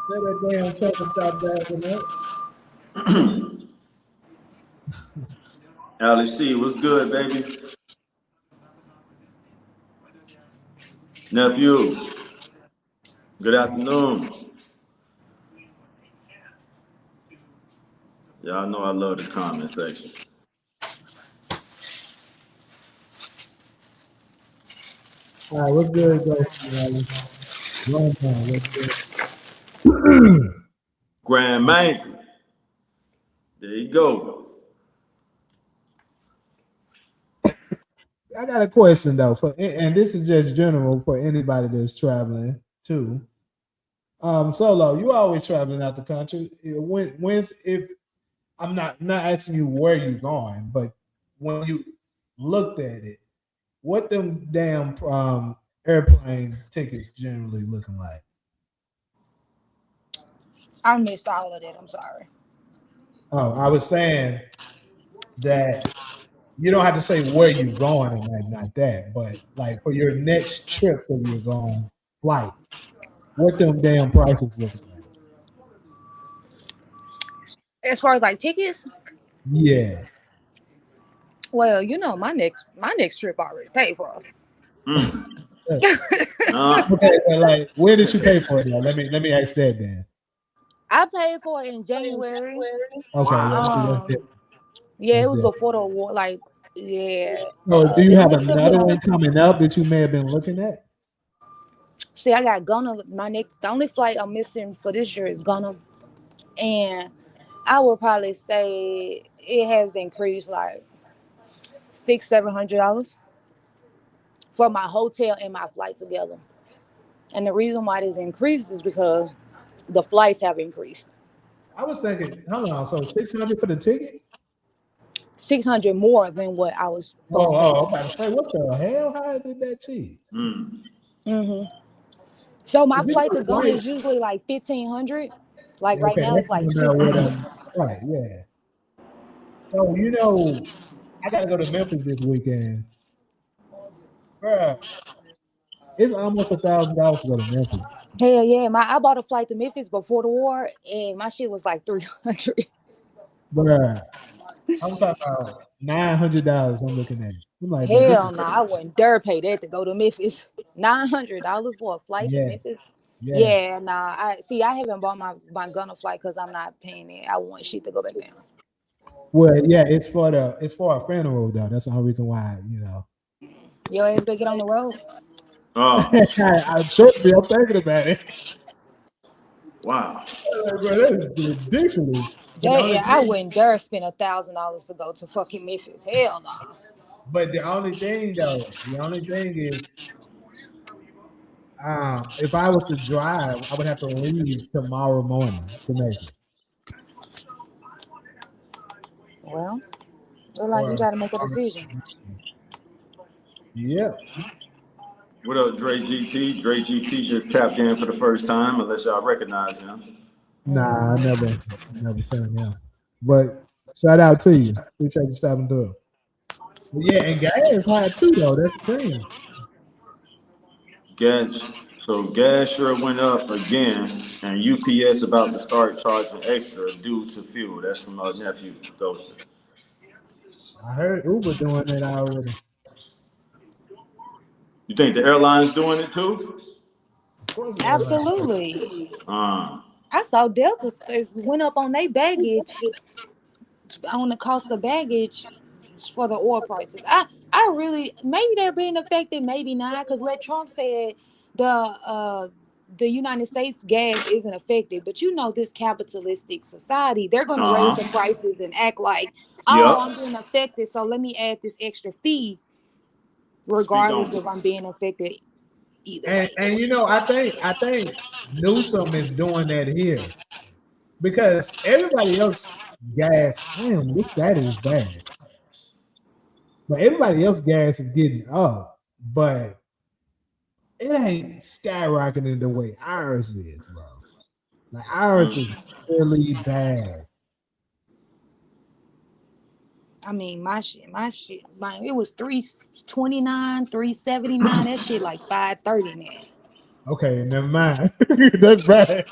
Say that damn truck and stop backing up. Alice C, what's good, baby? Nephew, good afternoon. Y'all know I love the comment section. All right, what's good, go Riley? One time, what's good? Grand Man, there you go. I got a question though, and this is just general for anybody that's traveling too. Solo, you always traveling out the country. When's if I'm not asking you where you going, but when you looked at it, what them damn airplane tickets generally looking like? I missed all of that. I'm sorry. Oh, I was saying that you don't have to say where you're going and like that, but like for your next trip that you're going flight, what them damn prices look like? As far as like tickets, Yeah. well, you know, my next trip already paid for. Mm. Okay, but like where did you pay for it? Though? Let me ask that then. I paid for it in January. Okay, yeah, Wow. see, that's different. Yeah, it That's was different. before the war. Like, yeah, So, do you the have good trip another was. one coming up that you may have been looking at? See, I got Ghana. The only flight I'm missing for this year is Ghana, and I would probably say it has increased like $600-700 for my hotel and my flight together. And the reason why this increased is because the flights have increased. I was thinking, hold on, so 600 for the ticket? 600 more than what I was supposed to pay I'm for. about to say, what the hell? How did that cheap? Mm. hmm So my If it's flight the to Ghana is flights, usually like 1,500. Like right okay, now, that's it's like about two. what I'm right, yeah. So I gotta go to Memphis this weekend. Bruh, it's almost $1,000 to go to Memphis. Hell yeah, I bought a flight to Memphis before the war, and my shit was like 300. Bruh, I'm talking about $900 I'm looking at. I'm like, bro, this is Hell no, I wouldn't dare pay that to go to Memphis. $900 for a flight to yeah, Memphis. yeah. Yeah, nah. I haven't bought my Ghana flight because I'm not paying it. I want shit to go back down. Well, yeah, it's for a funeral though. That's the only reason why. Your ass better get on the road. Oh, I trust me, I'm thinking about it. wow. Like, bro, that is ridiculous. But the That only yeah, I thing, wouldn't dare spend $1,000 to go to fucking Memphis. Hell no. the only thing is, if I was to drive, I would have to leave tomorrow morning to make it. Well, look like you Or, got to make a decision. yeah, What up, Dre GT? Dre GT just tapped in for the first time, unless y'all recognize him. nah, I never seen him. But shout out to you. Appreciate you stopping through. But yeah, and gas is high too, though. That's the thing. Gas sure went up again, and UPS about to start charging extra due to fuel. That's from our nephew Ghosted. I heard Uber doing that already. You think the airline's doing it too? Of course, the airline. Absolutely. Uh, I saw Delta went up on their baggage, on the cost of baggage for the oil prices. I really, maybe they're being affected, maybe not, because let Trump said the uh the United States gas isn't affected, but you know this capitalistic society, they're going to raise uh the huh. prices and act like, oh, I'm Yep. being affected, so let me add this extra fee, Speak on regardless it. if I'm being affected either And way. and I think Newsom is doing that here because everybody else gas. Damn, that is bad. But everybody else gas is getting up, but it ain't skyrocketing the way ours is, bro. Like ours is Mm. really bad. I mean, it was 329, 379. That shit like 530 now. Okay, never mind. That's bad.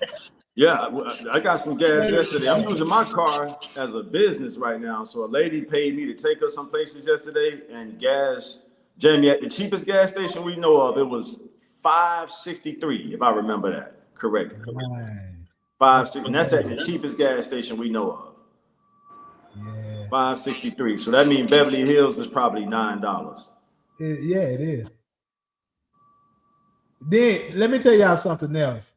Yeah, I got some gas yesterday. I'm using my car as a business right now. So a lady paid me to take her some places yesterday, and gas, Jamie, at the cheapest gas station we know of, it was 563, if I remember that correctly. Man, Five that's six, and that's at the crazy. cheapest gas station we know of. Yeah, 563. So that means Beverly Hills is probably $9. yeah, it is. Then let me tell y'all something else.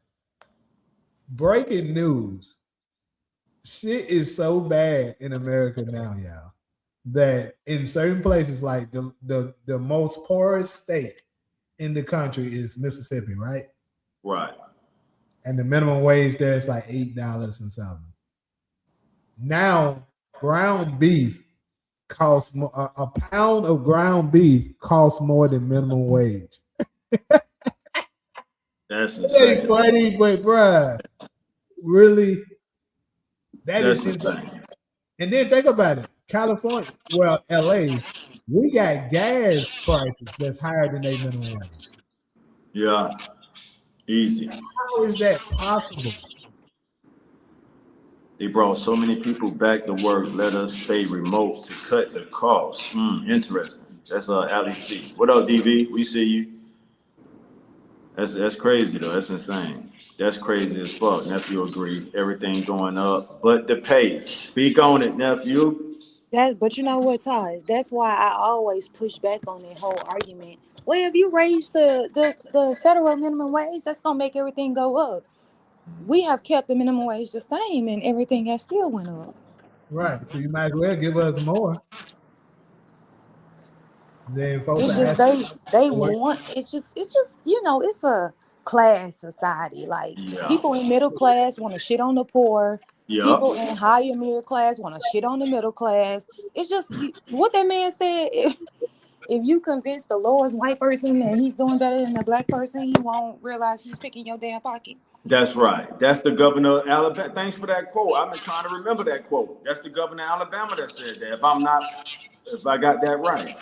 Breaking news. Shit is so bad in America now, y'all, that in certain places, like the most poorest state in the country is Mississippi, right? Right. And the minimum wage there is like $8 and something. Now, ground beef costs a pound of ground beef costs more than minimum wage. That's Hey, insane. funny, but bruh, really, that That's is insane. insane. And then think about it, California, well, LA, we got gas prices that's higher than their minimum wage. Yeah. Easy. How is that possible? They brought so many people back to work. Let us stay remote to cut the costs. Interesting. That's Ali C. What up, DV? We see you. That's crazy though. That's insane. That's crazy as fuck. Nephew agree. Everything going up, but the pay. Speak on it, nephew. But you know what, Taj? That's why I always push back on that whole argument. Well, if you raise the federal minimum wage, that's gonna make everything go up. We have kept the minimum wage the same, and everything has still went up. Right. So you might as well give us more. Then folks It's are just asking they for it. want. It's just it's a class society. Like Yeah. people in middle class want to shit on the poor. People Yep. in higher middle class want to shit on the middle class. It's just what that man said. If you convince the lowest white person that he's doing better than the black person, he won't realize he's picking your damn pocket. That's right. That's the governor of Alabama. Thanks for that quote. I've been trying to remember that quote. That's the governor of Alabama that said that. If I got that right.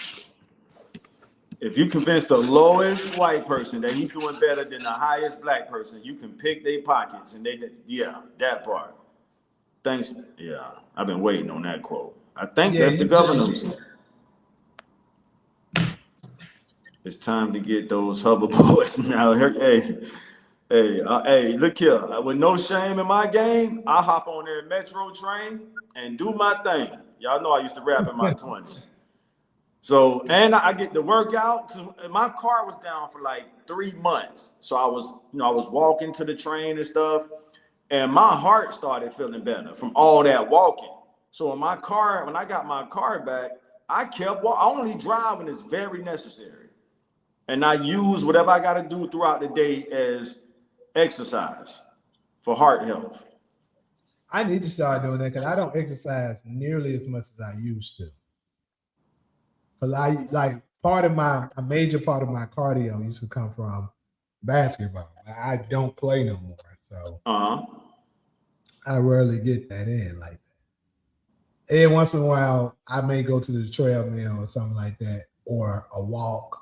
If you convince the lowest white person that he's doing better than the highest black person, you can pick their pockets and yeah, that part. Thanks. Yeah, I've been waiting on that quote. I think Yeah, that's the you governor's. It's time to get those hoverboards now. Hey, look here. With no shame in my game, I hop on that metro train and do my thing. Y'all know I used to rap in my 20s. So, and I get the workout. My car was down for like 3 months. So I was walking to the train and stuff, and my heart started feeling better from all that walking. So when I got my car back, I kept walking. I only drive when it's very necessary, and I use whatever I got to do throughout the day as exercise for heart health. I need to start doing that because I don't exercise nearly as much as I used to. Because I like a major part of my cardio used to come from basketball. I don't play no more, so Uh huh. I rarely get that in like that. Every once in a while, I may go to the treadmill or something like that, or a walk,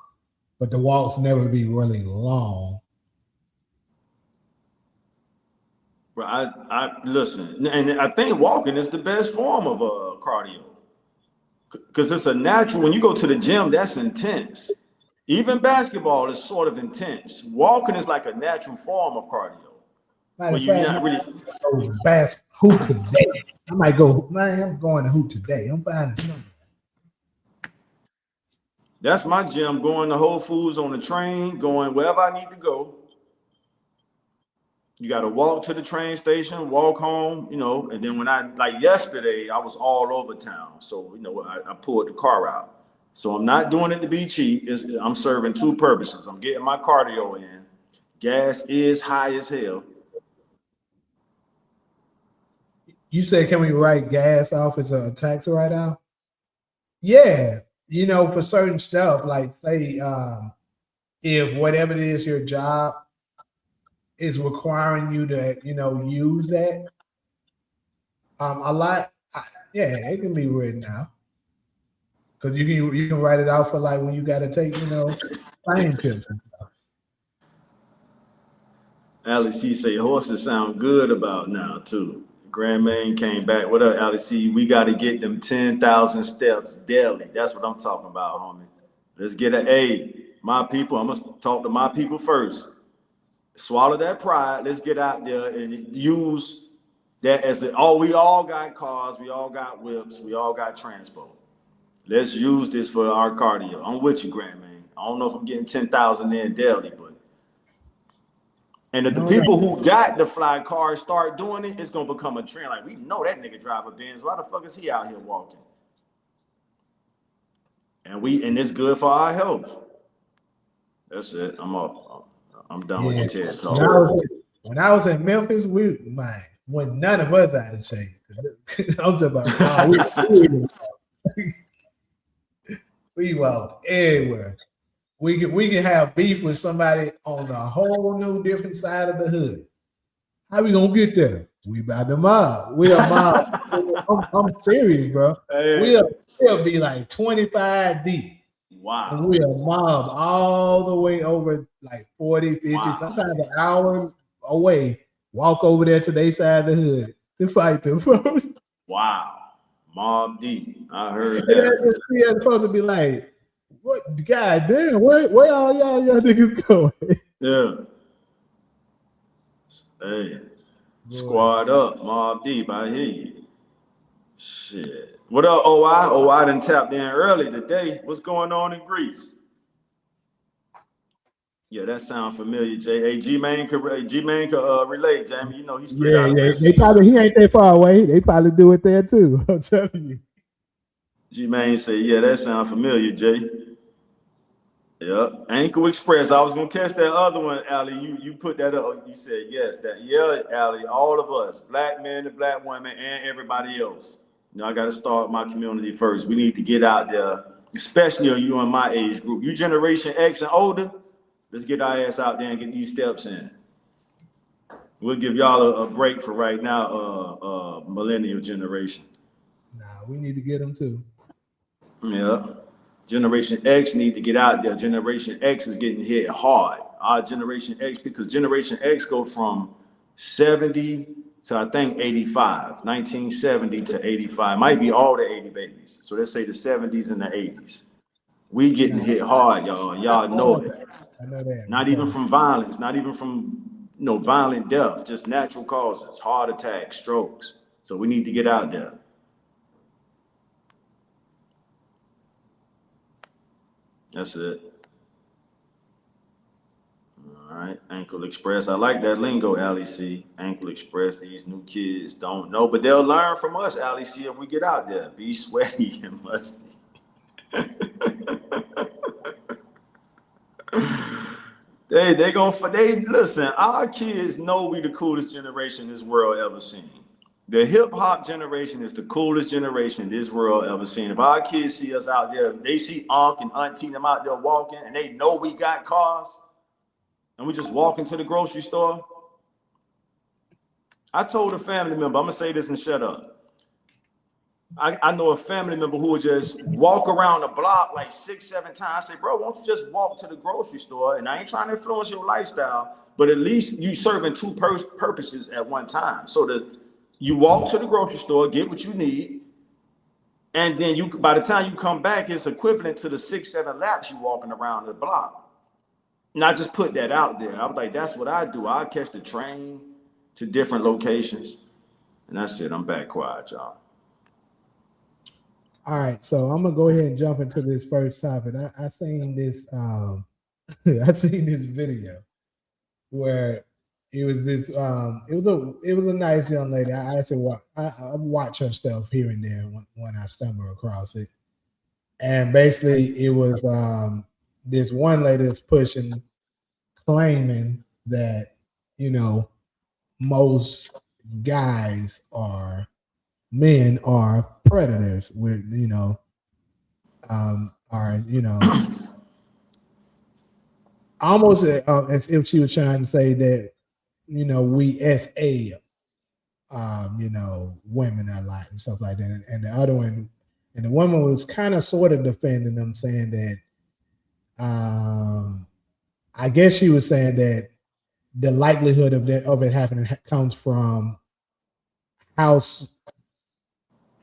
but the walks never be really long. But I listen, and I think walking is the best form of cardio because it's a natural. When you go to the gym, that's intense. Even basketball is sort of intense. Walking is like a natural form of cardio Matter where of you're fact, not really. hoop today. I might go, man, I'm going to hoop today. I'm finding something. That's my gym. Going to Whole Foods on the train, going wherever I need to go. You got to walk to the train station, walk home, and then when like yesterday, I was all over town. So, I pulled the car out. So I'm not doing it to be cheap. I'm serving two purposes. I'm getting my cardio in. Gas is high as hell. You say, can we write gas off as a tax write off? Yeah, for certain stuff, like say, if whatever it is your job is requiring you to, use that, a lot, yeah, it can be written out because you can write it out for like when you got to take, plane trips and stuff. Alice C say horses sound good about now too. Grandmain came back. What up, Alice C? We got to get them 10,000 steps daily. That's what I'm talking about, homie. Let's get an A. My people, I'm gonna talk to my people first. Swallow that pride. Let's get out there and use that as we all got cars, we all got whips, we all got transport. Let's use this for our cardio. I'm with you, Grandman. I don't know if I'm getting 10,000 in daily, but and if the people who got the fly cars start doing it, it's gonna become a trend. Like, we know that nigga drive a Benz. Why the fuck is he out here walking? And it's good for our health. That's it. I'm off. I'm done with the TED talk. When I was in Memphis, when none of us had to shape. I'm talking about we walked everywhere. We can have beef with somebody on a whole new different side of the hood. How we gonna get there? We by the mob. We a mob. I'm serious, bro. Hey. We'll be like 25 deep. Wow. And we a mob all the way over like 40, 50, sometimes an hour away. Walk over there to their side of the hood to fight them. Wow. Mob deep. I heard that. Yeah, supposed to be like, what? God damn, where all y'all niggas going? Yeah. Hey, squad up, mob deep. I hear you. Shit. What up, OI? OI done tapped in early today. What's going on in Greece? Yeah, that sounds familiar, Jay. Hey, G-Man could relate, Jamie. You know, he's straight out of Memphis. They probably, he ain't that far away. They probably do it there too. I'm telling you. G-Man say, yeah, that sounds familiar, Jay. Yep. Ankle Express. I was gonna catch that other one, Ali. You put that up. You said yes. Ali. All of us, black men and black women, and everybody else. You know, I got to start my community first. We need to get out there, especially you in my age group. You Generation X and older. Let's get our ass out there and get these steps in. We'll give y'all a break for right now, millennial generation. Nah, we need to get them too. Yeah. Generation X need to get out there. Generation X is getting hit hard. Our Generation X, because Generation X go from 70 to I think 85, 1970 to 85. Might be all the 80 babies. So let's say the 70s and the 80s. We getting hit hard, y'all. Y'all know it. I know that. Not even from violence, not even from violent death, just natural causes, heart attacks, strokes. So we need to get out there. That's it. All right, Ankle Express. I like that lingo, Ali C. Ankle Express. These new kids don't know, but they'll learn from us, Ali C. If we get out there, be sweaty and musty. They listen. Our kids know we the coolest generation this world ever seen. The hip hop generation is the coolest generation this world ever seen. If our kids see us out there, they see Unc and Auntie them out there walking, and they know we got cars, and we just walk into the grocery store. I told a family member, I'm gonna say this and shut up. I know a family member who would just walk around the block like 6-7 times. I say, bro, why don't you just walk to the grocery store? And I ain't trying to influence your lifestyle, but at least you serving two purposes at one time. So that you walk to the grocery store, get what you need, and then by the time you come back, it's equivalent to the 6-7 laps you walking around the block. And I just put that out there. I was like, that's what I do. I catch the train to different locations. And that's it. I'm back quiet, y'all. All right, so I'm gonna go ahead and jump into this first topic. I seen this I seen this video where it was this it was a nice young lady. I watch her stuff here and there when I stumble across it. And basically it was this one lady that's claiming that, most men are predators with, almost as if she was trying to say that, we SA, women a lot and stuff like that. And the other one, and the woman was kind of sort of defending them, saying that, I guess she was saying that the likelihood of it happening comes from how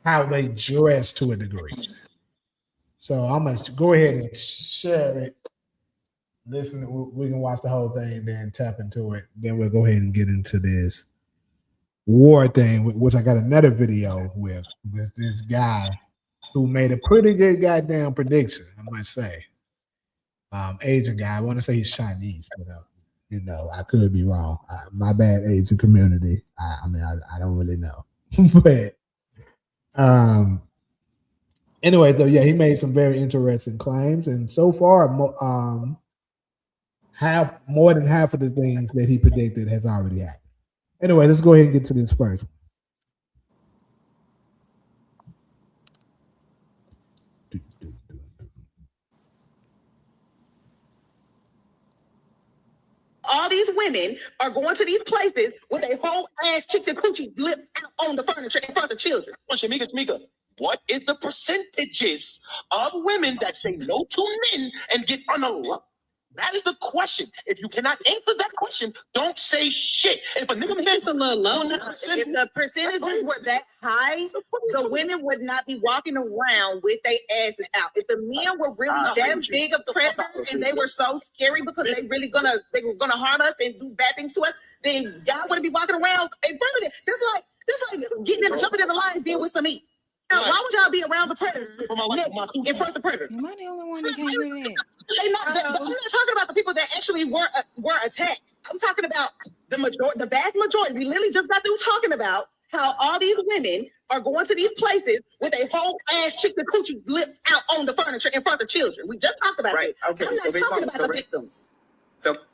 they dress to a degree. So I'm gonna go ahead and share it. Listen, we can watch the whole thing, then tap into it. Then we'll go ahead and get into this war thing, which I got another video with this guy who made a pretty good goddamn prediction, I must say. Asian guy. I want to say he's Chinese, but I could be wrong. My bad, Asian community. I mean, I don't really know, but anyway, so yeah, he made some very interesting claims, and so far, more than half of the things that he predicted has already happened. Anyway, let's go ahead and get to this first. All these women are going to these places with a whole ass chicks and coochie lip out on the furniture in front of children. Shamika, what is the percentages of women that say no to men and get unalived? That is the question. If you cannot answer that question, don't say shit. If a nigga It's a little low. If the percentages were that high, the women would not be walking around with their asses out. If the men were really that big of predators and they were so scary because they were gonna harm us and do bad things to us, then y'all wouldn't be walking around in front of it. That's like getting in, jumping in the lion's den with some meat. Now, why would y'all be around the predators in front of the predators? Am I the only one that can't hear that? I'm not talking about the people that actually were attacked. I'm talking about the vast majority. We literally just got through talking about how all these women are going to these places with a whole ass chick and coochie lips out on the furniture in front of children. We just talked about it. Okay. I'm not talking about the victims.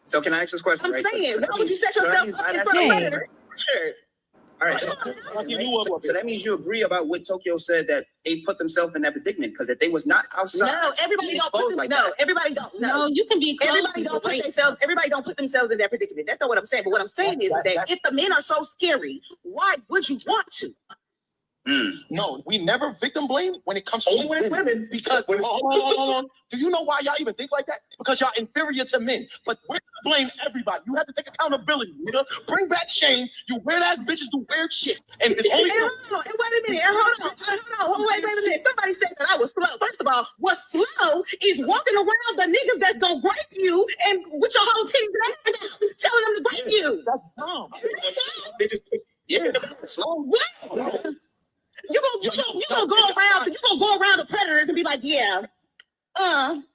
So can I ask this question? I'm saying, why would you set yourself up in front of predators? Sure. All right, so that means you agree about what Tokyo said, that they put themselves in that predicament, because if they was not outside, no, everybody don't put them, everybody don't. No, you can be close. Everybody don't put themselves in that predicament. That's not what I'm saying. But what I'm saying is that if the men are so scary, why would you want to? No, we never victim blame when it comes to women. Because hold on. Do you know why y'all even think like that? Because y'all inferior to men. But we're gonna blame everybody. You have to take accountability, nigga. Bring back shame. You weird ass bitches do weird shit. And it's only hold on. Wait a minute. Somebody said that I was slow. First of all, what's slow is walking around the niggas that's gonna grape you and with your whole team telling them to grape you. That's dumb. they just slow. What? You gonna go around the predators and be like, yeah,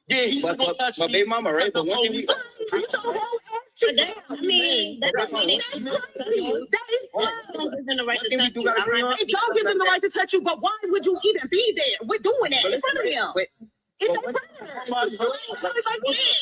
he's gonna touch my baby mama, right? But one thing with your whole ass down. I mean, that is slow. It don't give them the right to touch you, but why would you even be there? We're doing that in front of him.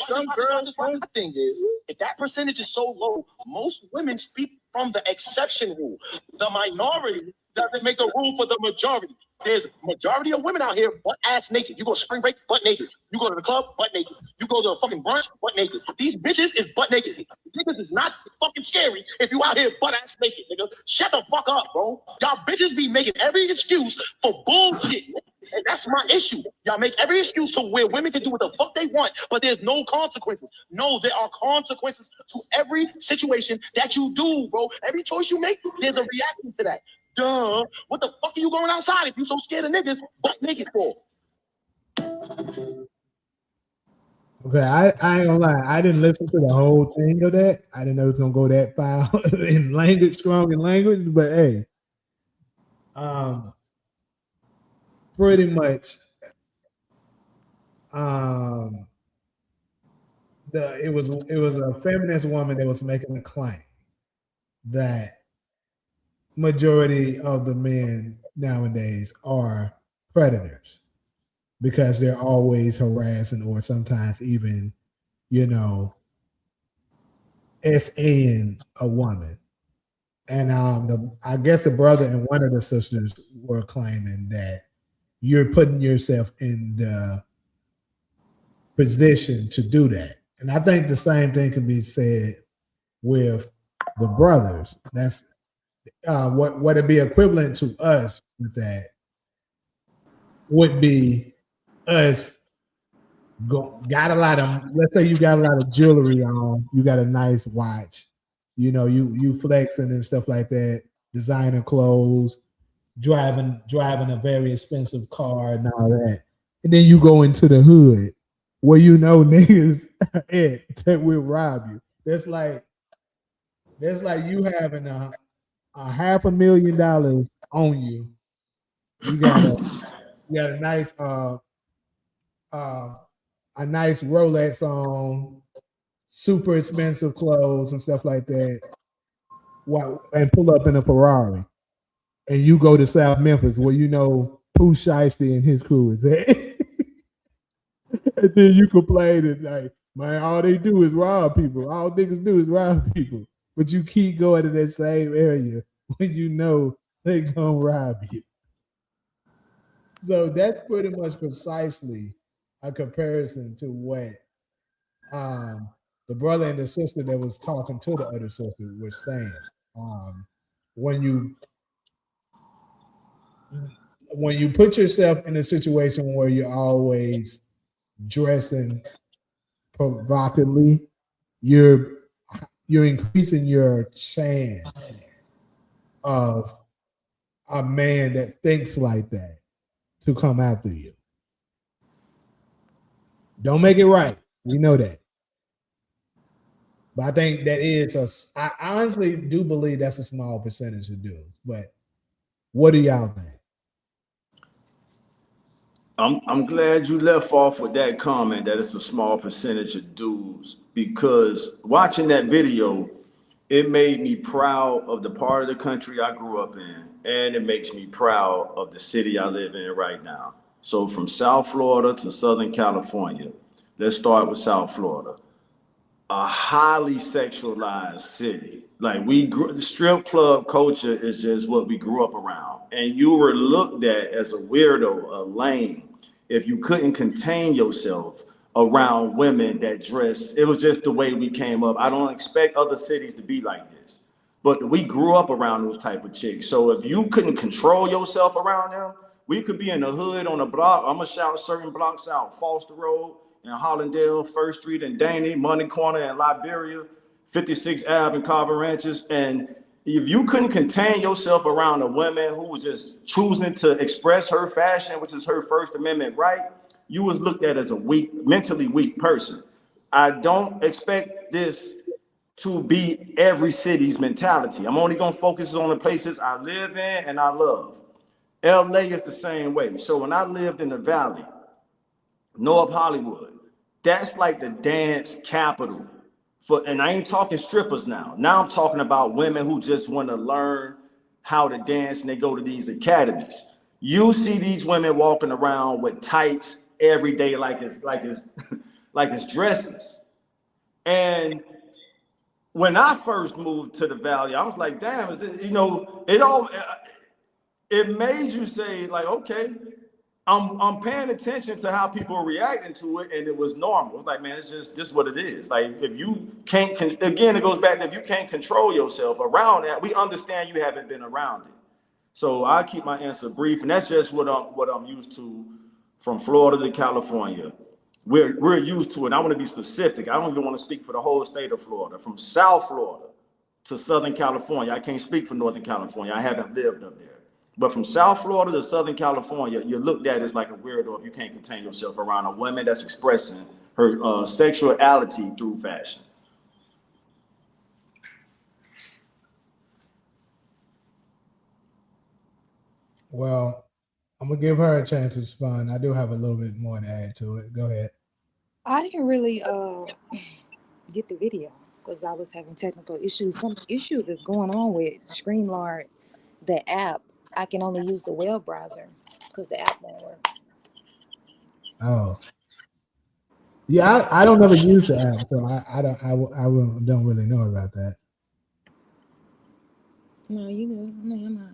Some girls, one thing is, if that percentage is so low, most women speak from the exception rule. The minority doesn't make a rule for the majority. There's majority of women out here butt ass naked. You go to spring break, butt naked. You go to the club, butt naked. You go to a fucking brunch, butt naked. These bitches is butt naked. Niggas is not fucking scary if you out here butt ass naked, nigga. Shut the fuck up, bro. Y'all bitches be making every excuse for bullshit. And that's my issue. Y'all make every excuse to where women can do what the fuck they want, but there's no consequences. No, there are consequences to every situation that you do, bro. Every choice you make, there's a reaction to that. Duh. What the fuck are you going outside if you so scared of niggas butt naked for? Okay, I ain't gonna lie. I didn't listen to the whole thing of that. I didn't know it was gonna go that far in language, strong in language. But hey, pretty much, it was a feminist woman that was making a claim that majority of the men nowadays are predators because they're always harassing or sometimes even, SAing a woman. And I guess the brother and one of the sisters were claiming that you're putting yourself in the position to do that. And I think the same thing can be said with the brothers. That's what it'd be equivalent to us with that would be us got a lot of, let's say you got a lot of jewelry on, you got a nice watch, You know, you flexing and stuff like that, designer clothes, driving a very expensive car and all that. And then you go into the hood where you know niggas that will rob you. That's like you having a $500,000 on you. You got a nice uh a nice Rolex on, super expensive clothes and stuff like that. And pull up in a Ferrari, and you go to South Memphis where you know Pooh Shiesty and his crew is there. And then you complain and like, man, all they do is rob people. All niggas do is rob people. But you keep going to that same area when you know they gonna rob you. So that's pretty much precisely a comparison to what the brother and the sister that was talking to the other sister were saying. When you put yourself in a situation where you're always dressing provocatively, you're increasing your chance of a man that thinks like that to come after you. Don't make it right. We know that. But I think I honestly do believe that's a small percentage of dudes. But what do y'all think? I'm glad you left off with that comment that it's a small percentage of dudes, because watching that video, it made me proud of the part of the country I grew up in, and it makes me proud of the city I live in right now. So from South Florida to Southern California, let's start with South Florida. A highly sexualized city. Like the strip club culture is just what we grew up around. And you were looked at as a weirdo, a lame, if you couldn't contain yourself around women that dress. It was just the way we came up. I don't expect other cities to be like this, but we grew up around those type of chicks. So if you couldn't control yourself around them, we could be in the hood on a block. I'm gonna shout certain blocks out: Foster Road and Hollandale, First Street and Danny, Money Corner and Liberia, 56 Ave and Carver Ranches. And if you couldn't contain yourself around a woman who was just choosing to express her fashion, which is her First Amendment right, you was looked at as a mentally weak person. I don't expect this to be every city's mentality. I'm only gonna focus on the places I live in and I love. LA is the same way. So when I lived in the Valley, North Hollywood, that's like the dance capital and I ain't talking strippers now. Now I'm talking about women who just want to learn how to dance and they go to these academies. You see these women walking around with tights every day like it's like it's dresses. And when I first moved to the Valley, I was like, damn, it made you say like, okay, I'm paying attention to how people are reacting to it, and it was normal. It's like, man, it's just this what it is. Like, if you can't, again, it goes back to if you can't control yourself around that, we understand you haven't been around it. So I keep my answer brief, and that's just what I'm used to from Florida to California. We're used to it. I want to be specific. I don't even want to speak for the whole state of Florida. From South Florida to Southern California, I can't speak for Northern California. I haven't lived up there. But from South Florida to Southern California, you're looked at as like a weirdo if you can't contain yourself around a woman that's expressing her sexuality through fashion. Well, I'm gonna give her a chance to respond. I do have a little bit more to add to it. Go ahead. I didn't really get the video because I was having technical issues. Some issues is going on with StreamYard, the app. I can only use the web browser because the app won't work. Oh, yeah. I don't ever use the app, so I don't really know about that. No, you good? No, I'm not.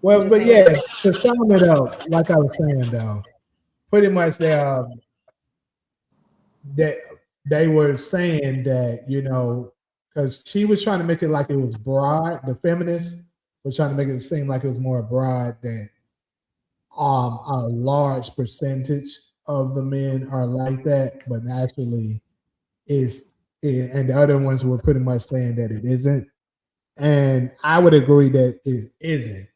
Well, but yeah, to sum it up, like I was saying though, pretty much that they were saying that, you know, because she was trying to make it like it was broad. The feminists were trying to make it seem like it was more broad that a large percentage of the men are like that, but actually it's and the other ones were pretty much saying that it isn't. And I would agree that it isn't.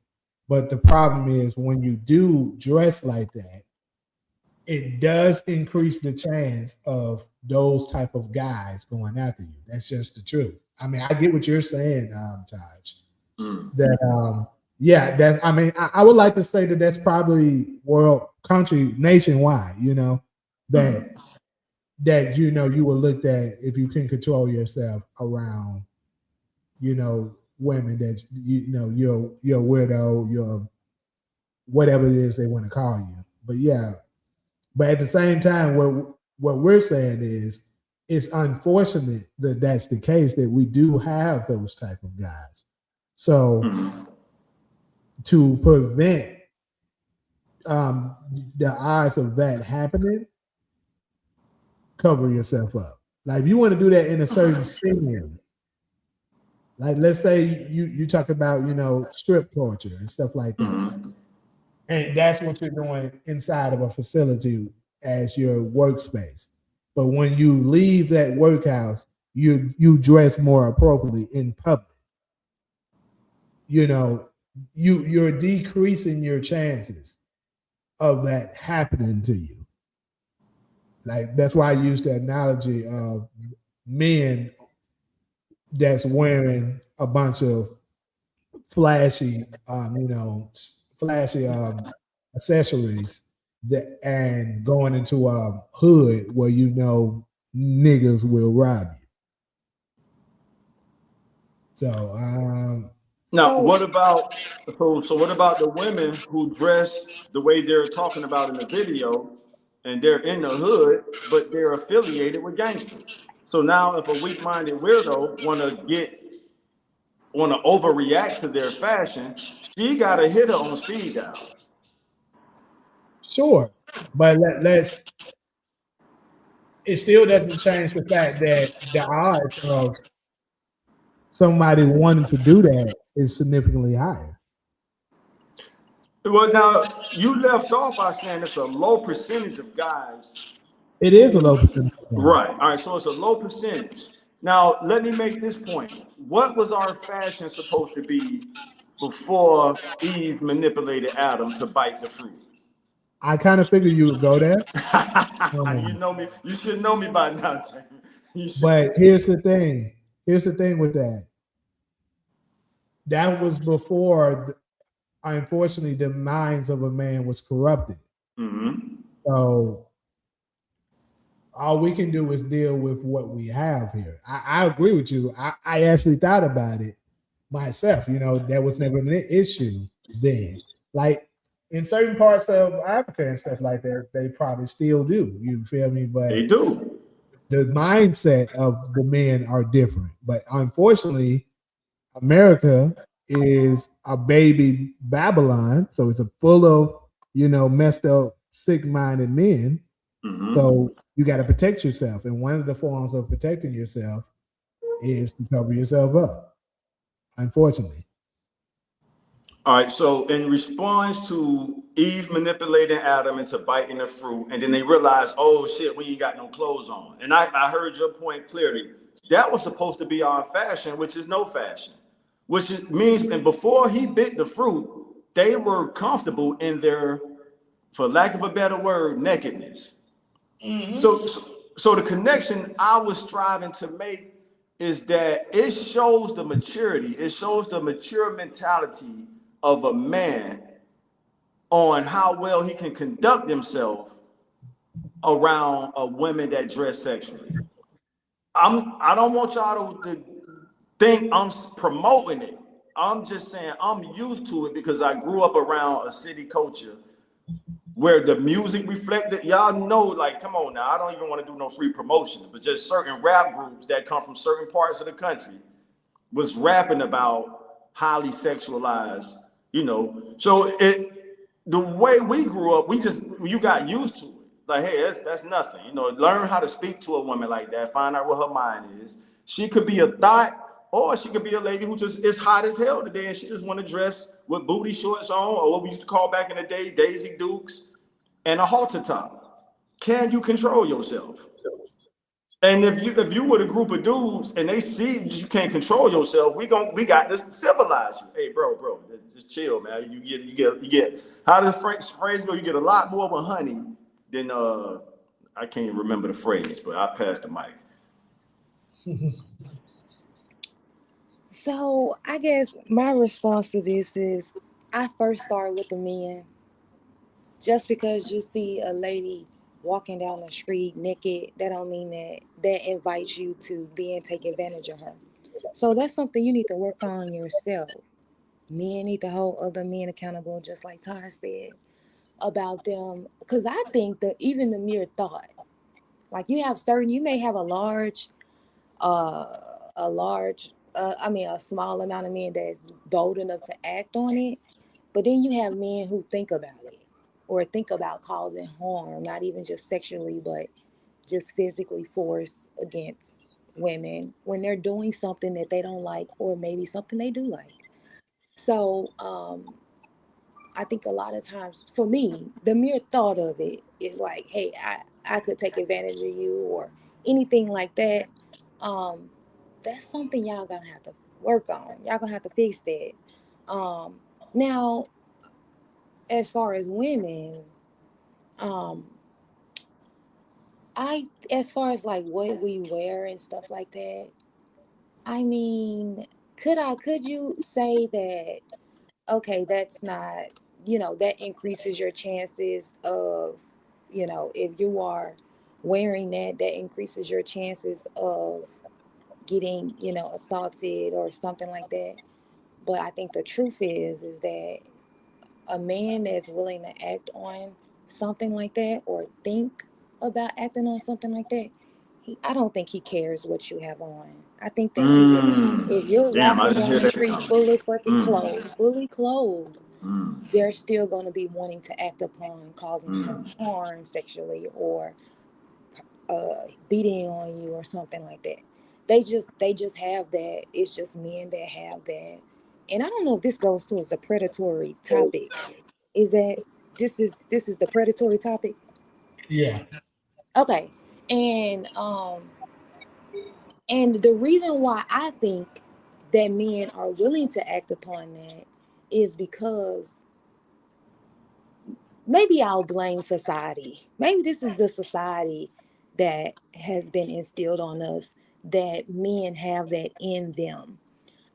But the problem is when you do dress like that, it does increase the chance of those type of guys going after you. That's just the truth. I mean, I get what you're saying, Taj. That yeah, that I mean, I would like to say that that's probably world country nationwide, you know, that you know you will look at if you can control yourself around, you know, women that you know you're a widow, you're whatever it is they want to call you. But yeah, but at the same time, what we're saying is it's unfortunate that that's the case, that we do have those type of guys. So to prevent the odds of that happening, cover yourself up. Like if you want to do that in a certain setting, like let's say you talk about, you know, strip culture and stuff like that, and that's what you're doing inside of a facility as your workspace. But when you leave that workhouse, you dress more appropriately in public. You know, you're decreasing your chances of that happening to you. Like that's why I use the analogy of men that's wearing a bunch of flashy, you know, flashy accessories that and going into a hood where you know niggas will rob you. So now, what about what about the women who dress the way they're talking about in the video, and they're in the hood, but they're affiliated with gangsters? So now, if a weak-minded weirdo want to overreact to their fashion, she got to hit her on speed dial. sure, but let's. It still doesn't change the fact that the odds of somebody wanting to do that is significantly higher. Well, now you left off by saying it's a low percentage of guys. It is a low percentage. Right. All right. So it's a low percentage. Now, let me make this point. What was our fashion supposed to be before Eve manipulated Adam to bite the fruit? I kind of figured you would go there. You know me. You should know me by now, Jamie. But here's the thing. Here's the thing with that. That was before, unfortunately, the minds of a man was corrupted. So all we can do is deal with what we have here. I agree with you. I actually thought about it myself. You know, that was never an issue then. Like in certain parts of Africa and stuff like that, they probably still do. You feel me? But they do. The mindset of the men are different. But unfortunately, America is a baby Babylon. So it's full of, you know, messed up, sick-minded men. So you got to protect yourself. And one of the forms of protecting yourself is to cover yourself up, unfortunately. All right, so in response to Eve manipulating Adam into biting the fruit, and then they realized, oh shit, we ain't got no clothes on. And I heard your point clearly. That was supposed to be our fashion, which is no fashion. Which means, and before he bit the fruit, they were comfortable in their, for lack of a better word, nakedness. So the connection I was striving to make is that it shows the maturity, it shows the mature mentality of a man on how well he can conduct himself around a woman that dress sexually. I don't want y'all to think I'm promoting it. I'm just saying I'm used to it because I grew up around a city culture where the music reflected. Y'all know, like, come on now, I don't even want to do no free promotion, but just certain rap groups that come from certain parts of the country was rapping about highly sexualized, you know. So the way we grew up, you got used to it. Like, hey, that's nothing. You know, learn how to speak to a woman like that, find out what her mind is. She could be a thought, or she could be a lady who just is hot as hell today and she just want to dress with booty shorts on, or what we used to call back in the day, Daisy Dukes, and a halter top. Can you control yourself? And if you with a group of dudes and they see you can't control yourself, we got to civilize you. Hey, bro, just chill, man. You get how does the phrase go? You get a lot more with honey than I can't remember the phrase, but I passed the mic. So I guess my response to this is I first start with the men. Just because you see a lady walking down the street naked, that don't mean that invites you to then take advantage of her. So that's something you need to work on yourself. Men need to hold other men accountable, just like Tar said about them. Because I think that even the mere thought, like you may have uh, a small amount of men that's bold enough to act on it, but then you have men who think about it or think about causing harm, not even just sexually, but just physically force against women when they're doing something that they don't like or maybe something they do like. So I think a lot of times for me, the mere thought of it is like, hey, I could take advantage of you or anything like that. Um, that's something y'all gonna have to work on. Y'all gonna have to fix that. Um, Now, as far as women, um, as far as like what we wear and stuff like that, I mean, could you say that, okay, that's not, that increases your chances of, if you are wearing that increases your chances of getting, assaulted or something like that. But I think the truth is that a man that's willing to act on something like that or think about acting on something like that, I don't think he cares what you have on. I think that he would, if you're Damn, I walking didn't down hear the that street coming. fully clothed, they're still going to be wanting to act upon causing harm sexually or beating on you or something like that. They just have that. It's just men that have that. And I don't know if this goes to as a predatory topic. Is that this is the predatory topic? Yeah. Okay. And and the reason why I think that men are willing to act upon that is because maybe I'll blame society. Maybe this is the society that has been instilled on us that men have that in them.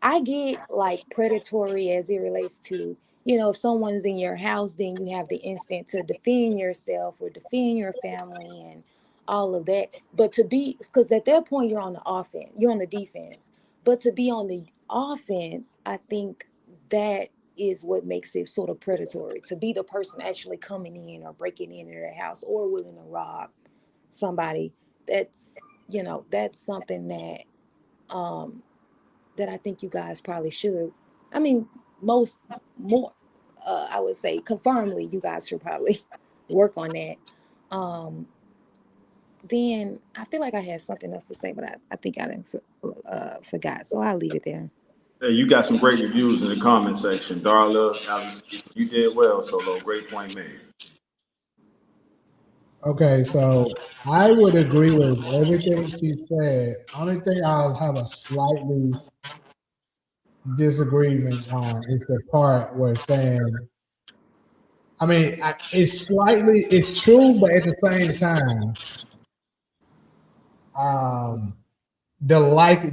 I get like predatory as it relates to, if someone's in your house, then you have the instinct to defend yourself or defend your family and all of that. But because at that point you're on the offense, you're on the defense. But to be on the offense, I think that is what makes it sort of predatory. To be the person actually coming in or breaking into their house or willing to rob somebody, that's, that's something um that I think you guys probably should. I mean, most more, I would say, confirmedly, you guys should probably work on that. Um, then I feel like I had something else to say, but I think I didn't forgot, so I'll leave it there. Hey, you got some great reviews in the comment section. Darla, Alice, you did well, Solo. Great point made. Okay, so I would agree with everything she said. Only thing I'll have a slightly disagreement on is the part where it's saying, I mean, it's true, but at the same time,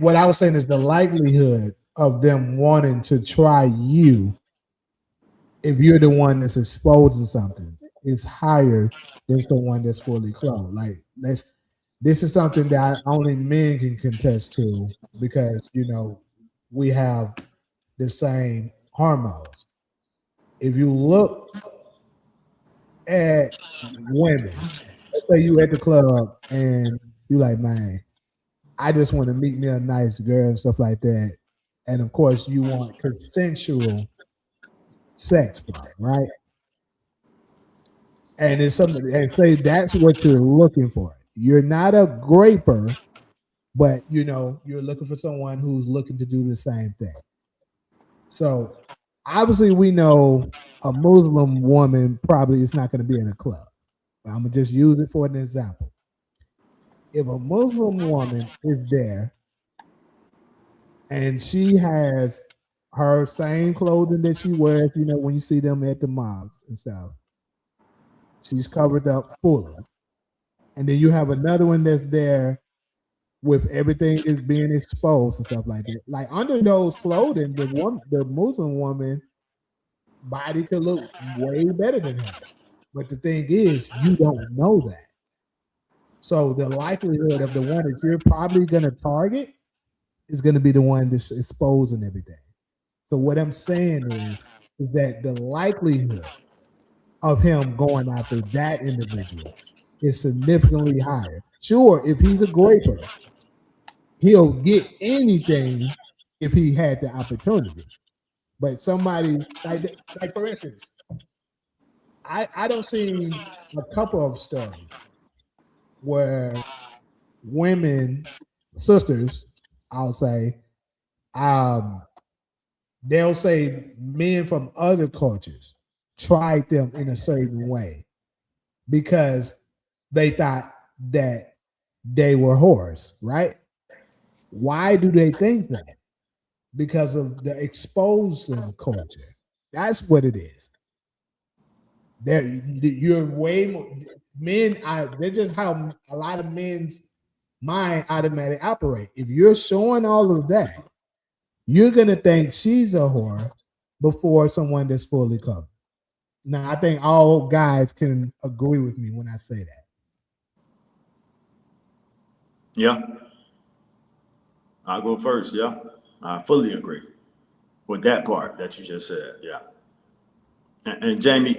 what I was saying is the likelihood of them wanting to try you if you're the one that's exposing something is higher than someone that's fully clothed. Like this is something that only men can contest to because we have the same hormones. If you look at women, let's say you at the club and you like, man, I just want to meet me a nice girl and stuff like that. And of course, you want consensual sex from it, right? And it's something, and say that's what you're looking for. You're not a graper, but you're looking for someone who's looking to do the same thing. So obviously, we know a Muslim woman probably is not going to be in a club. I'm gonna just use it for an example. if a Muslim woman is there and she has her same clothing that she wears, you know, when you see them at the mosques and stuff, she's covered up fully. And then you have another one that's there with everything is being exposed and stuff like that. Like under those clothing, the Muslim woman body could look way better than her. But the thing is, you don't know that. So the likelihood of the one that you're probably going to target is going to be the one that's exposing everything. So what I'm saying is that the likelihood of him going after that individual is significantly higher. Sure, if he's a graper, he'll get anything if he had the opportunity. But somebody like for instance, I don't see a couple of stories where women, sisters, I'll say, um, they'll say men from other cultures tried them in a certain way because they thought that they were whores, right? Why do they think that? Because of the exposing culture. That's what it is. You're way more men. That's just how a lot of men's mind automatically operate. If you're showing all of that, you're gonna think she's a whore before someone that's fully covered. Now, I think all guys can agree with me when I say that. Yeah. I'll go first. Yeah. I fully agree with that part that you just said. Yeah. And Jamie,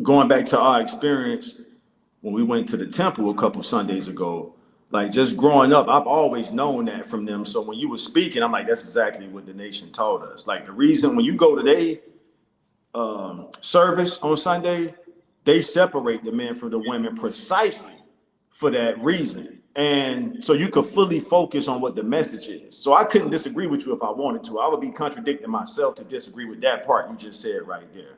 going back to our experience when we went to the temple a couple Sundays ago, like just growing up, I've always known that from them. So when you were speaking, I'm like, that's exactly what the nation taught us. Like the reason when you go to their service on Sunday, they separate the men from the women precisely for that reason. And so you could fully focus on what the message is. So I couldn't disagree with you if I wanted to. I would be contradicting myself to disagree with that part you just said right there.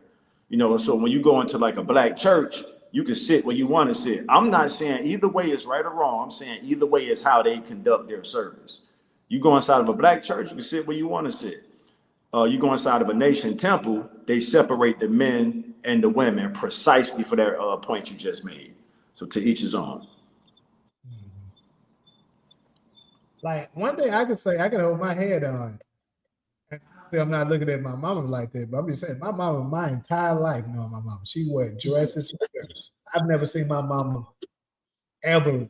You know, so when you go into like a black church, you can sit where you want to sit. I'm not saying either way is right or wrong. I'm saying either way is how they conduct their service. You go inside of a black church, you can sit where you want to sit. You go inside of a nation temple, they separate the men and the women precisely for that point you just made. So to each his own. Like one thing I can say, I can hold my head on. I'm not looking at my mama like that, but I'm just saying my mama, my entire life, you know, my mama, she wore dresses and skirts. I've never seen my mama ever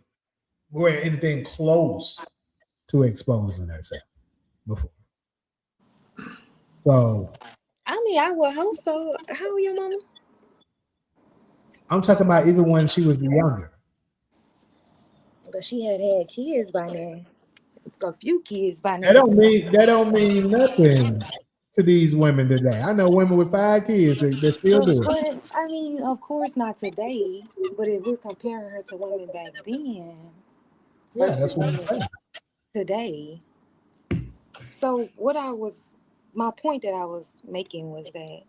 wear anything close to exposing herself before. So I mean, I would hope so. How old your mama? I'm talking about even when she was younger. But she had kids by now. A few kids by now. That don't mean nothing to these women today. I know women with 5 kids that still do it. But I mean, of course not today. But if we're comparing her to women back then, yeah, that's what I'm saying. Today. So my point that I was making was that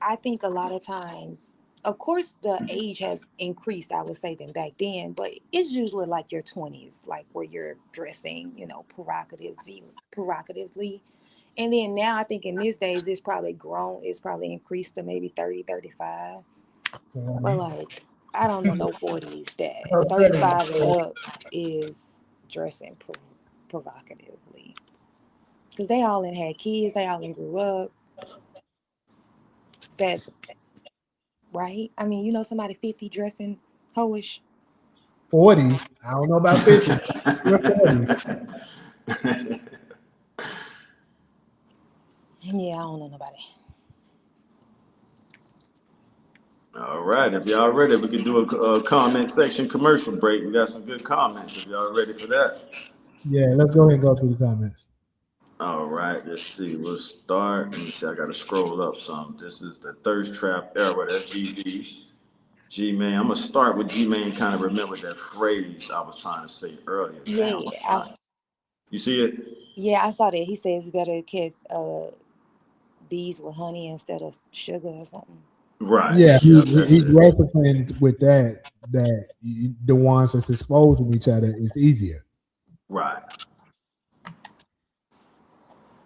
I think a lot of times, of course, the age has increased, I would say, than back then, but it's usually like your 20s, like where you're dressing, you know, provocatively. And then now I think in these days, it's probably grown, it's probably increased to maybe 30, 35. But like, I don't know no 40s that 35 and up is dressing provocatively. Because they all had kids, they all grew up. That's right. I mean, you know, somebody 50 dressing hoish. 40s. I don't know about 50. Yeah, I don't know nobody. All right, if y'all ready, we can do a comment section commercial break. We got some good comments if y'all ready for that. Yeah, let's go ahead and go through the comments. All right, let's see. We'll start. Let me see. I got to scroll up some. This is the Thirst Trap Era. That's DV. G-Man. I'm going to start with G-Man. Kind of remember that phrase I was trying to say earlier. Yeah. You see it? Yeah, I saw that. He says it's better to kiss bees with honey instead of sugar or something. Right. Yeah, Yeah, that's he's it. referencing with the ones that's exposing each other is easier. Right.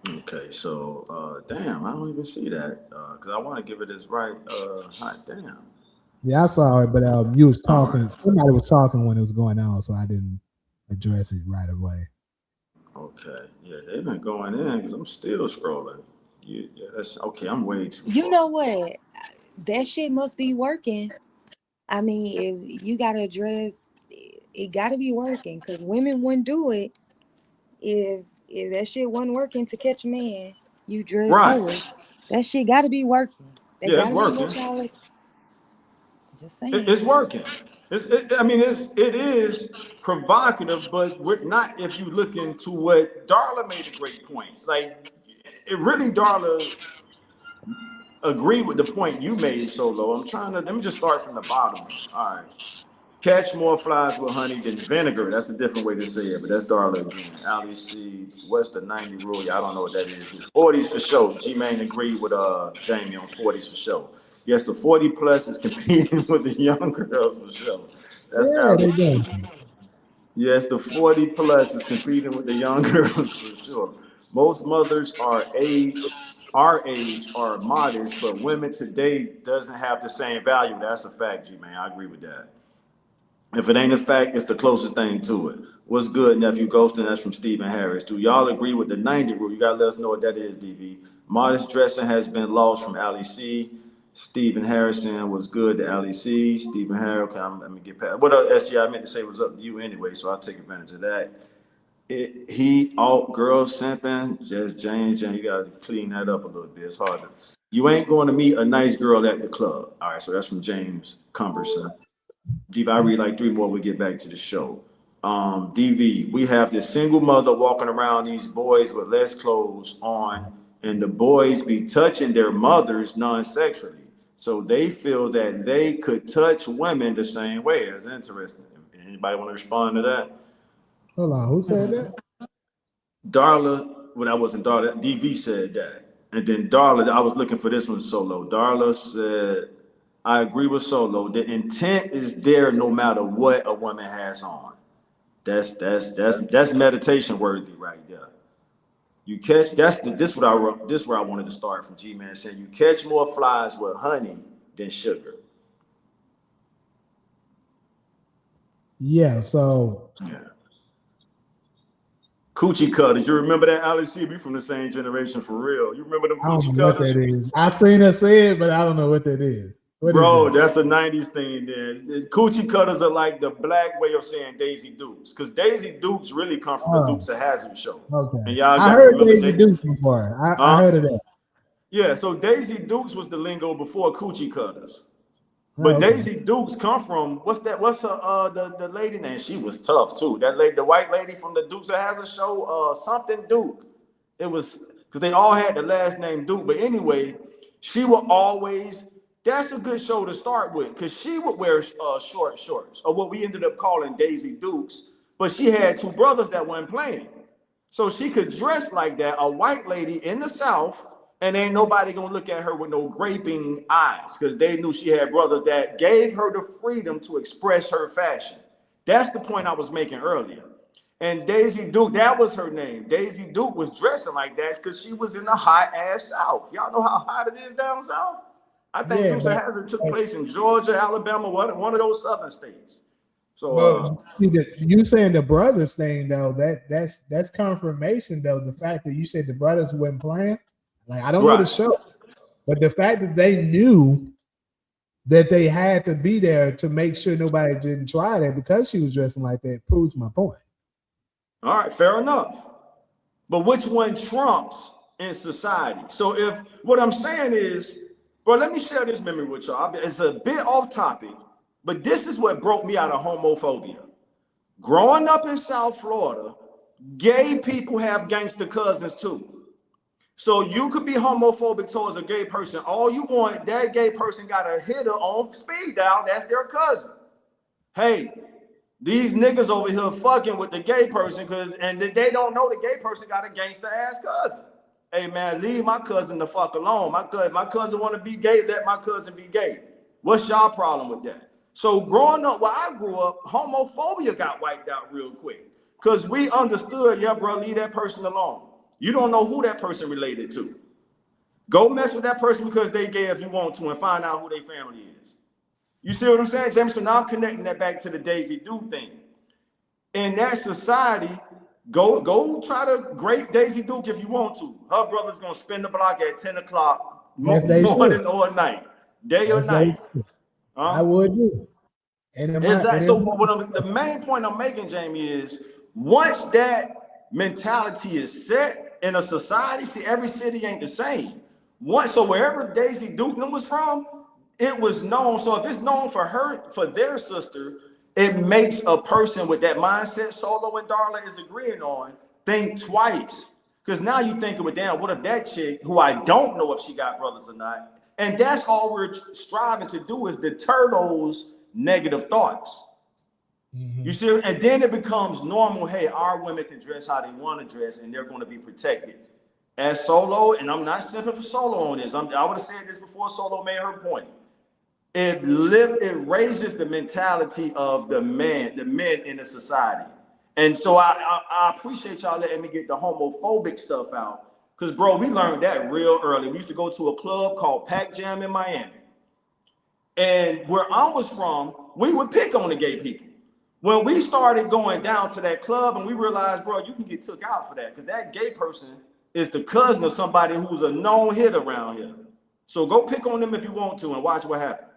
Okay, so damn, I don't even see that because I want to give it as right. Hot damn. Yeah, I saw it, but you was All right. talking. Somebody was talking when it was going on, so I didn't address it right away. Okay. Yeah, they've been going in because I'm still scrolling. Yeah, that's okay. I'm way too You far. know what? That shit must be working. I mean, if you gotta address, it gotta be working because women wouldn't do it if that shit wasn't working to catch a man. You dress Right. hood. That shit gotta be working. They Yeah, it's gotta be let working. y'all. Just It's saying. working. I mean, it is provocative, but we're not. If you look into what Darla made a great point, like it really, Darla agreed with the point you made, Solo. I'm trying to. Let me just start from the bottom. All right. Catch more flies with honey than vinegar. That's a different way to say it, but that's Darla again. Ali C. What's the 90 rule? Yeah, I don't know what that is. 40s for sure. G Main agreed with Jamie on 40s for sure. Yes, the 40 plus is competing with the young girls for sure. That's Yeah, Ali they C. do. Yes, the 40 plus is competing with the young girls for sure. Most mothers our age are modest, but women today doesn't have the same value. That's a fact, G man. I agree with that. If it ain't a fact, it's the closest thing to it. What's good, nephew Ghostin? That's from Stephen Harris. Do y'all agree with the 90 rule? You gotta let us know what that is, DV. Modest dressing has been lost from Ali C. Stephen Harrison was good to Ali C. Stephen Harris, okay, let me get past. What else, SG? I meant to say was up to you anyway, so I'll take advantage of that. He alt girls simping, just Jane, you gotta clean that up a little bit. It's hard to. You ain't going to meet a nice girl at the club. All right, so that's from James Cumberson. DV, I read like three more. We get back to the show. DV, we have this single mother walking around these boys with less clothes on, and the boys be touching their mothers non-sexually. So they feel that they could touch women the same way. That's interesting. Anybody want to respond to that? Hold on, who said that? Darla, well, that wasn't Darla. DV said that. And then Darla, I was looking for this one solo. Darla said, I agree with Solo. The intent is there no matter what a woman has on. That's meditation worthy right there. You catch this what I wrote, this where I wanted to start from G Man saying you catch more flies with honey than sugar. Yeah, so Yeah. Coochie cutters. You remember that, Alice C? We from the same generation for real. You remember them I don't coochie know what that cutters? is. I seen her say it, but I don't know what that is. What is Bro, that? that's a 90s thing then. The coochie cutters are like the black way of saying Daisy Dukes. Because Daisy Dukes really come from the Oh, Dukes of Hazzard show. And okay. y'all I got heard remember Daisy they Duke before. I huh? heard of that. Yeah, so Daisy Dukes was the lingo before coochie cutters. Oh, But okay. Daisy Dukes come from what's that? What's her the lady name? She was tough too. That lady, the white lady from the Dukes of Hazzard show, something Duke. It was because they all had the last name Duke. But anyway, she would always. That's a good show to start with because she would wear short shorts or what we ended up calling Daisy Dukes. But she had two brothers that weren't playing. So she could dress like that, a white lady in the South, and ain't nobody gonna look at her with no graping eyes because they knew she had brothers that gave her the freedom to express her fashion. That's the point I was making earlier. And Daisy Duke, that was her name. Daisy Duke was dressing like that because she was in the hot ass South. Y'all know how hot it is down south? I think Yeah, Dukes of Hazzard took place in Georgia, Alabama, one of those southern states. So but see you saying the brothers thing though, that's confirmation though. The fact that you said the brothers weren't playing, like I don't know the right. show, but the fact that they knew that they had to be there to make sure nobody didn't try that because she was dressing like that proves my point. All right, fair enough. But which one trumps in society? So if what I'm saying is, bro, let me share this memory with y'all. It's a bit off topic, but this is what broke me out of homophobia. Growing up in South Florida, gay people have gangster cousins too. So you could be homophobic towards a gay person. All you want, that gay person got a hitter on speed dial. That's their cousin. Hey, these niggas over here fucking with the gay person because and they don't know the gay person got a gangster ass cousin. hey man, leave my cousin the fuck alone. My cousin want to be gay, let my cousin be gay. What's y'all problem with that? So growing up where I grew up, homophobia got wiped out real quick. Because we understood, yeah, bro, leave that person alone. You don't know who that person related to. Go mess with that person because they gay if you want to and find out who their family is. You see what I'm saying, James? So now I'm connecting that back to the Daisy Duke thing. In that society, go try to grape Daisy Duke if you want to. Her brother's gonna spin the block at 10 o'clock morning or night, day or night. I would do. And exactly. So the main point I'm making, Jamie, is once that mentality is set in a society, see, every city ain't the same. So wherever Daisy Duke was from, it was known. So if it's known for her, for their sister, it makes a person with that mindset Solo and Darla is agreeing on think twice. Because now you thinking, well, damn, what if that chick, who I don't know if she got brothers or not, and that's all we're striving to do is deter those negative thoughts. You see, and then it becomes normal. Hey, our women can dress how they want to dress, and they're going to be protected. As Solo, and I'm not simping for Solo on this. I would have said this before Solo made her point. It raises the mentality of the men in the society. And so I appreciate y'all letting me get the homophobic stuff out. Because, bro, we learned that real early. We used to go to a club called Pac Jam in Miami. And where I was from, we would pick on the gay people. When we started going down to that club and we realized, bro, you can get took out for that because that gay person is the cousin of somebody who's a known hit around here. So go pick on them if you want to and watch what happens.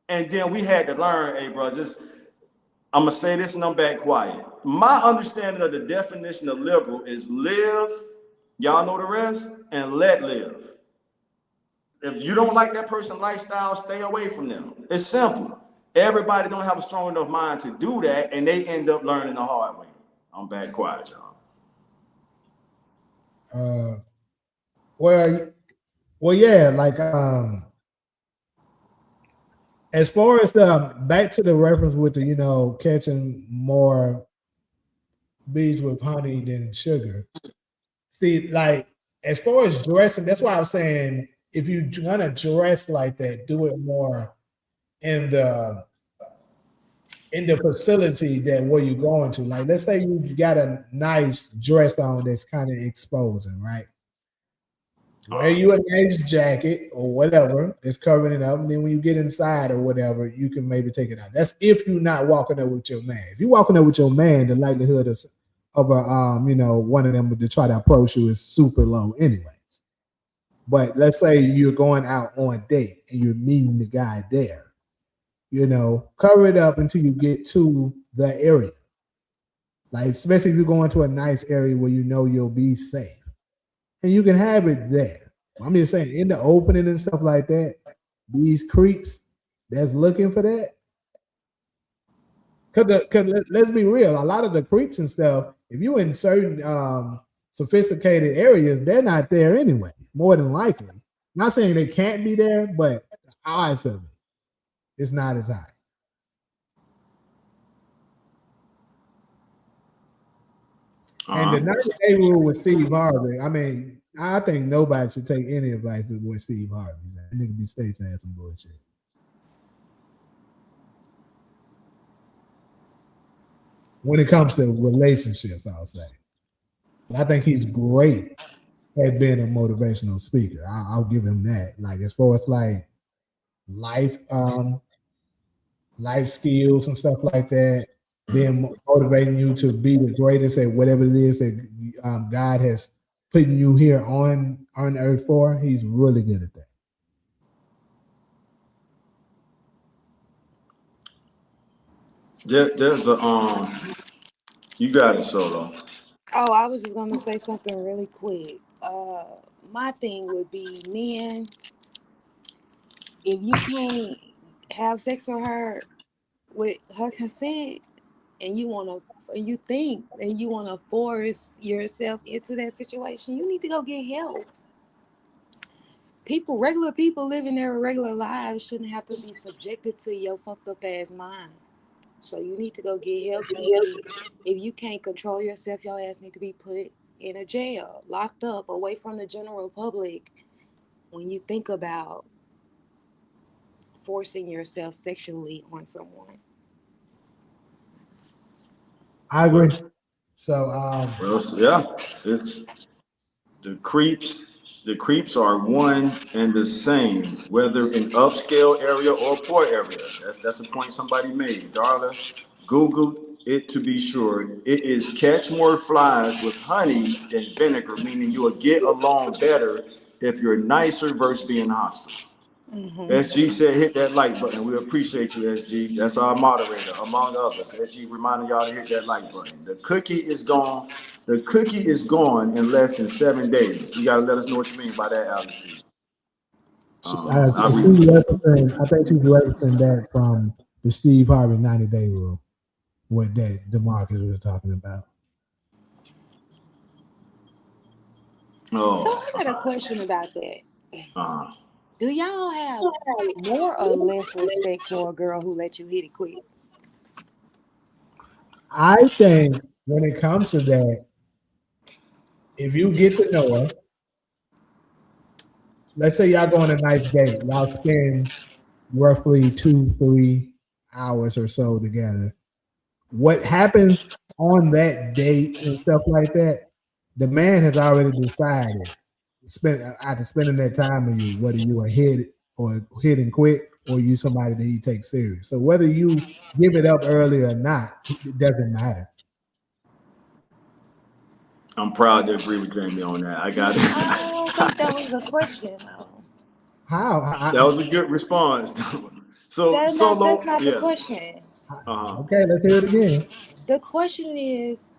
And then we had to learn, hey, bro, I'm going to say this and I'm back quiet. My understanding of the definition of liberal is live, y'all know the rest, and let live. If you don't like that person's lifestyle, stay away from them. It's simple. Everybody don't have a strong enough mind to do that, and they end up learning the hard way. I'm back quiet, y'all. Well, yeah, like as far as back to the reference with the catching more bees with honey than sugar. See, like as far as dressing, that's why I'm saying if you're gonna dress like that, do it more in the facility that where you're going to. Like, let's say you got a nice dress on that's kind of exposing, right? Wear you a nice jacket or whatever that's covering it up, and then when you get inside or whatever, you can maybe take it out. That's if you're not walking up with your man. If you're walking up with your man, the likelihood of a one of them to try to approach you is super low, anyways. But let's say you're going out on a date and you're meeting the guy there. Cover it up until you get to the area. Like, especially if you're going to a nice area where you'll be safe. And you can have it there. I'm just saying, in the opening and stuff like that, these creeps that's looking for that. Because let's be real, a lot of the creeps and stuff, if you're in certain sophisticated areas, they're not there anyway, more than likely. Not saying they can't be there, but the odds of it is not as high. And the 90-day rule with Steve Harvey, I mean, I think nobody should take any advice with Steve Harvey. That nigga be saying some bullshit. When it comes to relationships, I'll say. I think he's great at being a motivational speaker. I'll give him that. Like, as far as like life skills and stuff like that, being motivating you to be the greatest at whatever it is that God has put you here on earth for. He's really good at that. There's you got it, Solo. Oh, I was just gonna say something really quick. My thing would be, men, if you can't have sex with her with her consent, and you think and you wanna force yourself into that situation, you need to go get help. Regular people living their regular lives shouldn't have to be subjected to your fucked up ass mind. So you need to go get help. If you can't control yourself, your ass need to be put in a jail, locked up, away from the general public, when you think about forcing yourself sexually on someone? I agree. So Well, yeah, it's the creeps. The creeps are one and the same, whether in upscale area or poor area. That's a point somebody made. Darla, Google it to be sure. It is catch more flies with honey than vinegar, meaning you will get along better if you're nicer versus being hostile. SG said hit that like button. We appreciate you, SG. That's our moderator, among others. SG reminding y'all to hit that like button. The cookie is gone. The cookie is gone in less than 7 days. You gotta let us know what you mean by that, Alice. I think she's referencing that from the Steve Harvey 90-day rule, what that DeMarcus was talking about. So I got a question about that. Do y'all have more or less respect for a girl who let you hit it quick? I think when it comes to that, if you get to know her, let's say y'all go on a nice date, y'all spend roughly 2-3 hours or so together. What happens on that date and stuff like that, the man has already decided, after spending that time with you, whether you are hit and quit, or you somebody that he takes serious. So whether you give it up early or not, it doesn't matter. I'm proud to agree with Jamie on that. I got it. I don't think that was the question, though. How? That was a good response. So that's not the question. Okay, let's hear it again. The question is,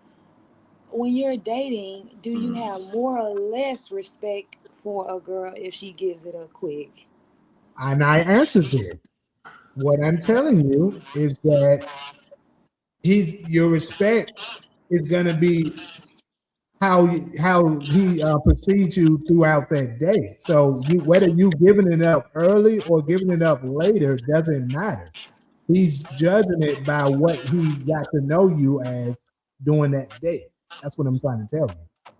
when you're dating, do you have more or less respect for a girl if she gives it up quick? And I answered it. What I'm telling you is that your respect is going to be how he perceives you throughout that day. So whether you giving it up early or giving it up later doesn't matter. He's judging it by what he got to know you as during that day. That's what I'm trying to tell you.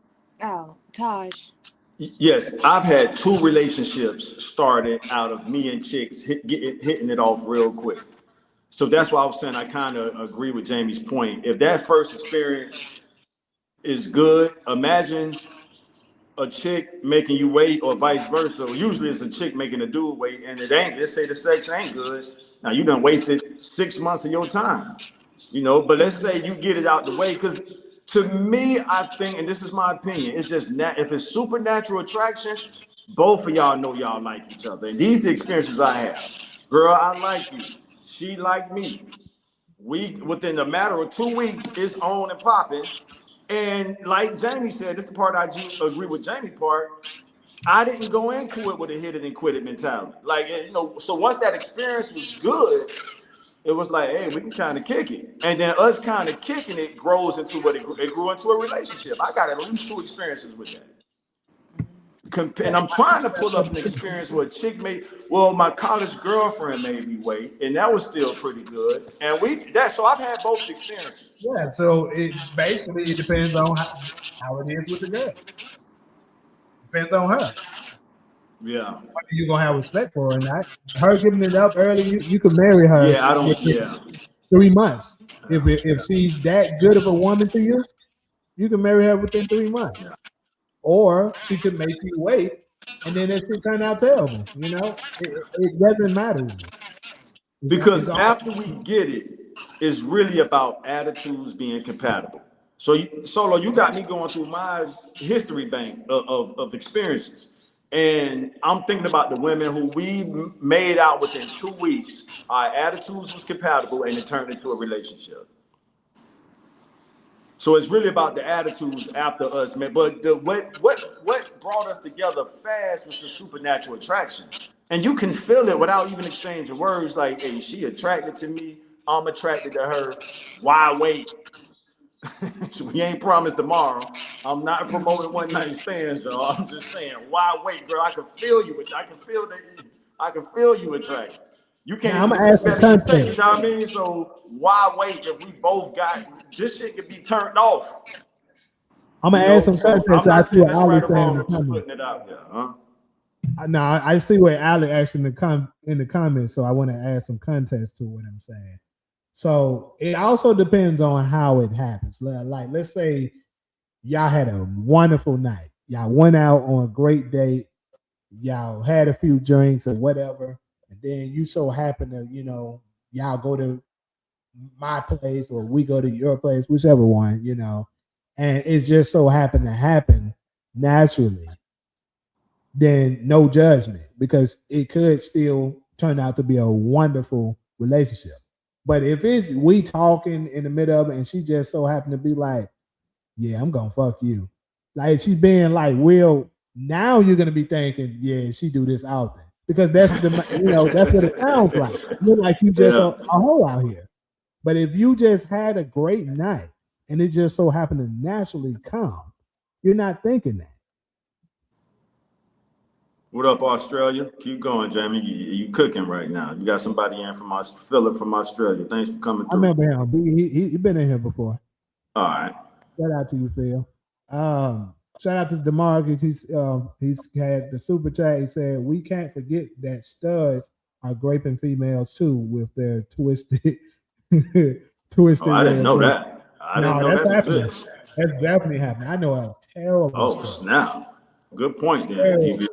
Oh, Taj. Yes, I've had 2 relationships started out of me and chicks hitting it off real quick. So that's why I was saying I kind of agree with Jamie's point. If that first experience is good, imagine a chick making you wait, or vice versa. Usually it's a chick making a dude wait, and it ain't. Let's say the sex ain't good. Now you done wasted 6 months of your time, But let's say you get it out the way, because to me, I think, and this is my opinion, it's just if it's supernatural attraction, both of y'all know y'all like each other. And these are the experiences I have. Girl, I like you. She like me. Within a matter of 2 weeks, it's on and popping. And like Jamie said, this is the part I agree with Jamie part. I didn't go into it with a hit it and quit it mentality. So once that experience was good, it was like, hey, we can kind of kick it. And then us kind of kicking it grows into what it grew into a relationship. I got at least 2 experiences with that. And I'm trying to pull up an experience where a chick my college girlfriend made me wait, and that was still pretty good. And so I've had both experiences. Yeah, so it depends on how it is with the girl. Depends on her. Yeah. Whether you're gonna have respect for her or not. Her giving it up early, you could marry her. Yeah, I don't. Yeah. 3 months. If she's that good of a woman to you, you can marry her within 3 months. Yeah. Or she could make you wait, and then it should turn out terrible. It doesn't matter. Because after we get it, it's really about attitudes being compatible. So, Solo, you got me going through my history bank of experiences. And I'm thinking about the women who we made out within 2 weeks. Our attitudes was compatible, and it turned into a relationship. So it's really about the attitudes after us, man. But what brought us together fast was the supernatural attraction. And you can feel it without even exchanging words. Like, hey, she attracted to me. I'm attracted to her. Why wait? We ain't promised tomorrow. I'm not promoting one night stands, y'all. I'm just saying, why wait, girl? I can feel you. I can feel you attracted. You can't. I'm gonna ask the content. You know what I mean? So why wait if we both got this shit could be turned off? I'm You gonna add know, some so context. I'm So I not see saying what that's Ali right or saying in wrong. the I'm just comments. putting it out there, huh? No, I see what Ali asked in the comments. So I want to add some context to what I'm saying. So it also depends on how it happens. Like, let's say y'all had a wonderful night. Y'all went out on a great date. Y'all had a few drinks or whatever, and then you so happen to, y'all go to my place or we go to your place, whichever one, and it just so happened to happen naturally, then no judgment because it could still turn out to be a wonderful relationship. But if it's we talking in the middle of it and she just so happened to be like, yeah, I'm gonna fuck you. Like she being like, Will, now you're gonna be thinking, yeah, she do this often. Because that's that's what it sounds like. You're like you just Yeah. a hoe out here. But if you just had a great night and it just so happened to naturally come, you're not thinking that. What up, Australia? Keep going, Jamie. You cooking right now. You got somebody in from Philip from Australia. Thanks for coming I through. remember him. He been in here before. All right. Shout out to you, Phil. Shout out to DeMarcus. He's had the super chat. He said we can't forget that studs are graping females too with their twisted, twisted Oh, I way didn't of know thinking. that. I didn't No, know that's that happening. exists. That's definitely happening. I know a terrible Oh, story. snap. Good point, then. Terrible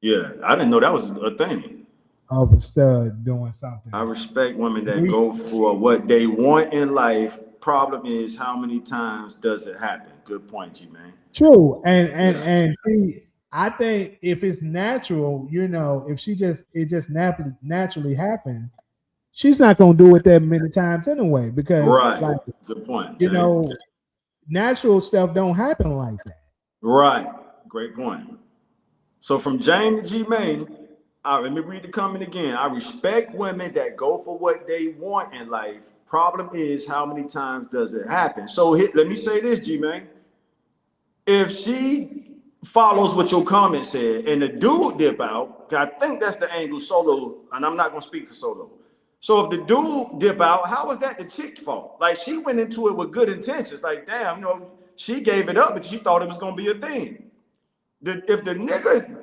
Yeah, I didn't know that was a thing. of a stud doing I something. respect women that We go for what they want in life. Problem is, how many times does it happen? Good point, G man. true, and and Yeah. and see, I think if it's natural, if she just it just naturally happened, she's not gonna do it that many times anyway because Right. like Good point, you Jamie. know natural stuff don't happen like that. Right. Great point. So from Jane to G Main, let me read the comment again. I respect women that go for what they want in life. Problem is, how many times does it happen? So let me say this, G Main. If she follows what your comment said and the dude dip out, I think that's the angle Solo, and I'm not gonna speak for Solo. So if the dude dip out, how is that the chick's fault? Like she went into it with good intentions. Like, damn, she gave it up because she thought it was gonna be a thing. If the nigga,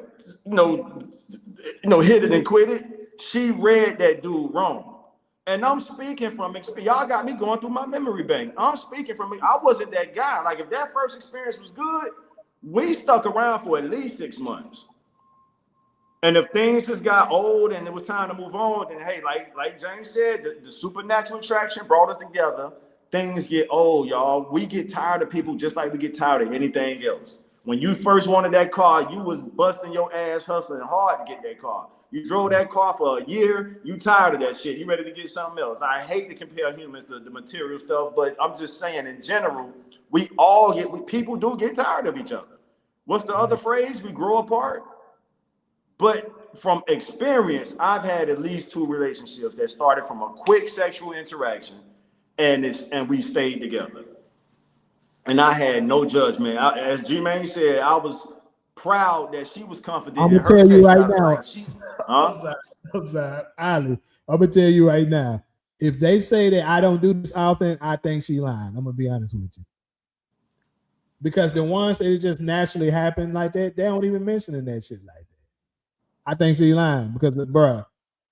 hit it and quit it, she read that dude wrong. And I'm speaking from experience. Y'all got me going through my memory bank. I'm speaking from I wasn't that guy. Like if that first experience was good, we stuck around for at least 6 months. And if things just got old and it was time to move on, then hey, like James said, the supernatural attraction brought us together. Things get old, y'all. We get tired of people just like we get tired of anything else. When you first wanted that car, you was busting your ass, hustling hard to get that car. You drove that car for a year, you tired of that shit. You ready to get something else. I hate to compare humans to the material stuff, but I'm just saying in general, people do get tired of each other. What's the other phrase? We grow apart. But from experience, I've had at least 2 relationships that started from a quick sexual interaction, and we stayed together. And I had no judgment. As G-Man said, I was proud that she was confident I'm in gonna her tell you right sexuality. now. Like huh? I'm sorry, Ali. I'm gonna tell you right now. If they say that I don't do this often, I think she lying. I'm gonna be honest with you. Because the ones that it just naturally happen like that, they don't even mention that shit like that. I think she lying because, bruh,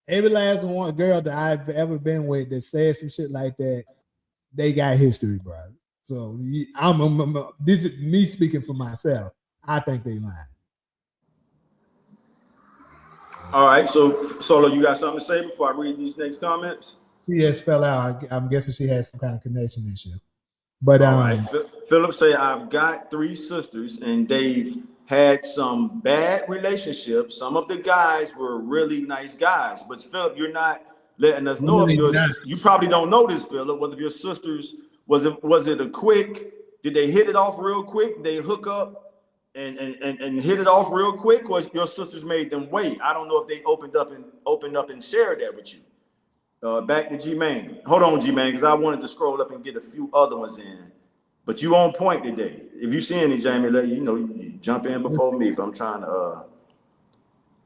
every last one girl that I've ever been with that said some shit like that, they got history, bro. So this is me speaking for myself. I think they lying. All right, so Solo, you got something to say before I read these next comments? She just fell out. I'm guessing she has some kind of connection issue. But All right. Philip say I've got 3 sisters and they've had some bad relationships. Some of the guys were really nice guys, but Philip, you're not letting us know if you probably don't know this, Philip. Whether your sisters was it a quick? Did they hit it off real quick? Did they hook up and hit it off real quick, or your sisters made them wait? I don't know if they opened up and shared that with you. Back to G-Man. Hold on, G-Man, because I wanted to scroll up and get a few other ones in. But you on point today. If you see any, Jamie, you jump in before me. But I'm trying to.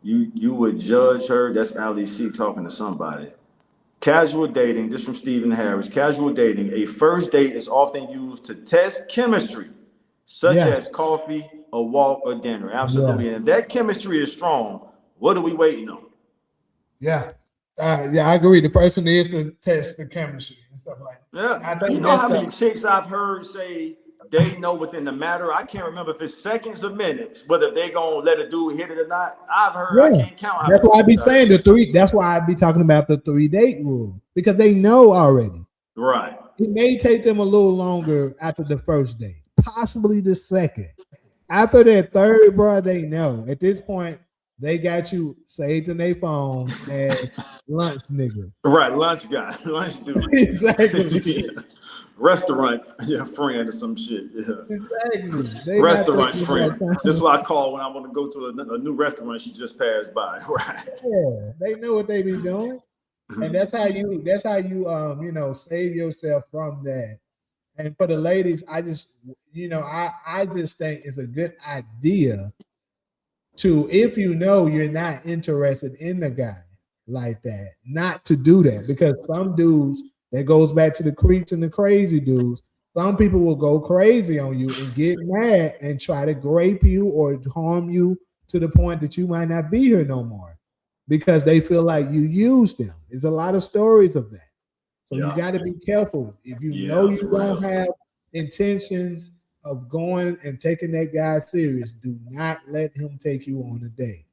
You would judge her. That's Ali C talking to somebody. Casual dating. This from Stephen Harris. Casual dating. A first date is often used to test chemistry such as coffee, a walk, or dinner. Absolutely. And if that chemistry is strong, what are we waiting on? Yeah. I agree. The person is to test the chemistry and stuff like that. Yeah. I think You know how many chicks I've heard say they know within the matter, I can't remember if it's seconds or minutes, whether they gonna let a dude hit it or not. I've heard, I can't count how that's many why I be chicks saying the 3. That's why I be talking about the 3-date rule, because they know already. Right. It may take them a little longer after the first date, possibly the second. After that third, bro, they know. At this point, they got you saved in their phone as lunch nigga. Right, lunch guy, lunch dude. Exactly. Restaurant friend or some shit. Yeah. Exactly. Restaurant friend. That's what I call when I want to go to a new restaurant she just passed by. Right. Yeah, they know what they be doing. And that's how you save yourself from that. And for the ladies, I just think it's a good idea to, if you know you're not interested in the guy like that, not to do that, because some dudes, that goes back to the creeps and the crazy dudes. Some people will go crazy on you and get mad and try to grape you or harm you to the point that you might not be here no more because they feel like you used them. There's a lot of stories of that. So you got to be careful. If you know you don't have intentions of going and taking that guy serious, do not let him take you on a date.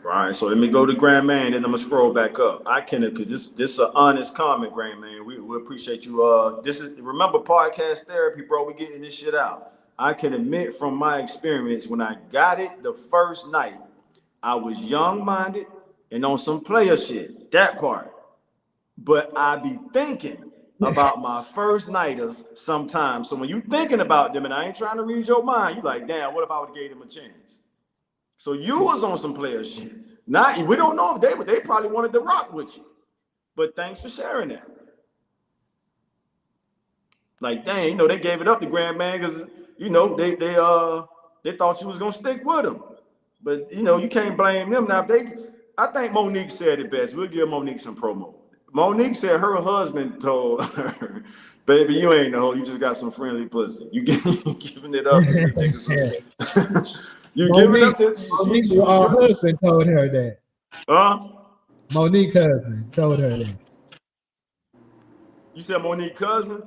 Right, so let me go to Grand Man, and I'm gonna scroll back up. I can, because this is an honest comment, Grand Man. We appreciate you. This is, remember, podcast therapy, bro. We getting this shit out. I can admit from my experience, when I got it the first night, I was young-minded and on some player shit. That part, but I be thinking about my first nighters sometimes. So when you thinking about them, and I ain't trying to read your mind, you like, damn, what if I would have gave them a chance? So you was on some player shit. Not, we don't know if they probably wanted to rock with you. But thanks for sharing that. Like, dang, they gave it up to Grand Man because they thought you was gonna stick with them. But you can't blame them now. I think Monique said it best. We'll give Monique some promo. Monique said her husband told her, "Baby, you ain't no hoe. You just got some friendly pussy. You giving it up to these niggas." You giving up this? Monique's husband told her that. Monique's husband told her that. You said Monique's cousin?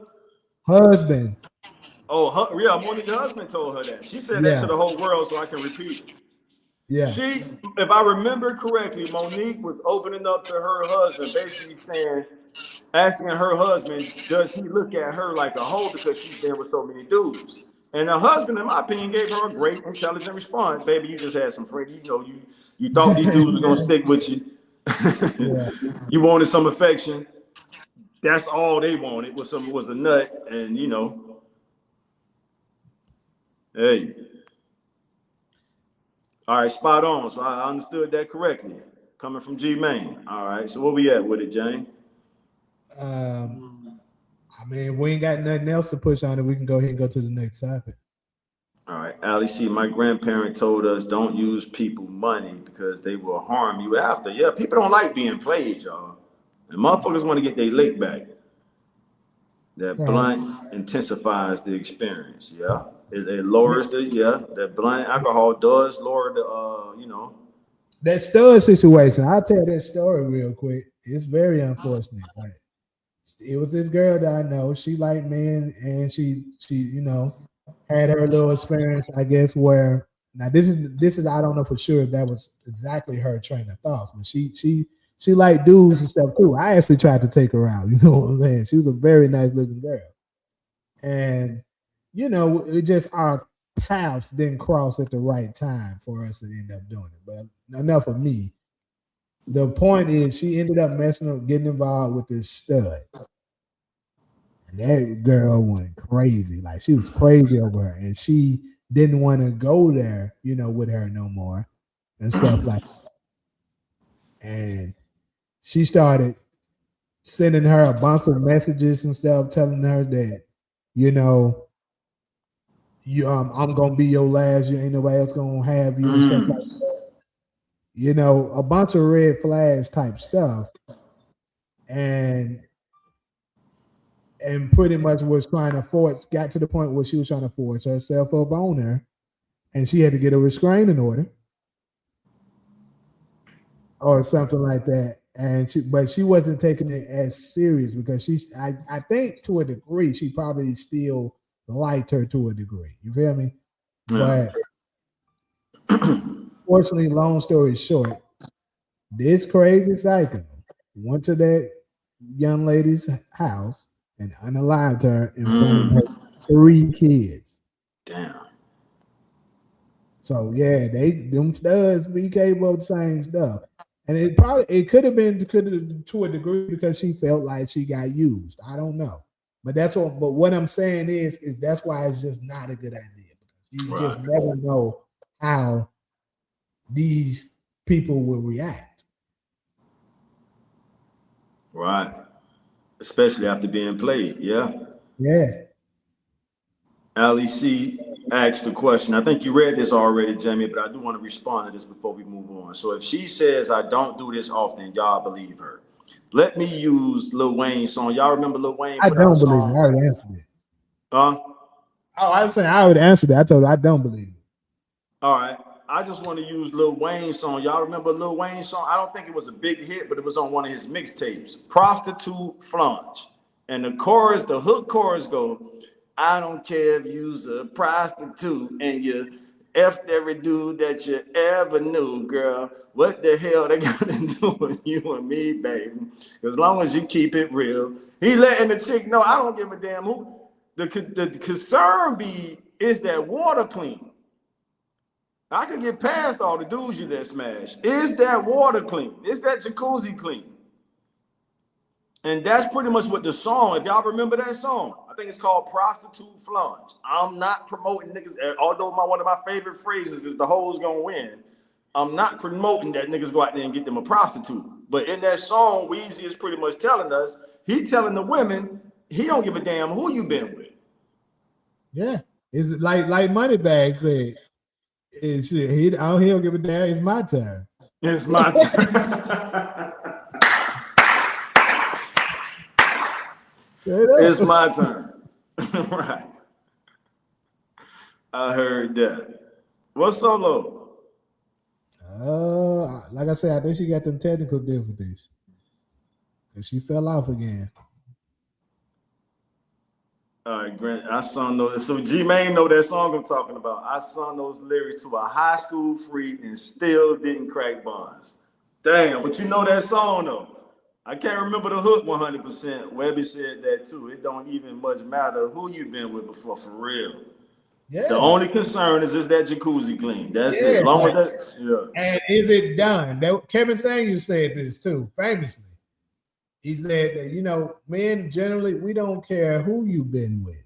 Husband. Oh, yeah, Monique's husband told her that. She said that to the whole world, so I can repeat it. Yeah. If I remember correctly, Monique was opening up to her husband, basically asking her husband, does he look at her like a hoe because she's been with so many dudes? And her husband, in my opinion, gave her a great, intelligent response. Baby, you just had some friends. You thought these dudes were gonna stick with you. You wanted some affection. That's all they wanted was a nut, and hey. All right, spot on. So I understood that correctly. Coming from G Main. All right. So where we at with it, Jane? I mean, if we ain't got nothing else to push on it, we can go ahead and go to the next topic. All right, Ali C, my grandparent told us don't use people money because they will harm you after. Yeah, people don't like being played, y'all. And motherfuckers want to get their lick back. That blunt intensifies the experience. Yeah, it lowers that blunt alcohol does lower the That stud situation. I'll tell that story real quick. It's very unfortunate. Right? It was this girl that I know. She liked men, and she had her little experience, I guess, where now this is I don't know for sure if that was exactly her train of thoughts, but she liked dudes and stuff too. I actually tried to take her out, you know what I'm saying? She was a very nice looking girl. And it just our paths didn't cross at the right time for us to end up doing it. But enough of me. The point is she ended up getting involved with this stud. And that girl went crazy. Like she was crazy over her. And she didn't want to go there, with her no more and stuff like that. And she started sending her a bunch of messages and stuff telling her that, I'm gonna be your last, you ain't nobody else gonna have you and stuff like that. A bunch of red flags type stuff. And and pretty much was trying to force, got to the point where she was trying to force herself up on her, and she had to get a restraining order or something like that. And but she wasn't taking it as serious because I think to a degree, she probably still liked her to a degree. You feel me? Yeah. But fortunately, long story short, this crazy psycho went to that young lady's house and unalived her in front of her 3 kids. Damn. So yeah, them studs be capable of the same stuff. And it could have been to a degree because she felt like she got used. I don't know. But what I'm saying is that's why it's just not a good idea. Because you just never know how these people will react. Right. Especially after being played. Yeah. Yeah. Ali C asked the question. I think you read this already, Jamie, but I do want to respond to this before we move on. So if she says, I don't do this often, y'all believe her. Let me use Lil Wayne's song. Y'all remember Lil Wayne? I don't believe it. I already answered it. Huh? Oh, I was saying I already answered it. I told her I don't believe it. All right. I just want to use Lil Wayne's song. Y'all remember Lil Wayne's song? I don't think it was a big hit, but it was on one of his mixtapes. Prostitute Flange. And the hook chorus go, I don't care if you's a prostitute and you effed every dude that you ever knew, girl. What the hell they got to do with you and me, baby? As long as you keep it real. He letting the chick know, I don't give a damn who. The concern is that water clean? I can get past all the dudes you that smash. Is that water clean? Is that jacuzzi clean? And that's pretty much what the song, if y'all remember that song, I think it's called Prostitute Flange. I'm not promoting niggas, although one of my favorite phrases is the hoes gonna win. I'm not promoting that niggas go out there and get them a prostitute. But in that song, Weezy is pretty much telling us, he telling the women, he don't give a damn who you been with. Yeah. It's like Moneybag said. He don't give a damn. It's my time. It's my time. It's my turn. Right. I heard that. What's Solo? Like I said, I think she got them technical difficulties. And she fell off again. All right, Grant. I sung those. So G-Main know that song I'm talking about. I sung those lyrics to a high school freak and still didn't crack bonds. Damn, but you know that song though. I can't remember the hook 100%. Webby said that too. It don't even much matter who you been with before, for real. Yeah. The only concern is that jacuzzi clean. That's it. Long as that, yeah. And is it done? Kevin Samuels said this too, famously. He said that, men generally, we don't care who you've been with.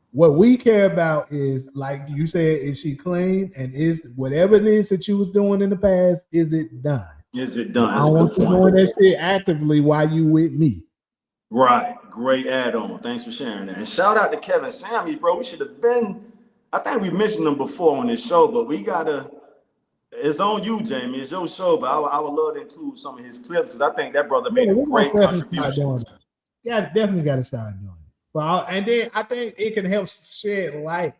What we care about is, like you said, is she clean? And is whatever it is that you was doing in the past, is it done? Is it done? I don't want you doing that shit actively while you with me. Right. Great add-on. Thanks for sharing that. And shout out to Kevin Samuels, bro. We should have been, I think we mentioned him before on this show, but we gotta, it's on you, Jamie. It's your show, but I would love to include some of his clips because I think that brother made a great contribution. Yeah, definitely got to start doing it. Well, and then I think it can help shed light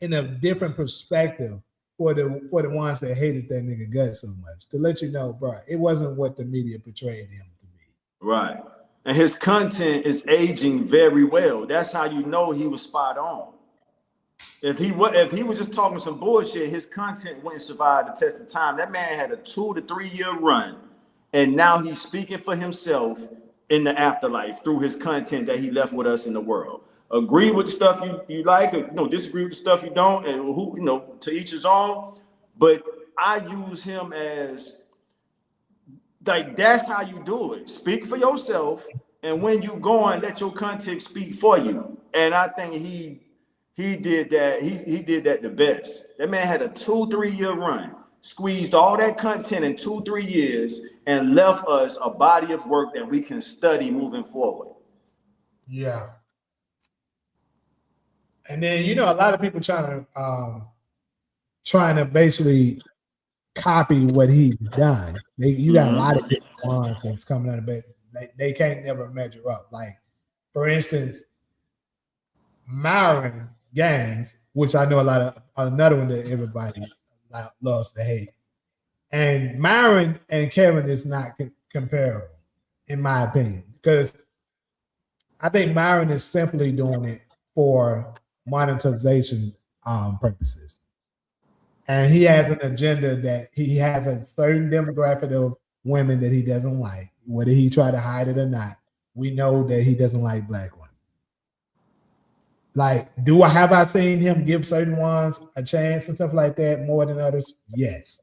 in a different perspective for the ones that hated that nigga guts so much, to let you know, bro, it wasn't what the media portrayed him to be. Right. And his content is aging very well. That's how you know he was spot on. If he was just talking some bullshit, his content wouldn't survive the test of time. That man had a 2 to 3 year run, and now he's speaking for himself in the afterlife through his content that he left with us in the world. Agree with the stuff you like, or disagree with the stuff you don't, and who to each his own. But I use him as like that's how you do it. Speak for yourself, and when you go on, let your content speak for you. And I think he did that. He did that the best. That man had a 2-3 year run, squeezed all that content in 2-3 years, and left us a body of work that we can study moving forward. Yeah. And then a lot of people trying to basically copy what he's done. You got a lot of different ones that's coming out of it. They can't never measure up. Like, for instance, Myron Gaines, which I know another one that everybody loves to hate. And Myron and Kevin is not comparable, in my opinion, because I think Myron is simply doing it for monetization purposes. And he has an agenda that he has a certain demographic of women that he doesn't like. Whether he try to hide it or not, we know that he doesn't like black women. Like, have I seen him give certain ones a chance and stuff like that more than others? Yes.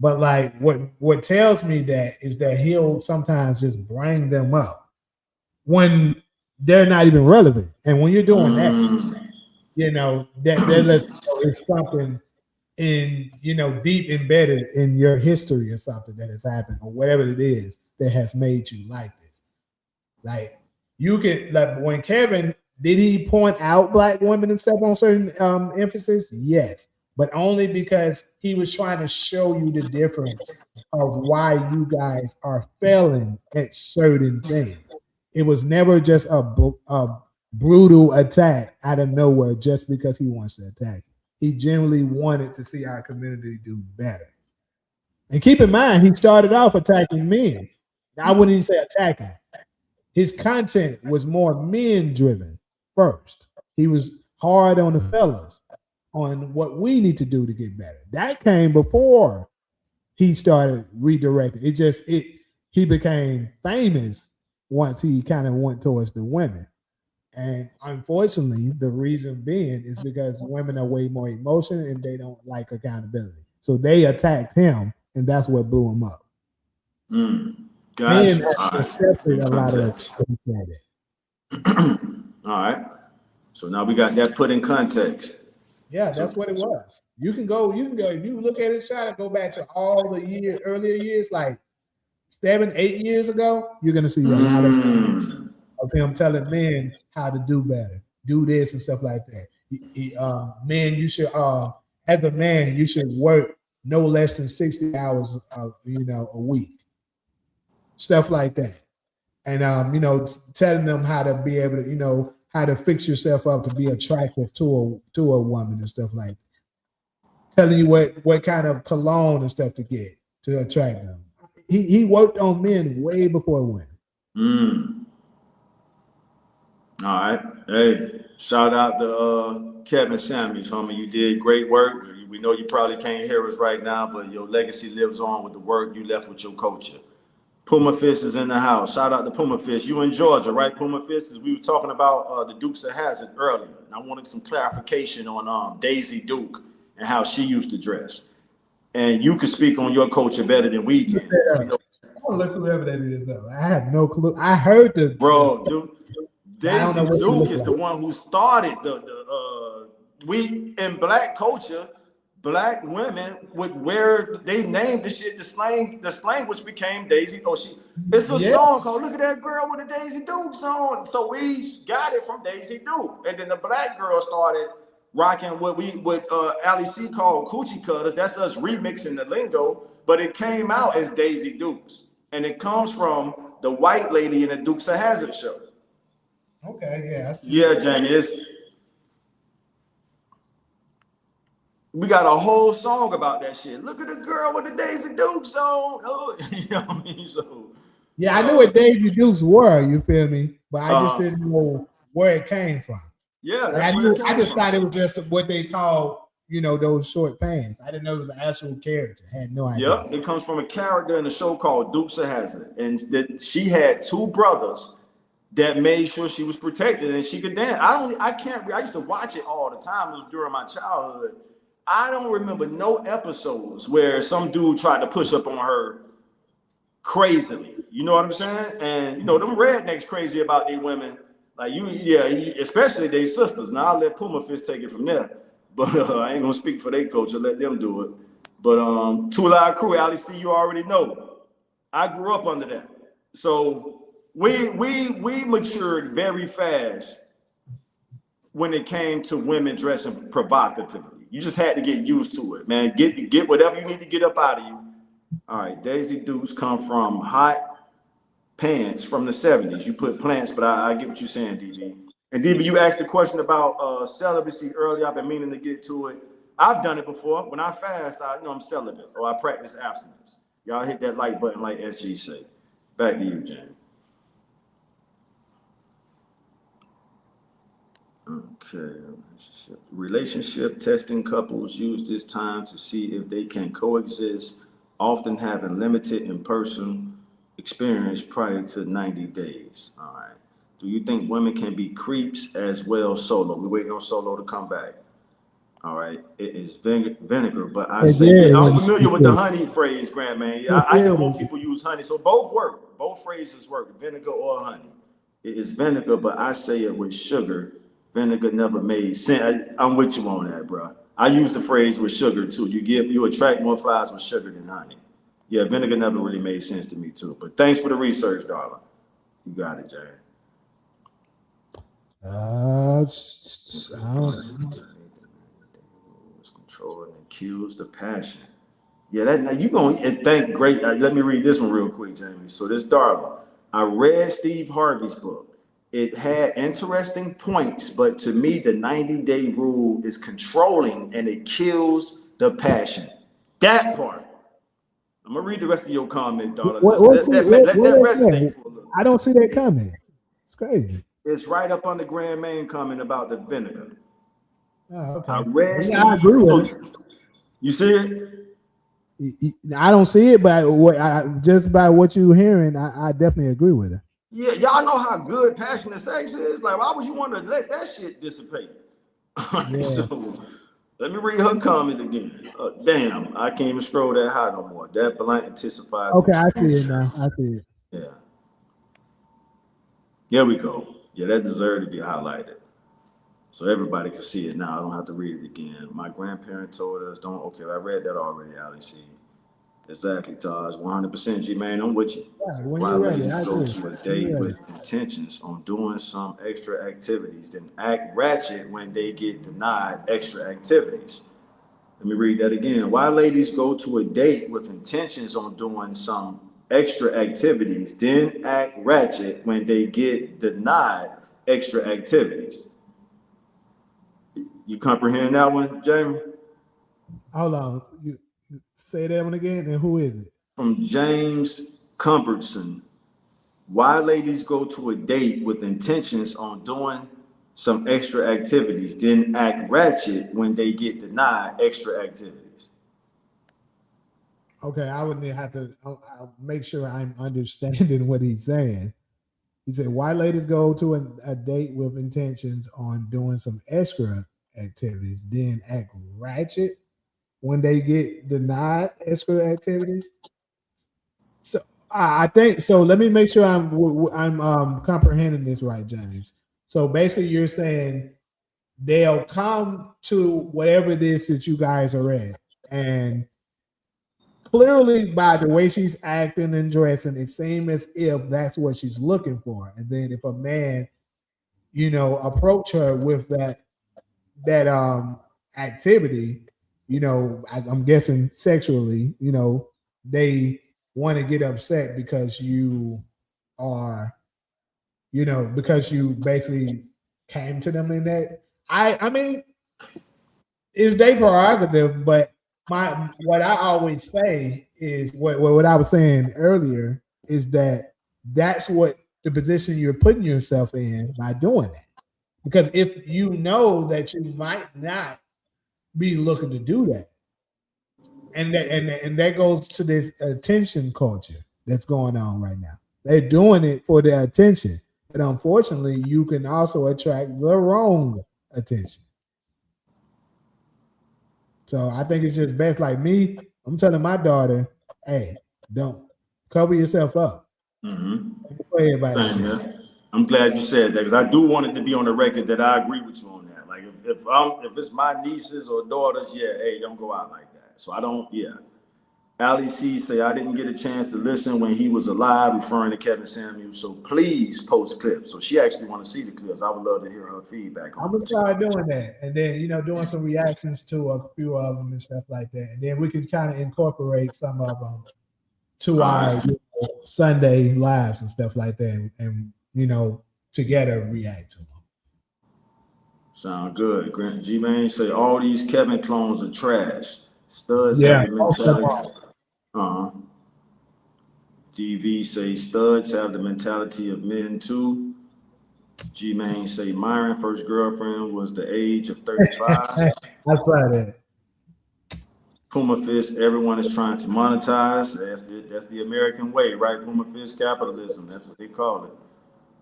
But like what tells me that is that he'll sometimes just bring them up when they're not even relevant. And when you're doing that, you know, that lets you know it's something in, you know, deep embedded in your history or something that has happened or whatever it is that has made you like this. Like, you can, like, when Kevin, did he point out black women and stuff on certain emphasis? Yes, but only because he was trying to show you the difference of why you guys are failing at certain things. It was never just a brutal attack out of nowhere just because he wants to attack. He genuinely wanted to see our community do better. And keep in mind, he started off attacking men. I wouldn't even say attacking. His content was more men driven first. He was hard on the fellas on what we need to do to get better. That came before he started redirecting. He became famous once he kind of went towards the women. And unfortunately, the reason being is because women are way more emotional and they don't like accountability. So they attacked him, and that's what blew him up. Gotcha. All right. So now we got that put in context. Yeah, that's what it was. You can go. If you look at his shot and go back to all the earlier years, like 7, 8 years ago, you're gonna see a lot of him telling men how to do better, do this and stuff like that. Men, you should, as a man, you should work no less than 60 hours, a week. Stuff like that. And, telling them how to be able to, how to fix yourself up to be attractive to a woman and stuff like that. Telling you what kind of cologne and stuff to get to attract them. He worked on men way before women. All right. Hey, shout out to Kevin Samuels, homie. You did great work. We know you probably can't hear us right now, but your legacy lives on with the work you left with your culture. Puma Fist is in the house. Shout out to Puma Fist. You in Georgia, right, Puma Fist? Because we were talking about the Dukes of Hazzard earlier, and I wanted some clarification on Daisy Duke and how she used to dress. And you can speak on your culture better than we can. Oh, look, whoever that is, though. I have no clue. I heard the Daisy Duke is the one who started we in black culture. Black women would wear, they named the shit, the slang which became Daisy. It's a song called Look at That Girl with a Daisy Duke song. So we got it from Daisy Duke. And then the black girl started rocking what Ali C called coochie cutters. That's us remixing the lingo, but it came out as Daisy Dukes. And it comes from the white lady in the Dukes of Hazzard show. Okay, yeah. Yeah, Jamie, we got a whole song about that shit. Look at the girl with the Daisy Dukes on. Oh, you know what I mean? So, yeah, I knew what Daisy Dukes were, you feel me? But I just didn't know where it came from. Yeah, I just thought it was just what they call, those short pants. I didn't know it was an actual character. I had no idea. Yep, it comes from a character in a show called Dukes of Hazzard. And that she had 2 brothers that made sure she was protected and she could dance. I used to watch it all the time. It was during my childhood. I don't remember no episodes where some dude tried to push up on her crazily. You know what I'm saying? And them rednecks crazy about their women. Like especially their sisters. Now I'll let Puma Fist take it from there. But I ain't gonna speak for their culture, let them do it. But 2 Live Crew, Ali C, you already know. I grew up under that. So we matured very fast when it came to women dressing provocatively. You just had to get used to it, man. Get whatever you need to get up out of you. All right, Daisy Dukes come from hot pants from the 70s. You put plants, but I get what you're saying, DB. And Diva, you asked the question about celibacy earlier. I've been meaning to get to it. I've done it before. When I fast, I'm celibate, or I practice abstinence. Y'all hit that like button like SG say. Back to you, James. Okay. Relationship testing couples use this time to see if they can coexist, often having limited in-person experience prior to 90 days. All right. Do you think women can be creeps as well solo? We're waiting on Solo to come back. All right. It is vinegar, but I say, yeah, I'm familiar with the honey phrase, Grandman. Yeah, I hear more people use honey. So both work. Both phrases work, vinegar or honey. It is vinegar, but I say it with sugar. Vinegar never made sense. I'm with you on that, bro. I use the phrase with sugar too. You attract more flies with sugar than honey. Yeah, vinegar never really made sense to me too. But thanks for the research, darling. You got it, Jay. I don't Control and kills the passion. Yeah, that now you gonna thank great. Let me read this one real quick, Jamie. So this darling, I read Steve Harvey's book. It had interesting points, but to me, the 90-day rule is controlling and it kills the passion. That part. I'm gonna read the rest of your comment, darling. Let that resonate for a little. I don't see that comment. It's crazy. It's right up on the Grand Main comment about the vinegar. Oh, okay. I agree with it. You see it? I don't see it, but just by what you're hearing, I definitely agree with it. Yeah, y'all know how good passionate sex is. Like, why would you want to let that shit dissipate? Yeah. So, let me read her comment again. Damn, I can't even scroll that high no more. That blunt intensifies. Okay, I see it now. I see it. Yeah. Here we go. Yeah, that deserved to be highlighted. So everybody can see it now. I don't have to read it again. My grandparent told us, don't, okay, I read that already, Alice. Exactly, Taj. 100% G-Man, I'm with you. Yeah, why ladies go to a date with intentions on doing some extra activities, then act ratchet when they get denied extra activities. Let me read that again. Why ladies go to a date with intentions on doing some extra activities, then act ratchet when they get denied extra activities. You comprehend that one, Jamie? Hold on. You say that one again, and who is it? From James Cumberson. Why ladies go to a date with intentions on doing some extra activities, then act ratchet when they get denied extra activities. Okay, I would have to I'll make sure I'm understanding what he's saying. He said, why ladies go to a date with intentions on doing some extra activities, then act ratchet when they get denied extra activities? So I think so. Let me make sure I'm comprehending this right, James. So basically, you're saying they'll come to whatever it is that you guys are at, and clearly by the way she's acting and dressing, it seems as if that's what she's looking for. And then if a man, approach her with that activity, I'm guessing sexually, they want to get upset because you are, because you basically came to them in that. I mean, it's their prerogative, but what I always say is what I was saying earlier is that that's what the position you're putting yourself in by doing that. Because if you know that you might not be looking to do that, and that goes to this attention culture that's going on right now. They're doing it for their attention, but unfortunately, you can also attract the wrong attention. So I think it's just best. Like me, I'm telling my daughter, "Hey, don't cover yourself up." Mm-hmm. I'm glad you said that because I do want it to be on the record that I agree with you on that. Like if it's my nieces or daughters, yeah, hey, don't go out like that. So I don't, yeah. Ali C say I didn't get a chance to listen when he was alive, referring to Kevin Samuels. So please post clips. So she actually want to see the clips. I would love to hear her feedback on I'm gonna start doing that, and then doing some reactions to a few of them and stuff like that, and then we can kind of incorporate some of them to our Sunday lives and stuff like that, and together react to them. Sound good. Grant G-Man say all these Kevin clones are trash. Studs Yeah. have the mentality. DV say studs have the mentality of men too. G-Man say Myron first girlfriend was the age of 35. I saw that. Puma Fist, everyone is trying to monetize. That's the American way, right? Puma Fist capitalism. That's what they call it.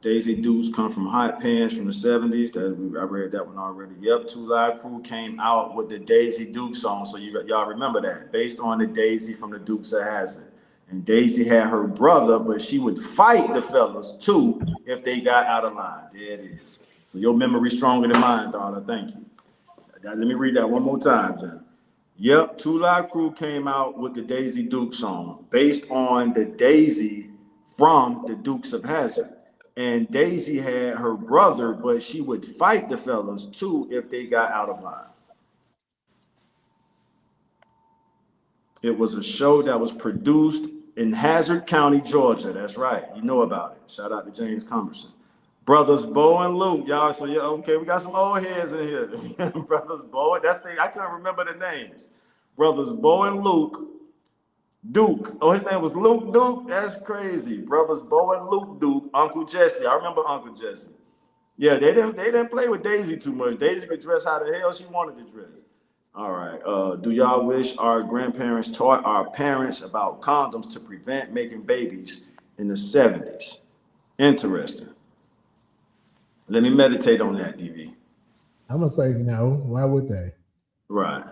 Daisy Dukes come from hot pants from the 70s. I read that one already. Yep, Two Live Crew came out with the Daisy Duke song. So y'all remember that. Based on the Daisy from the Dukes of Hazzard. And Daisy had her brother, but she would fight the fellas too if they got out of line. There it is. So your memory's stronger than mine, daughter. Thank you. Let me read that one more time, Jen. Yep, Two Live Crew came out with the Daisy Duke song based on the Daisy from the Dukes of Hazzard. And Daisy had her brother, but she would fight the fellas too if they got out of line. It was a show that was produced in Hazard County, Georgia. That's right. You know about it. Shout out to James Comerson. Brothers Bo and Luke, y'all. So yeah, okay, we got some old heads in here. Brothers Bo, I couldn't remember the names. Brothers Bo and Luke Duke. Oh, his name was Luke Duke. That's crazy. Brothers Bo and Luke Duke. Uncle Jesse. I remember Uncle Jesse. Yeah, they didn't play with Daisy too much. Daisy could dress how the hell she wanted to dress. All right. Do y'all wish our grandparents taught our parents about condoms to prevent making babies in the 70s? Interesting. Let me meditate on that, DV. I'm gonna say no. Why would they? Right.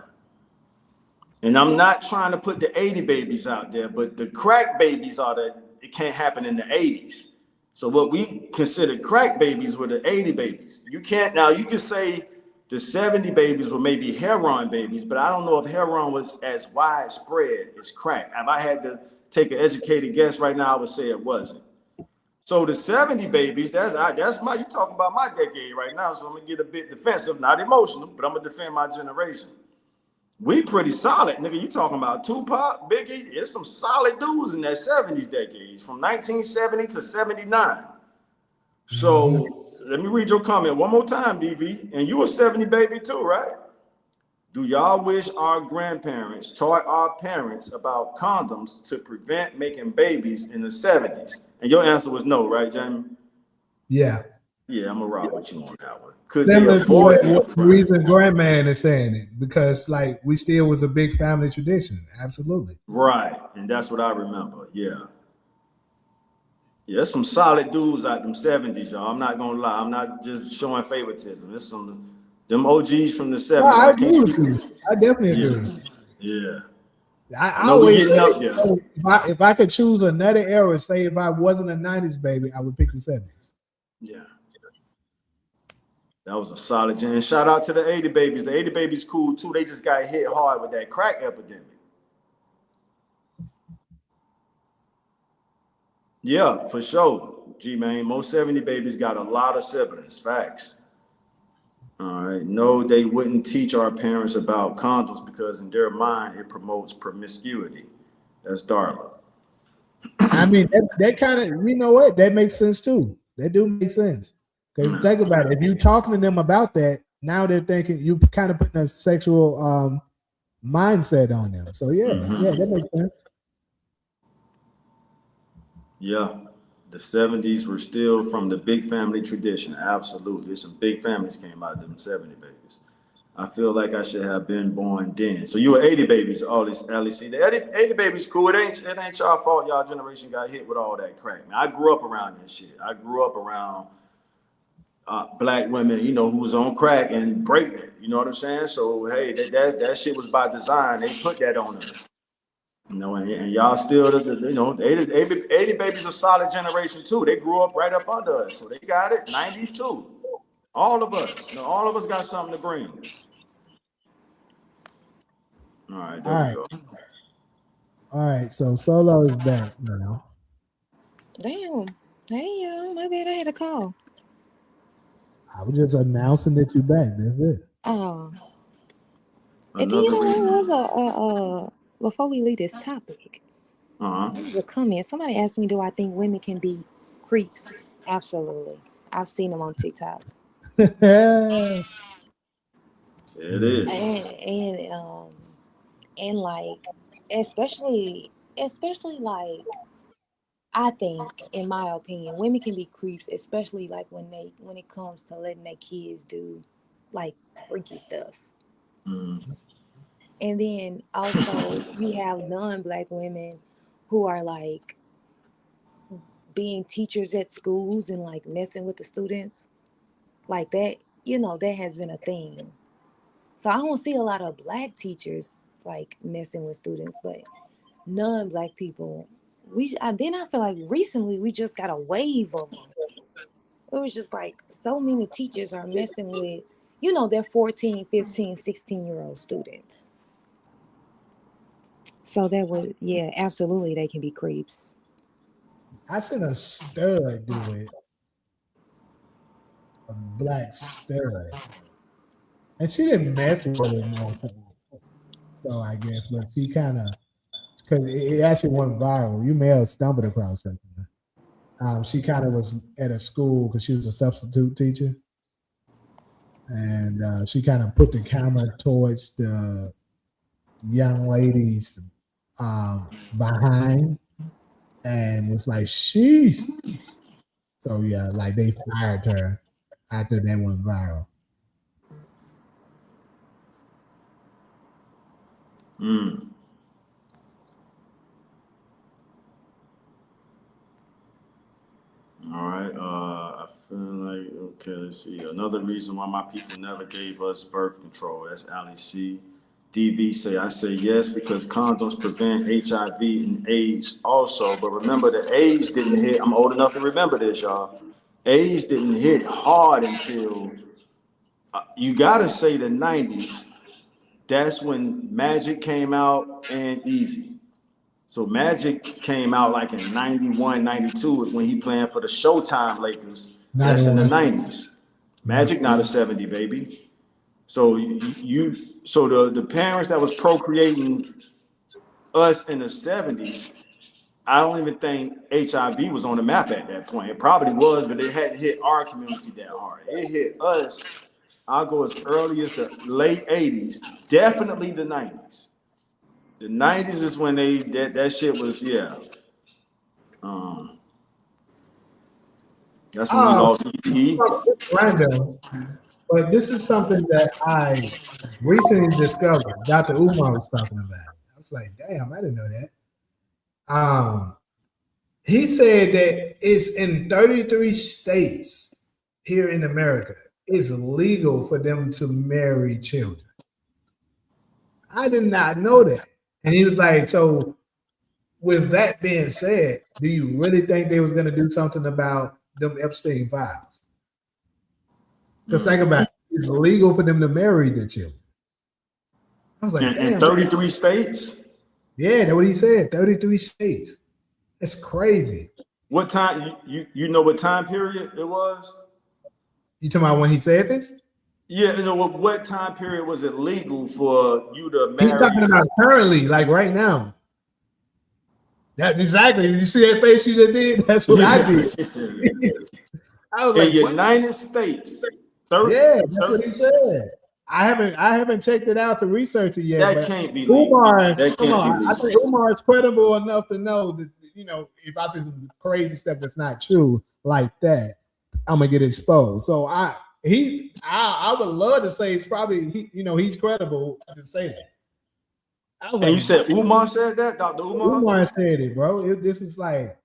And I'm not trying to put the 80 babies out there, but the crack babies it can't happen in the 80s. So what we consider crack babies were the 80 babies. You can say the 70 babies were maybe heroin babies, but I don't know if heroin was as widespread as crack. If I had to take an educated guess right now, I would say it wasn't. So the 70 babies, you talking about my decade right now, so I'm gonna get a bit defensive, not emotional, but I'm gonna defend my generation. We pretty solid, nigga. You talking about Tupac, Biggie? There's some solid dudes in that 70s decades, from 1970 to 79. So let me read your comment one more time, DV. And you a 70 baby too, right? Do y'all wish our grandparents taught our parents about condoms to prevent making babies in the 70s? And your answer was no, right, Jamie? Yeah. Yeah, I'm gonna rock with you on that one. Could Similar they to afford what the reason grandman is saying it, because like we still was a big family tradition. Absolutely. Right. And that's what I remember. Yeah. Yeah, there's some solid dudes out them 70s, y'all. I'm not gonna lie. I'm not just showing favoritism. There's them OGs from the 70s. No, I agree with you. I definitely agree. Yeah. I know we always getting up there. if I could choose another era, say if I wasn't a 90s baby, I would pick the 70s. Yeah. That was a solid gen. And shout out to the 80 babies. The 80 babies cool too. They just got hit hard with that crack epidemic. Yeah, for sure. G-Man, most 70 babies got a lot of siblings. Facts. All right. No, they wouldn't teach our parents about condoms because in their mind it promotes promiscuity. That's Darla. I mean, that kind of, you know what? That makes sense too. That do make sense. Because think about it. If you're talking to them about that, now they're thinking you kind of putting a sexual mindset on them. So yeah, that makes sense. Yeah. The 70s were still from the big family tradition. Absolutely. Some big families came out of them 70 babies. I feel like I should have been born then. So you were 80 babies, all these LEC. The 80 babies cool. It ain't y'all fault y'all generation got hit with all that crack. Man, I grew up around that shit. I grew up around black women, who was on crack and breaking it. You know what I'm saying? So hey, that shit was by design. They put that on us. And y'all still, 80 babies a solid generation too. They grew up right up under us, so they got it. 90s too. All of us, all of us got something to bring. All right, there we go. All right, so Solo is back now. Damn. Hey, y'all. My bad. I had a call. I was just announcing that you're back. That's it. Oh. And then, was before we leave this topic, there was a comment. Somebody asked me, do I think women can be creeps? Absolutely. I've seen them on TikTok. It is. And like, especially like, I think, in my opinion, women can be creeps, especially like when it comes to letting their kids do like freaky stuff. Mm. And then also we have non-black women who are like being teachers at schools and like messing with the students. Like that, that has been a thing. So I don't see a lot of black teachers like messing with students, but non-black people, then I feel like recently we just got a wave of them. It was just like so many teachers are messing with, their 14, 15, 16-year-old students. So that would, yeah, absolutely, they can be creeps. I seen a stud do it, a black stud, and she didn't mess with him or something. So I guess, but she kind of, because it actually went viral. You may have stumbled across her. She kind of was at a school because she was a substitute teacher, and she kind of put the camera towards the young ladies behind, and was like, "Sheesh." So yeah, like they fired her after that went viral. Mm. All right. I feel like, okay, let's see. Another reason why my people never gave us birth control. That's Ali C. DV I say yes because condoms prevent HIV and AIDS also. But remember, the AIDS didn't hit. I'm old enough to remember this, y'all. AIDS didn't hit hard until you gotta say the 90s. That's when Magic came out and Easy. So Magic came out like in 91, 92 when he playing for the Showtime Lakers. That's in the 90s. Magic not a 70 baby. So the parents that was procreating us in the 70s, I don't even think HIV was on the map at that point. It probably was, but it hadn't hit our community that hard. It hit us, I'll go as early as the late 80s, definitely the 90s. The 90s is when that shit was, yeah. That's when we lost E. Random, but this is something that I recently discovered. Dr. Umar was talking about it. I was like, damn, I didn't know that. He said that it's in 33 states here in America. It's legal for them to marry children. I did not know that. And he was like, so with that being said, do you really think they was going to do something about them Epstein files? Because think about it, it's legal for them to marry the children. I was like, damn. In 33 states? Yeah, that's what he said. 33 states. That's crazy. What time, you know what time period it was? You talking about when he said this? Yeah, what time period was it legal for you to marry? He's talking about currently, like right now. That exactly. You see that face you just did? That's what I did. I was in like, United States. 30, yeah, that's 30. What he said. I haven't checked it out to research it yet. That can't be legal. Umar, that come on. Be I think Umar is credible enough to know that, if I say some crazy stuff that's not true like that, I'm gonna get exposed. So I would love to say it's probably he's credible to say that. And like, you said Umar said that, Dr. Umar? Umar said it, bro. This was like,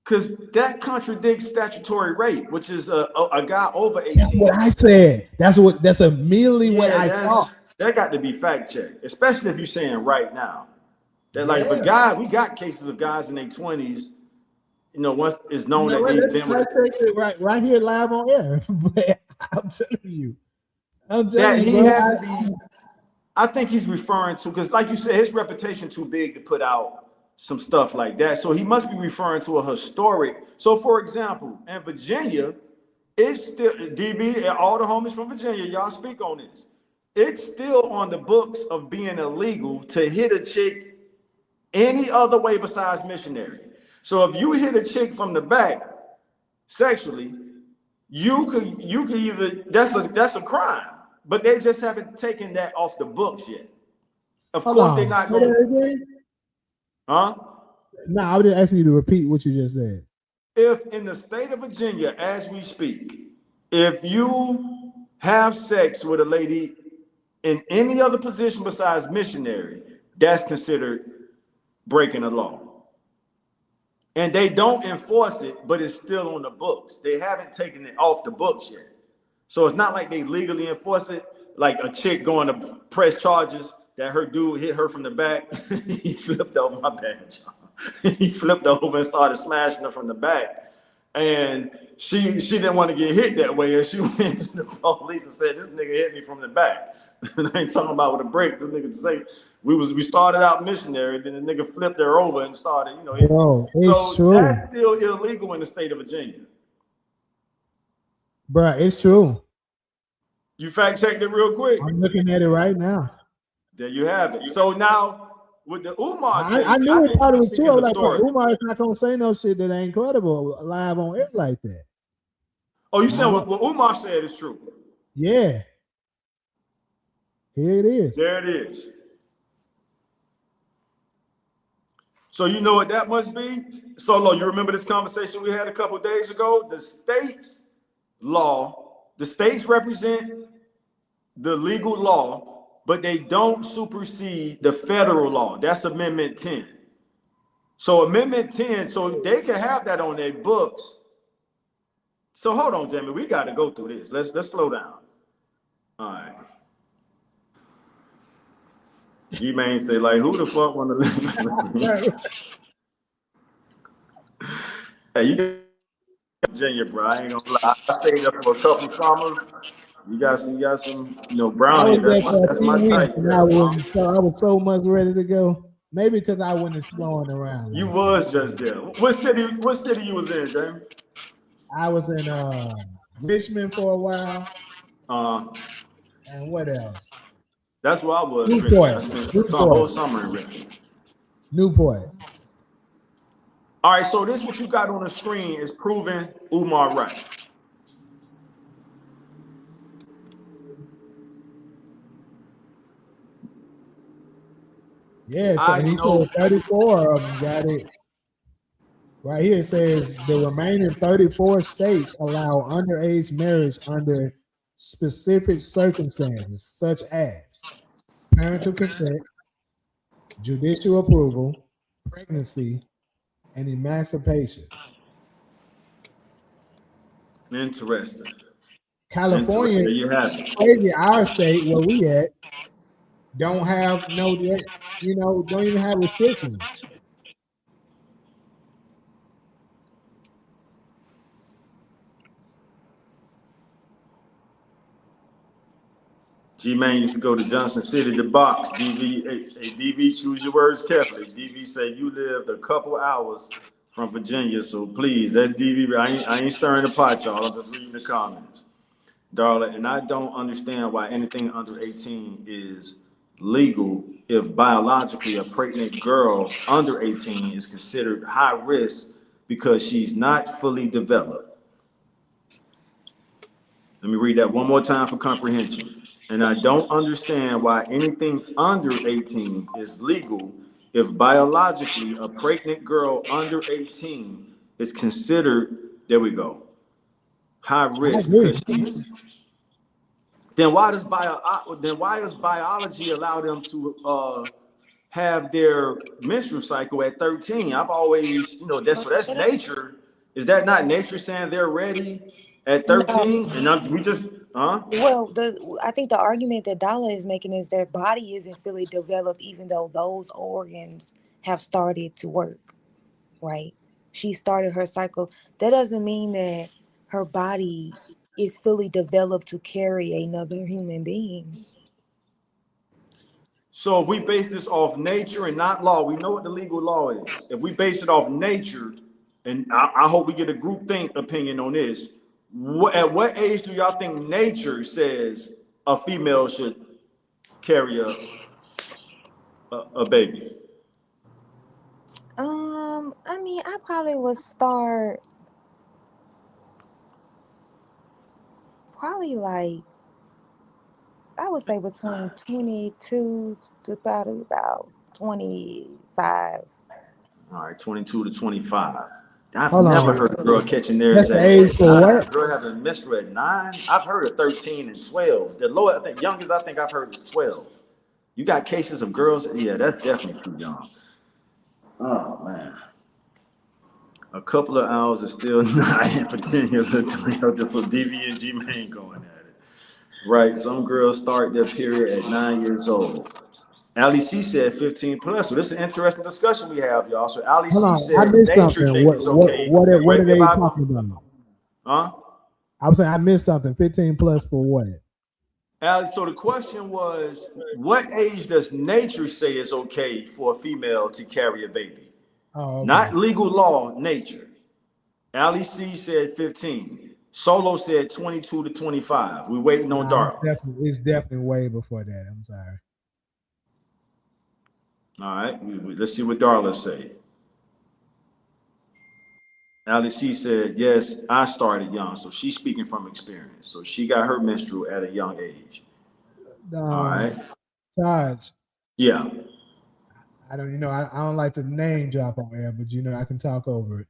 because that contradicts statutory rape, which is a guy over 18. That's what I said. That's immediately what I thought. That got to be fact checked, especially if you're saying right now. That like if a guy, we got cases of guys in their 20s, once it's known that they've been with right here live on air. But I'm telling you, he has to be. I think he's referring to, because like you said, his reputation too big to put out some stuff like that. So he must be referring to a historic. So for example, in Virginia, it's still, DB and all the homies from Virginia, y'all speak on this. It's still on the books of being illegal to hit a chick any other way besides missionary. So if you hit a chick from the back sexually, you could either, that's a crime. but they just haven't taken that off the books yet. Of Hold course, on. they're not Say going. that again? Huh? No, I was just asking you to repeat what you just said. If in the state of Virginia, as we speak, if you have sex with a lady in any other position besides missionary, that's considered breaking the law. And they don't enforce it, but it's still on the books. They haven't taken it off the books yet. So it's not like they legally enforce it, like a chick going to press charges that her dude hit her from the back. He flipped over my bad, y'all. He flipped over and started smashing her from the back. And she didn't want to get hit that way. And she went to the police and said, this nigga hit me from the back. And I ain't talking about with a break. This nigga say we started out missionary, then the nigga flipped her over and started, Bro, it's so true. that's still illegal in the state of Virginia. Bro, it's true. You fact checked it real quick. I'm looking at it right now. There you have it. So now with the Umar case, I knew it probably was true. I was like, story. Umar's not gonna say no shit that ain't credible live on air like that. Oh, you saying what Umar said is true? Yeah. Here it is. There it is. So you know what that must be? Solo, you remember this conversation we had a couple days ago? The state's law, the states represent the legal law, but they don't supersede the federal law. That's Amendment 10. So Amendment 10, so they can have that on their books. So hold on, Jamie, we got to go through this. Let's slow down. All right. G-Man say, like, who the fuck want to live? Hey, you got Virginia, bro. I ain't gonna lie. I stayed there for a couple summers. You got some, brownies. That's my type. I was so much ready to go. Maybe because I wasn't slowing around. You was just there. What city you was in, Jamie? I was in Richmond for a while. And what else? That's where I was. Newport. I spent the whole summer in Richmond. Newport. All right, so this what you got on the screen is proving Umar right. Yeah, so he said 34 of them got it. Right here it says the remaining 34 states allow underage marriage under specific circumstances, such as parental consent, judicial approval, pregnancy, and emancipation. Interesting. California, there you have it. crazy, our state where we at, don't have don't even have restrictions. G-Man used to go to Johnson City to box. DV, choose your words carefully. DV said you lived a couple hours from Virginia, so please, that's DV. I ain't stirring the pot, y'all. I'm just reading the comments. Darla, and I don't understand why anything under 18 is legal if biologically a pregnant girl under 18 is considered high risk because she's not fully developed. Let me read that one more time for comprehension. And I don't understand why anything under 18 is legal if biologically a pregnant girl under 18 is considered, there we go, high risk because she's. Then why does biology allow them to have their menstrual cycle at 13? I've always, that's nature. Is that not nature saying they're ready at 13? No. Well, I think the argument that Dala is making is their body isn't fully developed, even though those organs have started to work, right? She started her cycle. That doesn't mean that her body is fully developed to carry another human being. So if we base this off nature and not law, we know what the legal law is. If we base it off nature, and I hope we get a groupthink opinion on this, at what age do y'all think nature says a female should carry a baby? I mean, I probably would start probably like I would say between 22 to probably about 25. All right, 22 to 25. I've Hold never on. heard a girl catching theirs That's at the age for 9. what? A girl having a menstrual at 9. I've heard of 13 and 12. The lowest, I think, youngest I think I've heard is 12. You got cases of girls. Yeah, that's definitely too young. Oh man. A couple of hours is still not in Virginia. So DV and G Man going at it. Right. Some girls start their period at 9 years old. Ali C said 15 plus. So this is an interesting discussion we have, y'all. So Ali Hold C on. I said missed nature something. think it's okay. What are Correct me if they I'm talking about? huh? I was saying I missed something. 15 plus for what? Ali, so the question was, what age does nature say is okay for a female to carry a baby? Oh, okay. Not legal law, nature. Ali C said 15. Solo said 22 to 25. We waiting on Darla. It's definitely way before that. I'm sorry. All right, let's see what Darla say. Ali C said, yes, I started young. So she's speaking from experience. So she got her menstrual at a young age. All right. Taj, Yeah. I don't, I don't like to name drop on air, but I can talk over it.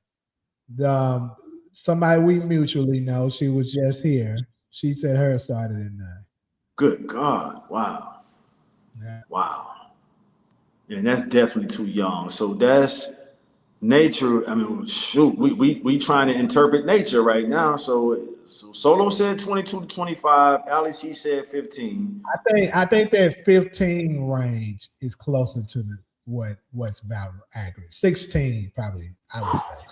Somebody we mutually know, she was just here. She said hers started at 9. Good God. Wow. Yeah. Wow. And that's definitely too young. So that's nature. I mean, shoot, we trying to interpret nature right now. So Solo said 22 to 25. Ali C said 15. I think that 15 range is closer to what's about accurate. 16 probably, I would say.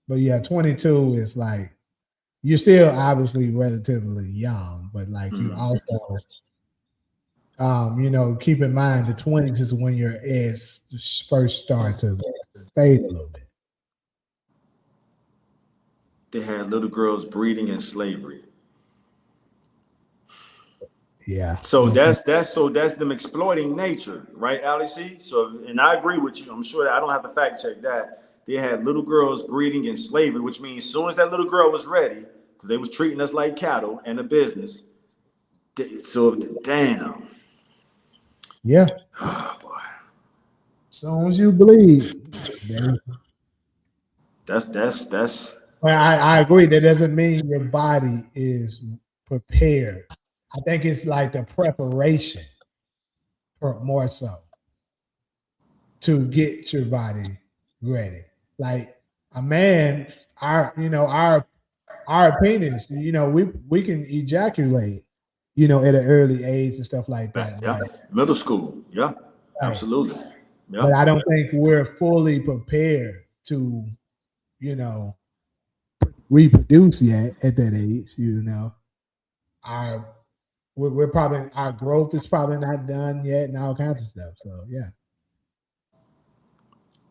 But yeah, 22 is like you're still obviously relatively young, but like you also keep in mind the 20s is when your eggs first start to fade a little bit. They had little girls breeding in slavery. Yeah. So that's them exploiting nature, right, Ali C? So, and I agree with you. I'm sure that I don't have to fact check that. They had little girls breeding in slavery, which means as soon as that little girl was ready, because they was treating us like cattle and a business. So damn. Yeah. Oh, boy. As soon as you bleed, That's. Well, I agree. That doesn't mean your body is prepared. I think it's like the preparation, for more so, to get your body ready. Like a man, our opinions, we can ejaculate, at an early age and stuff like that. Yeah, but, middle school. Yeah, right. absolutely. Yeah. But I don't think we're fully prepared to, reproduce yet at that age. Our we're probably our growth is probably not done yet, and all kinds of stuff. So yeah.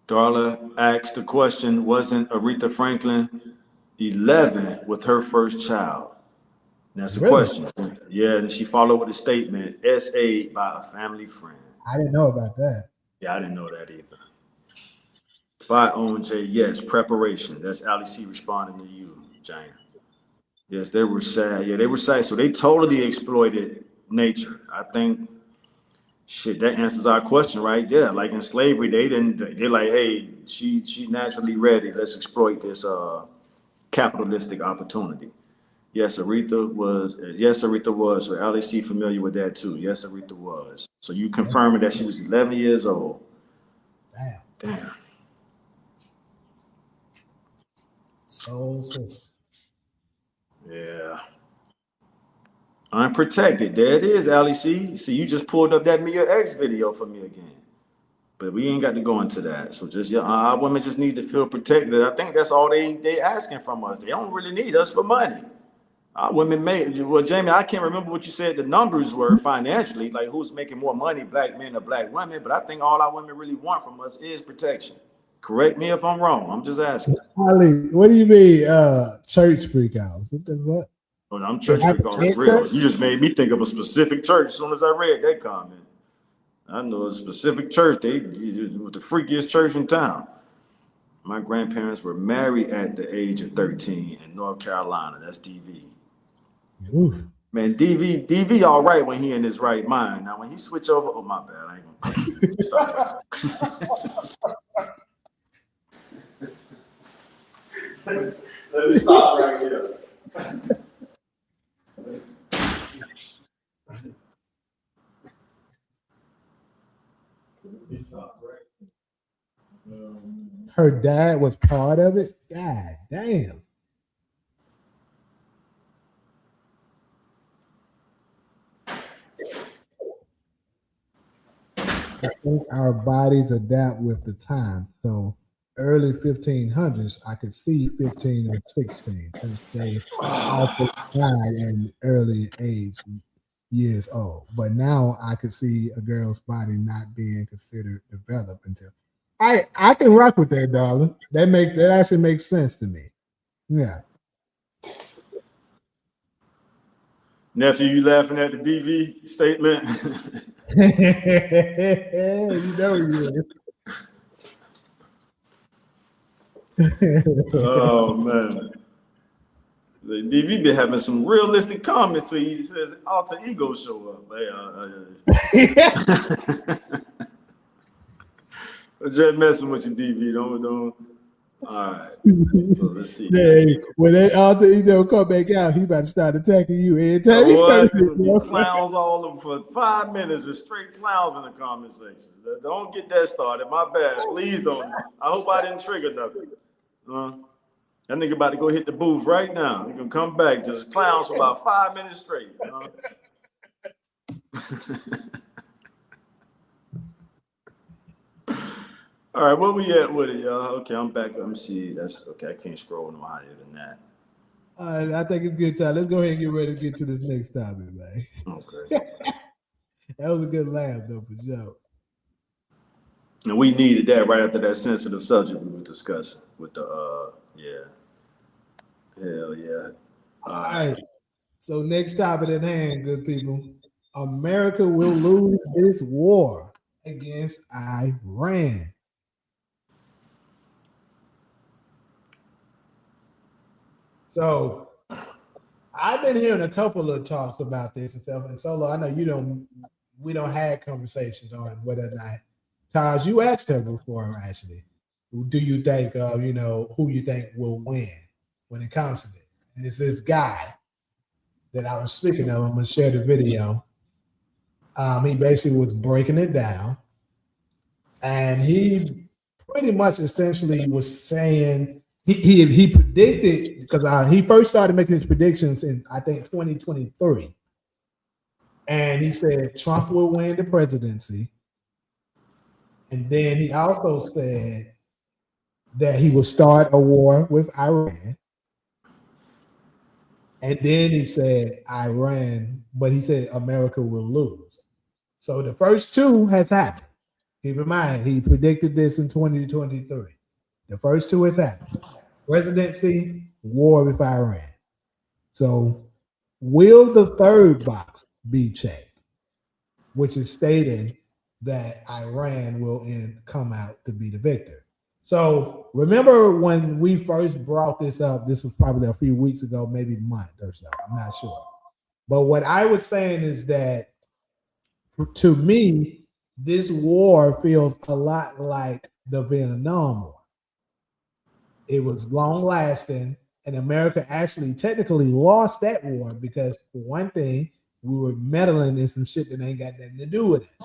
Darla asked the question, wasn't Aretha Franklin 11 with her first child? That's the Really? question. Yeah, and she followed with a statement, SA by a family friend. I didn't know about that. Yeah, I didn't know that either. Spot on, Jay. Yes, preparation. That's Ali C responding to you, Jane. Yes, they were sad. Yeah, they were sad. So they totally exploited nature. I think, shit, that answers our question right there. Like in slavery, they're like, hey, she naturally ready. Let's exploit this capitalistic opportunity. Yes, Aretha was. Yes, Aretha was. So Ali C familiar with that too. Yes, Aretha was. So you confirming that she was 11 years old. Damn. So. Yeah. Unprotected. There it is, Ali C. See, you just pulled up that Mia X video for me again. But we ain't got to go into that. So just our women just need to feel protected. I think that's all they asking from us. They don't really need us for money. Our women Jamie, I can't remember what you said the numbers were financially, like who's making more money, black men or black women. But I think all our women really want from us is protection. Correct me if I'm wrong. I'm just asking. Ali, what do you mean church freakouts? What the fuck? Oh, I'm church freak on real. You just made me think of a specific church as soon as I read that comment. I know a specific church. It was the freakiest church in town. My grandparents were married at the age of 13 in North Carolina. That's DV. Oof. Man, DV all right when he in his right mind. Now when he switch over, oh my bad, I ain't gonna stop. Let me stop right here. Her dad was part of it. God damn. I think our bodies adapt with the time. So early 1500s, I could see 15 or 16 since they also died in early age years old. But now I could see a girl's body not being considered developed until I can rock with that, darling. That actually makes sense to me. Yeah. Nephew, you laughing at the DV statement? You know you Oh man. The DV been having some realistic comments where he says alter ego show up. I'm just messing with you, DV. Don't. All right. So let's see. Hey, when that alter ego come back out, he about to start attacking you every time. What? Clowns all over for 5 minutes. Just straight clowns in the comment sections. Don't get that started. My bad. Please don't. I hope I didn't trigger nothing. That nigga about to go hit the booth right now. He can come back. Just clowns for about 5 minutes straight. All right, where we at with it, y'all? Okay, I'm back. Let me see. That's okay. I can't scroll no higher than that. I think it's good time. Let's go ahead and get ready to get to this next topic, man. Okay. That was a good laugh, though, for sure. And we needed that right after that sensitive subject we were discussing with the yeah. Hell yeah. All right. So next topic at hand, good people. America will lose this war against Iran. So I've been hearing a couple of talks about this and stuff. And Solo, I know we don't have conversations on whether or not, Taj, you asked her before actually. Do you think who you think will win when it comes to this? And it's this guy that I was speaking of. I'm gonna share the video. He basically was breaking it down, and he pretty much essentially was saying he predicted, because he first started making his predictions in I think 2023, and he said Trump will win the presidency, and then he also said that he will start a war with Iran. And then he said Iran, but he said America will lose. So the first two has happened. Keep in mind, he predicted this in 2023. The first two has happened. Presidency, war with Iran. So will the third box be checked, which is stating that Iran will come out to be the victor? So remember when we first brought this up, this was probably a few weeks ago, maybe a month or so, I'm not sure. But what I was saying is that to me, this war feels a lot like the Vietnam War. It was long lasting, and America actually technically lost that war because, for one thing, we were meddling in some shit that ain't got nothing to do with it,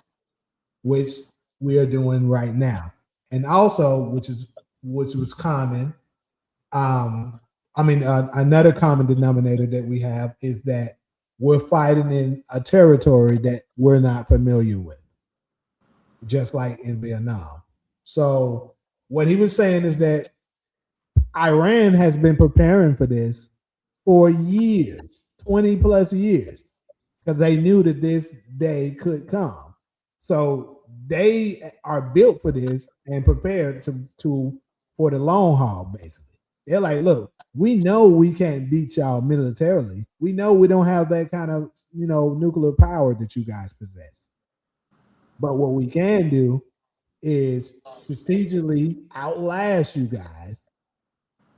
which we are doing right now. And also, which was common. Another common denominator that we have is that we're fighting in a territory that we're not familiar with, just like in Vietnam. So what he was saying is that Iran has been preparing for this for years, 20 plus years, because they knew that this day could come. So they are built for this and prepared for the long haul, basically. They're like, look, we know we can't beat y'all militarily. We know we don't have that kind of, nuclear power that you guys possess. But what we can do is strategically outlast you guys,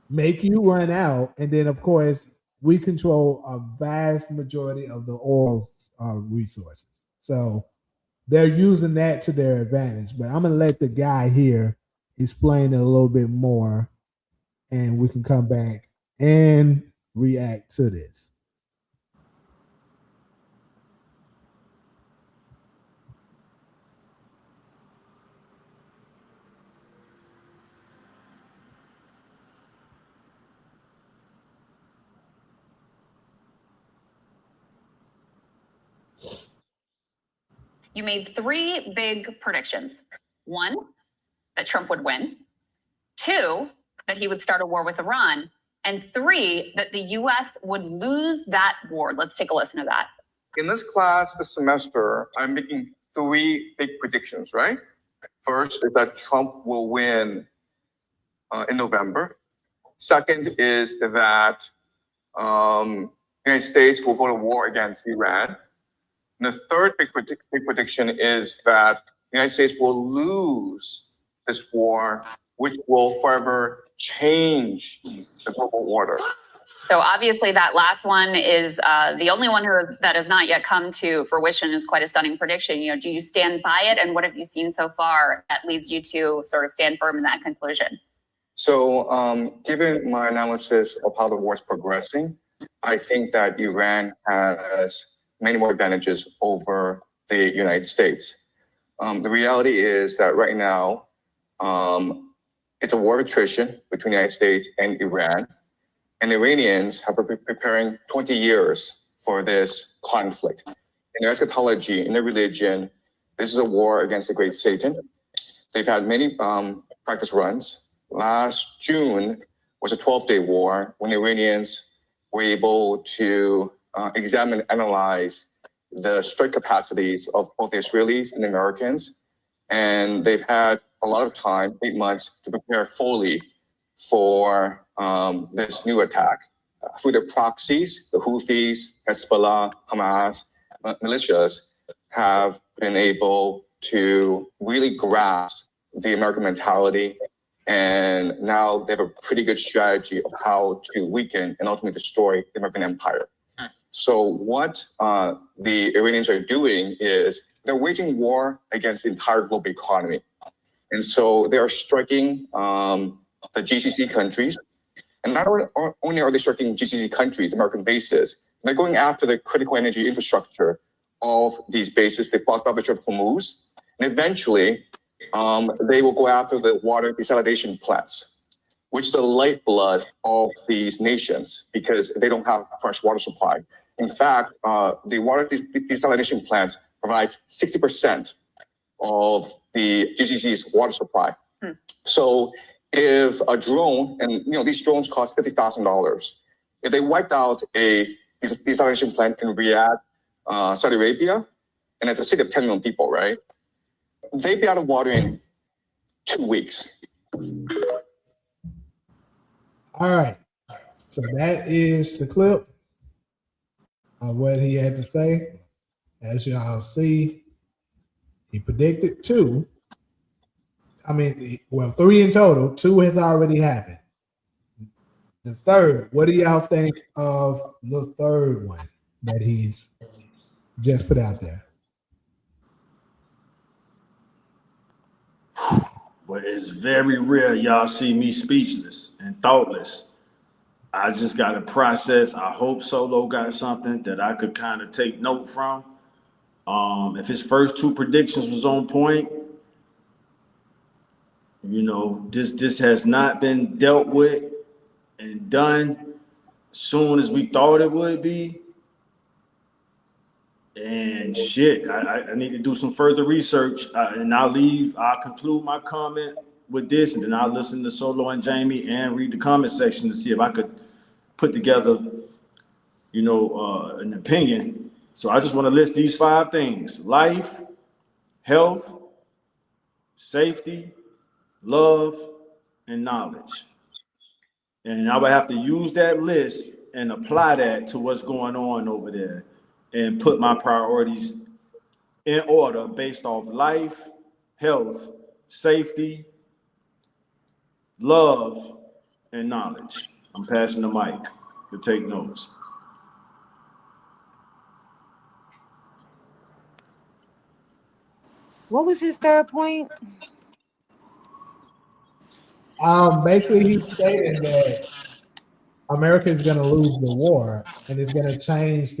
make you run out, and then, of course, we control a vast majority of the oil resources. So they're using that to their advantage. But I'm going to let the guy here explain it a little bit more, and we can come back and react to this. You made 3 big predictions. 1, that Trump would win. 2, that he would start a war with Iran. And 3, that the U.S. would lose that war. Let's take a listen to that. In this class, this semester, I'm making 3 big predictions, right? First is that Trump will win in November. Second is that the United States will go to war against Iran. And the third big prediction is that the United States will lose this war, which will forever change the global order. So obviously that last one is the only one that has not yet come to fruition. Is quite a stunning prediction. You know, do you stand by it? And what have you seen so far that leads you to sort of stand firm in that conclusion? So given my analysis of how the war is progressing, I think that Iran has many more advantages over the United States. The reality is that right now, it's a war of attrition between the United States and Iran. And the Iranians have been preparing 20 years for this conflict. In their eschatology, in their religion, this is a war against the great Satan. They've had many practice runs. Last June was a 12-day war when the Iranians were able to examine and analyze the strike capacities of both the Israelis and the Americans. And they've had a lot of time, 8 months, to prepare fully for this new attack. Through the proxies, the Houthis, Hezbollah, Hamas, militias have been able to really grasp the American mentality. And now they have a pretty good strategy of how to weaken and ultimately destroy the American empire. So what the Iranians are doing is they're waging war against the entire global economy. And so they are striking the GCC countries. And not only are they striking GCC countries, American bases, they're going after the critical energy infrastructure of these bases. They blocked off the Strait of Hormuz. And eventually, they will go after the water desalination plants, which is the lifeblood of these nations because they don't have fresh water supply. In fact, the water desalination plants provide 60% of the GCC's water supply. So if a drone, and these drones cost $50,000, if they wiped out a desalination plant in Riyadh, Saudi Arabia, and it's a city of 10 million people, right? They'd be out of water in 2 weeks. All right. So that is the clip of what he had to say. As y'all see, he predicted 2. I mean, well, 3 in total. 2 has already happened. The third, what do y'all think of the third one that he's just put out there? But it's very rare y'all see me speechless and thoughtless. I just got to process. I hope Solo got something that I could kind of take note from. If his first 2 predictions was on point, this has not been dealt with and done soon as we thought it would be. And shit, I need to do some further research, and I'll conclude my comment with this, and then I'll listen to Solo and Jamie and read the comment section to see if I could put together, an opinion. So I just want to list these 5 things: life, health, safety, love, and knowledge. And I would have to use that list and apply that to what's going on over there and put my priorities in order based off life, health, safety, love, and knowledge. I'm passing the mic. to take notes. What was his third point? Basically, he's stating that America is going to lose the war, and it's going to change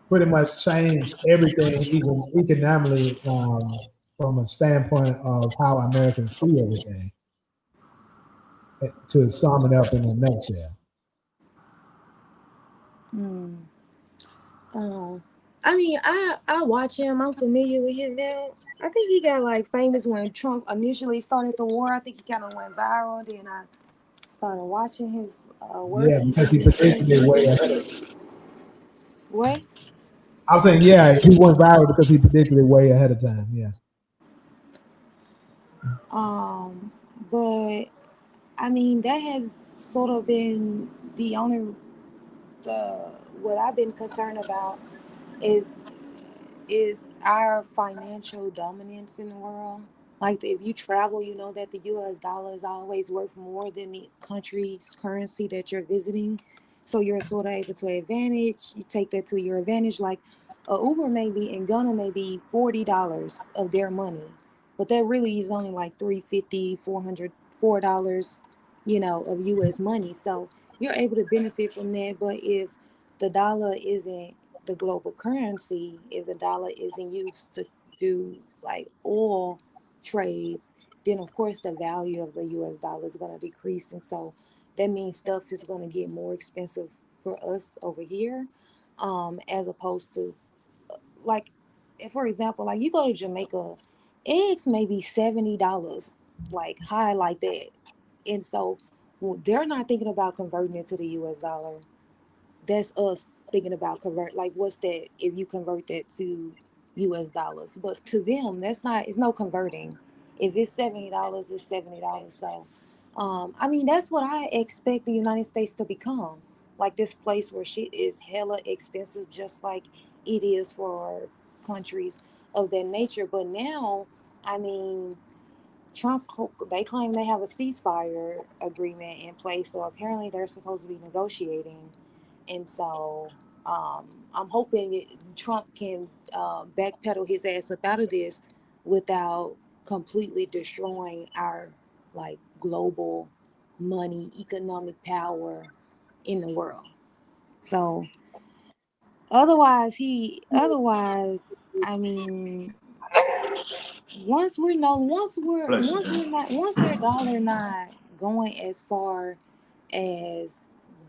pretty much change everything, even economically, from a standpoint of how Americans see everything. To sum it up in a nutshell. I mean, I watch him. I'm familiar with him now. I think he got like famous when Trump initially started the war. I think he kind of went viral. Then I started watching his work. Yeah, because he predicted it way ahead of time. What? I was saying, yeah, he went viral because he predicted it way ahead of time. Yeah. But I mean, that has sort of been the only what I've been concerned about is our financial dominance in the world. Like if you travel, you know that the US dollar is always worth more than the country's currency that you're visiting. So you're sort of able to advantage, you take that to your advantage. Like a Uber maybe in Ghana may be $40 of their money, but that really is only like $3.50, $404, you know, of US money. So you're able to benefit from that. But if the dollar isn't the global currency, if the dollar isn't used to do like oil trades, then of course the value of the US dollar is going to decrease. And so that means stuff is going to get more expensive for us over here, as opposed to like, for example, like you go to Jamaica, eggs may be $70, like high like that. And so they're not thinking about converting it to the US dollar. That's us thinking about convert, like what's that if you convert that to US dollars. But to them, that's not, it's no converting. If it's $70, it's $70. So I mean, that's what I expect the United States to become. Like this place where shit is hella expensive, just like it is for countries of that nature. But now, I mean, Trump, they claim they have a ceasefire agreement in place, so apparently they're supposed to be negotiating. And so I'm hoping that Trump can backpedal his ass up out of this without completely destroying our like global money, economic power in the world. So otherwise, I mean, Bless you. once their dollar not going as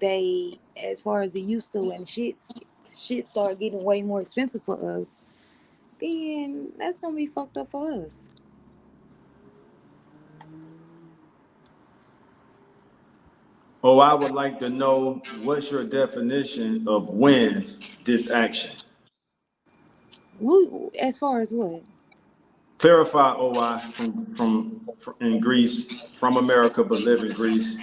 as far as it used to, and shit start getting way more expensive for us, then that's gonna be fucked up for us. Oh, I would like to know what's your definition of win this action? As far as what? Clarify, OI, from in Greece, from America, but live in Greece.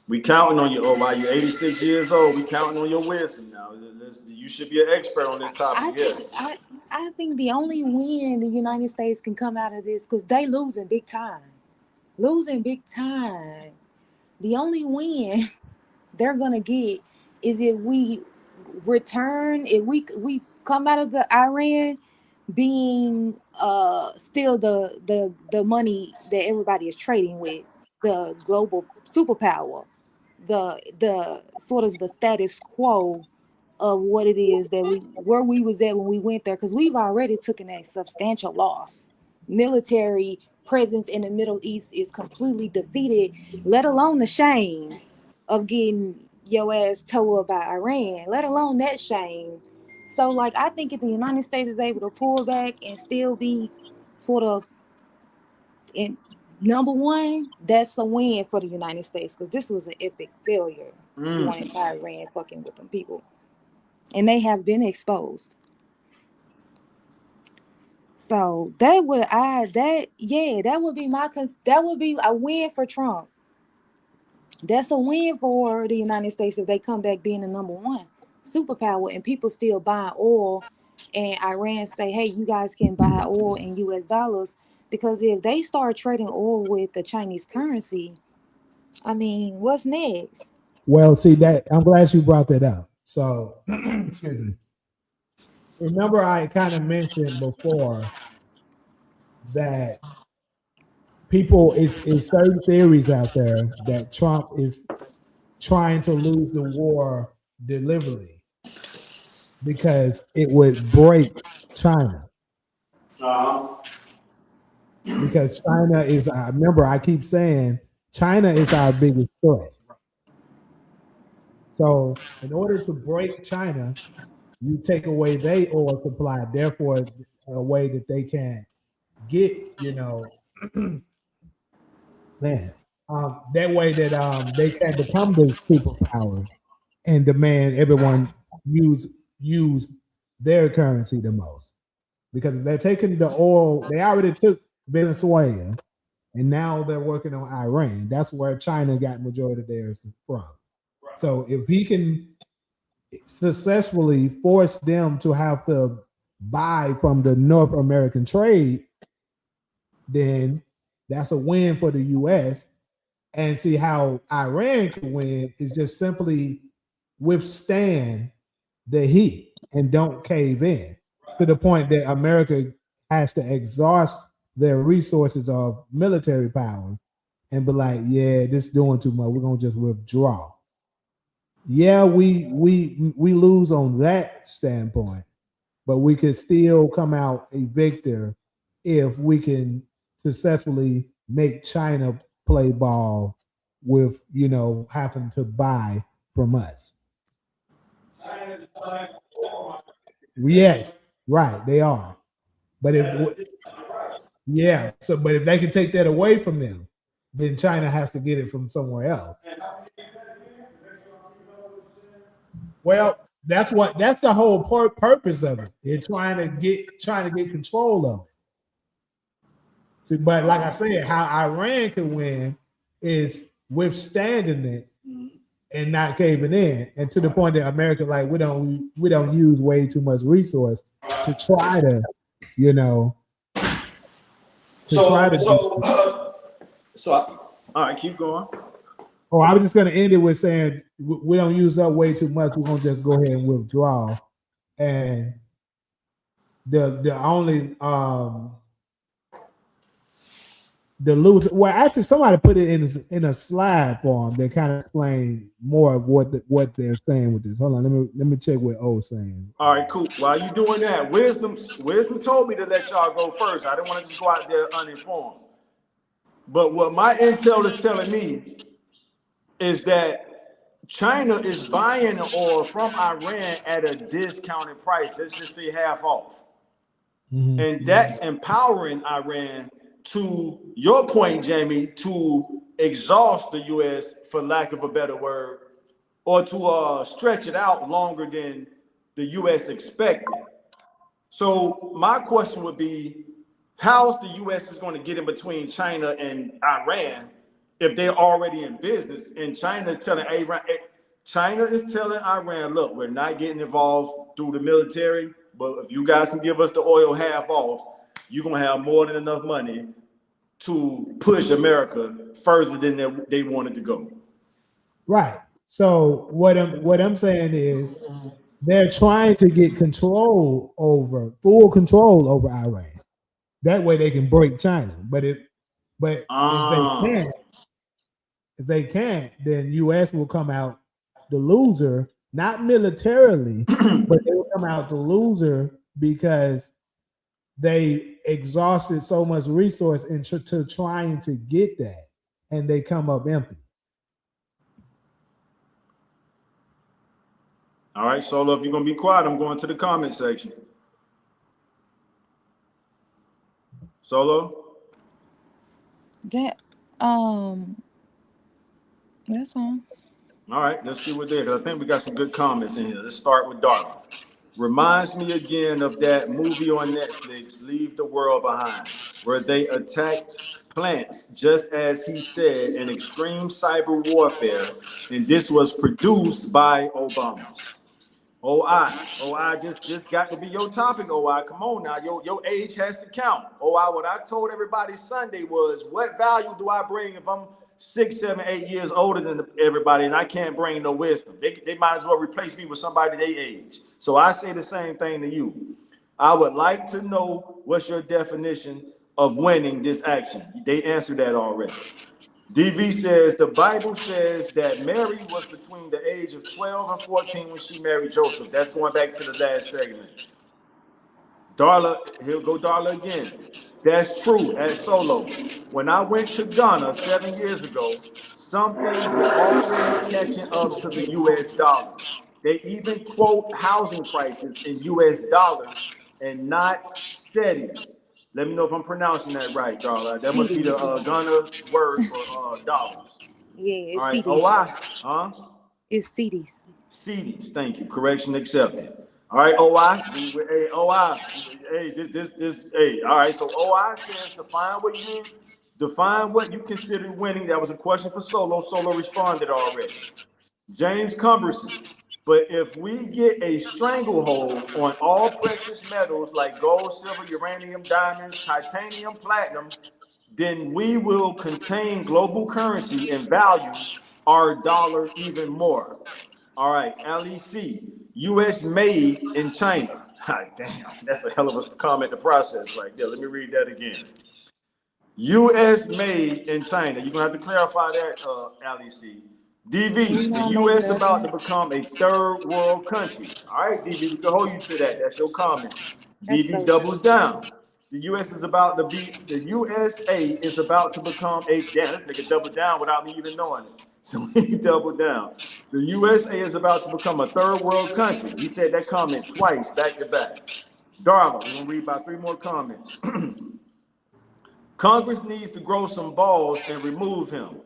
We counting on you, OI. You're 86 years old. We counting on your wisdom now. You should be an expert on this topic here. I think the only win the United States can come out of this, because they losing big time. Losing big time. The only win they're gonna get is if we return, if we come out of the Iran being still the money that everybody is trading with, the global superpower, the sort of the status quo of what it is that where we was at when we went there, because we've already taken a substantial loss. Military presence in the Middle East is completely defeated, let alone the shame of getting your ass towed up by Iran, let alone that shame. So like I think if the United States is able to pull back and still be sort of in number one, that's a win for the United States, because this was an epic failure going into Iran fucking with them people. And they have been exposed. So that would be a win for Trump. That's a win for the United States if they come back being the number one superpower and people still buying oil, and Iran say, hey, you guys can buy oil in US dollars. Because if they start trading oil with the Chinese currency, I mean, what's next? Well, see that I'm glad you brought that up. So, excuse me. Remember, I kind of mentioned before that it's certain theories out there that Trump is trying to lose the war deliberately because it would break China. Because China is, I remember I keep saying, China is our biggest threat. So, in order to break China, you take away their oil supply, therefore, a way that they can get, man, that way that they can become the superpower and demand everyone use their currency the most. Because if they're taking the oil, they already took Venezuela, and now they're working on Iran. That's where China got majority of theirs from. So if he can successfully force them to have to buy from the North American trade, then that's a win for the U.S. And see how Iran can win is just simply withstand the heat and don't cave in to the point that America has to exhaust their resources of military power and be like, yeah, this is doing too much. We're gonna just withdraw. Yeah, we lose on that standpoint, but we could still come out a victor if we can successfully make China play ball with having to buy from us. Yes, right, they are. But but if they can take that away from them, then China has to get it from somewhere else. Well, that's the whole purpose of it. They're trying to get control of it. See, but like I said, how Iran can win is withstanding it and not caving in, and to the point that America, like, we don't use way too much resource to try to, all right, keep going. Oh, I was just going to end it with saying we don't use up way too much. We're going to just go ahead and withdraw. And the only the loser. Well, actually, somebody put it in a slide form that kind of explain more of what they're saying with this. Hold on, let me check what O's saying. All right, cool. While you doing that, Wisdom told me to let y'all go first. I didn't want to just go out there uninformed. But what my intel is telling me is that China is buying the oil from Iran at a discounted price. Let's just say half off. Mm-hmm. And that's empowering Iran, to your point, Jamie, to exhaust the U.S., for lack of a better word, or to stretch it out longer than the U.S. expected. So my question would be, how's the U.S. is going to get in between China and Iran if they're already in business? And China is telling Iran, look, we're not getting involved through the military, but if you guys can give us the oil half off, you're going to have more than enough money to push America further than they wanted to go. Right. So what I'm saying is they're trying to get full control over Iran. That way they can break China. But if they can't, then U.S. will come out the loser, not militarily, but they will come out the loser because they exhausted so much resource into trying to get that, and they come up empty. All right, Solo, if you're going to be quiet, I'm going to the comment section. Solo? That's fine. All right, let's see what they are. I think we got some good comments in here. Let's start with Darwin. Reminds me again of that movie on Netflix, Leave the World Behind, where they attack plants, just as he said, in extreme cyber warfare, and this was produced by Obama. OI, this got to be your topic, OI. Come on now, your age has to count. OI, what I told everybody Sunday was, what value do I bring if I'm 6, 7, 8 years older than everybody, and I can't bring no wisdom. They might as well replace me with somebody their age. So I say the same thing to you. I would like to know what's your definition of winning this action. They answered that already. DV says the Bible says that Mary was between the age of 12 and 14 when she married Joseph. That's going back to the last segment. Darla, he'll go Darla again. That's true at Solo. When I went to Ghana 7 years ago, some things were already catching up to the US dollar. They even quote housing prices in US dollars and not cedis. Let me know if I'm pronouncing that right, Darla. That must be the Ghana word for dollars. Yeah, it's All right. CDs. Oh, huh? It's CDs. CDs. Thank you. Correction accepted. All right, OI. Hey, OI. Hey, this. Hey, all right. So OI says define what you consider winning. That was a question for Solo. Solo responded already. James Cumberson. But if we get a stranglehold on all precious metals like gold, silver, uranium, diamonds, titanium, platinum, then we will contain global currency and value our dollar even more. All right, LEC, US made in China. God damn, that's a hell of a comment to process right there. Let me read that again. US made in China. You're gonna have to clarify that, LEC. DV, the US about to become a third world country. All right, DV, we can hold you to that. That's your comment. DV doubles down. The US is about to be, the USA is about to become a, damn, this nigga doubled down without me even knowing it. So he doubled down. The USA is about to become a third world country. He said that comment twice, back to back. Darla, we're gonna read about 3 more comments. Congress needs to grow some balls and remove him.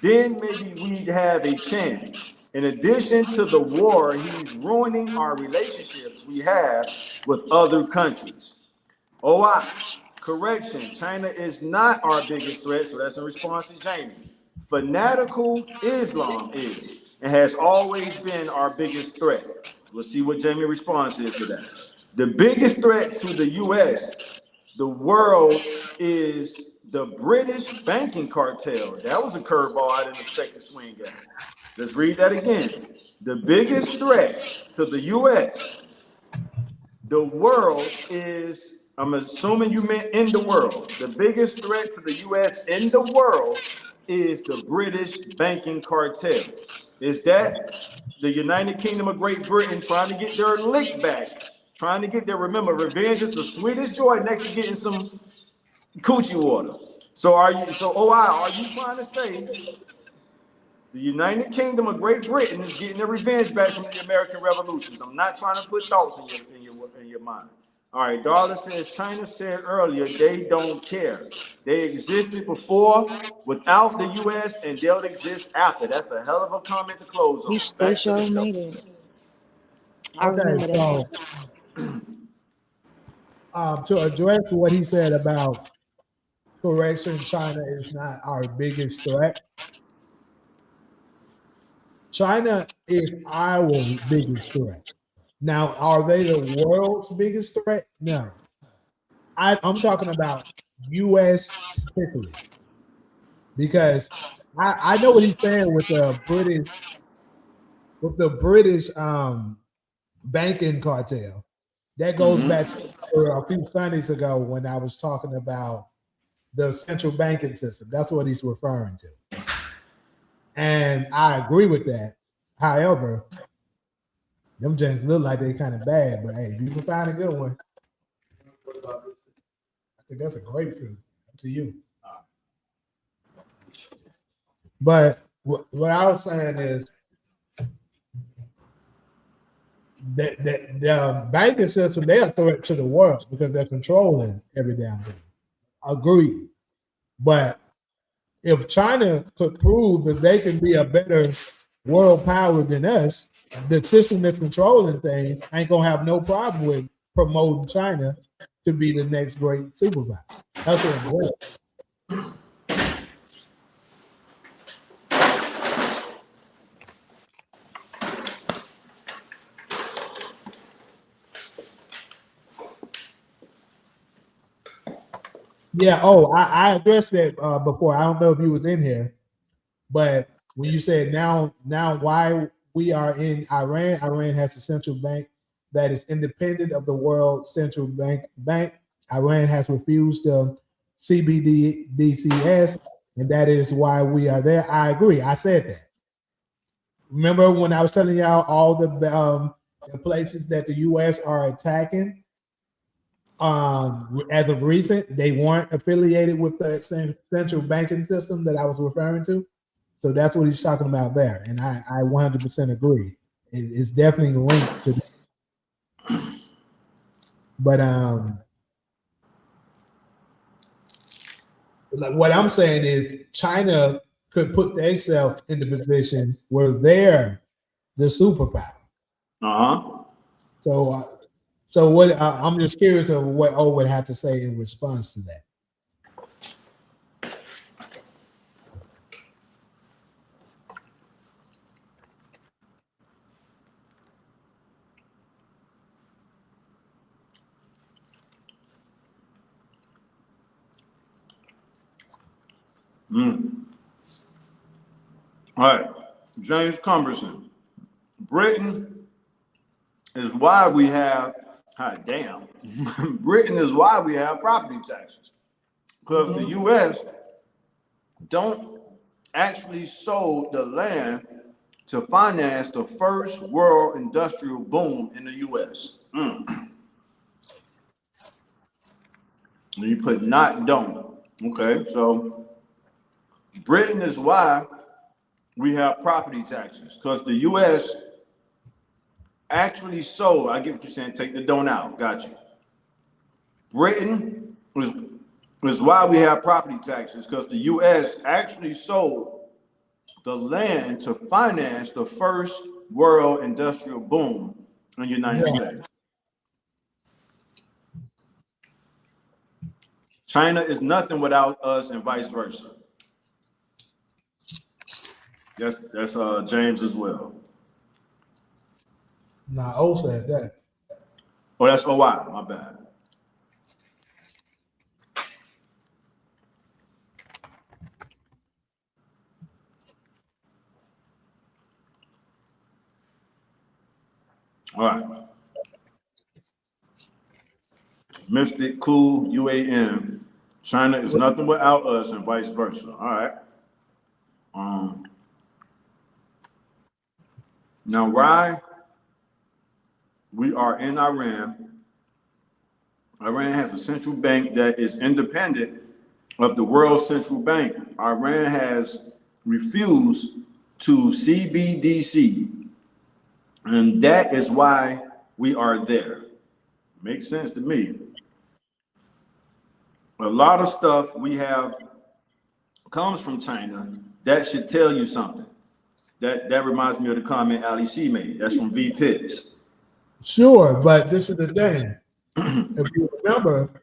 Then maybe we'd have a chance. In addition to the war, he's ruining our relationships we have with other countries. OI, correction, China is not our biggest threat, so that's in response to Jamie. Fanatical Islam is and has always been our biggest threat. We'll see what Jamie's response is to that. The biggest threat to the US, the world, is the British banking cartel. That was a curveball I didn't expect to swing at. Let's read that again. The biggest threat to the US, the world is, I'm assuming you meant in the world. The biggest threat to the US in the world is the British banking cartel. Is that the United Kingdom of Great Britain trying to get their lick back? Trying to get their, remember, revenge is the sweetest joy next to getting some coochie water. So OI, are you trying to say the United Kingdom of Great Britain is getting their revenge back from the American Revolution? I'm not trying to put thoughts in your mind. All right, Darla says China said earlier they don't care. They existed before without the U.S. and they'll exist after. That's a hell of a comment to close on. They sure made it. I remember that. To address what he said about correction, China is not our biggest threat. China is our biggest threat. Now, are they the world's biggest threat? No. I'm talking about U.S. particularly. Because I know what he's saying with the British banking cartel. That goes back to a few Sundays ago when I was talking about the central banking system. That's what he's referring to. And I agree with that. However, them gents look like they kind of bad, but hey, you can find a good one. I think that's a grapefruit. Up to you. But what I was saying is that the banking system, they're a threat to the world because they're controlling every damn thing. Agreed. But if China could prove that they can be a better world power than us, the system that's controlling things ain't gonna have no problem with promoting China to be the next great superpower. That's what I'm saying. Yeah. Oh, I addressed that before. I don't know if you was in here. But when you said now why we are in Iran, Iran has a central bank that is independent of the world central bank. Iran has refused the CBDCS, and that is why we are there. I agree. I said that. Remember when I was telling y'all all the places that the U.S. are attacking? As of recent, they weren't affiliated with the central banking system that I was referring to. So that's what he's talking about there, and I 100% agree. It's definitely linked to. But like what I'm saying is China could put themselves in the position where they're the superpower. So what I'm just curious of what O would have to say in response to that. All right, James Cumberson. Britain is why we have, Britain is why we have property taxes. Because the U.S. don't actually sold the land to finance the first world industrial boom in the U.S. You put not don't. Okay, so Britain is why we have property taxes, because the U.S. actually sold. I get what you're saying. Take the don't out. Got you. Britain is why we have property taxes, because the U.S. actually sold the land to finance the first world industrial boom in the United States. China is nothing without us, and vice versa. That's James as well. Nah, O said that. Oh, that's OI. My bad. All right. Mystic Cool UAN. China is nothing without us, and vice versa. All right. Now, why we are in Iran? Iran has a central bank that is independent of the world central bank. Iran has refused to CBDC, and that is why we are there. Makes sense to me. A lot of stuff we have comes from China. That should tell you something. That reminds me of the comment Ali C made. That's from V Pitts. Sure, but this is the thing. If you remember,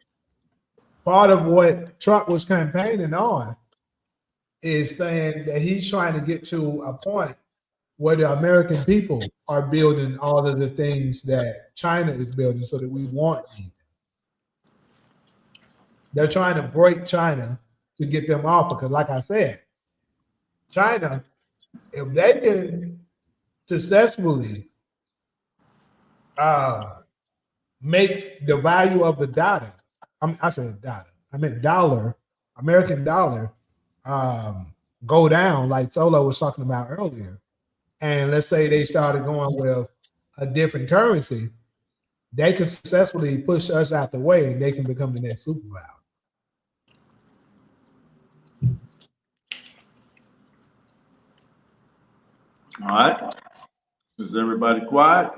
part of what Trump was campaigning on is saying that he's trying to get to a point where the American people are building all of the things that China is building so that we won't need them. They're trying to break China to get them off, because like I said, China, if they can successfully make the value of the dollar, I said dollar, I meant dollar, American dollar, go down like Solo was talking about earlier, and let's say they started going with a different currency, they can successfully push us out the way and they can become the next superpower. All right. Is everybody quiet?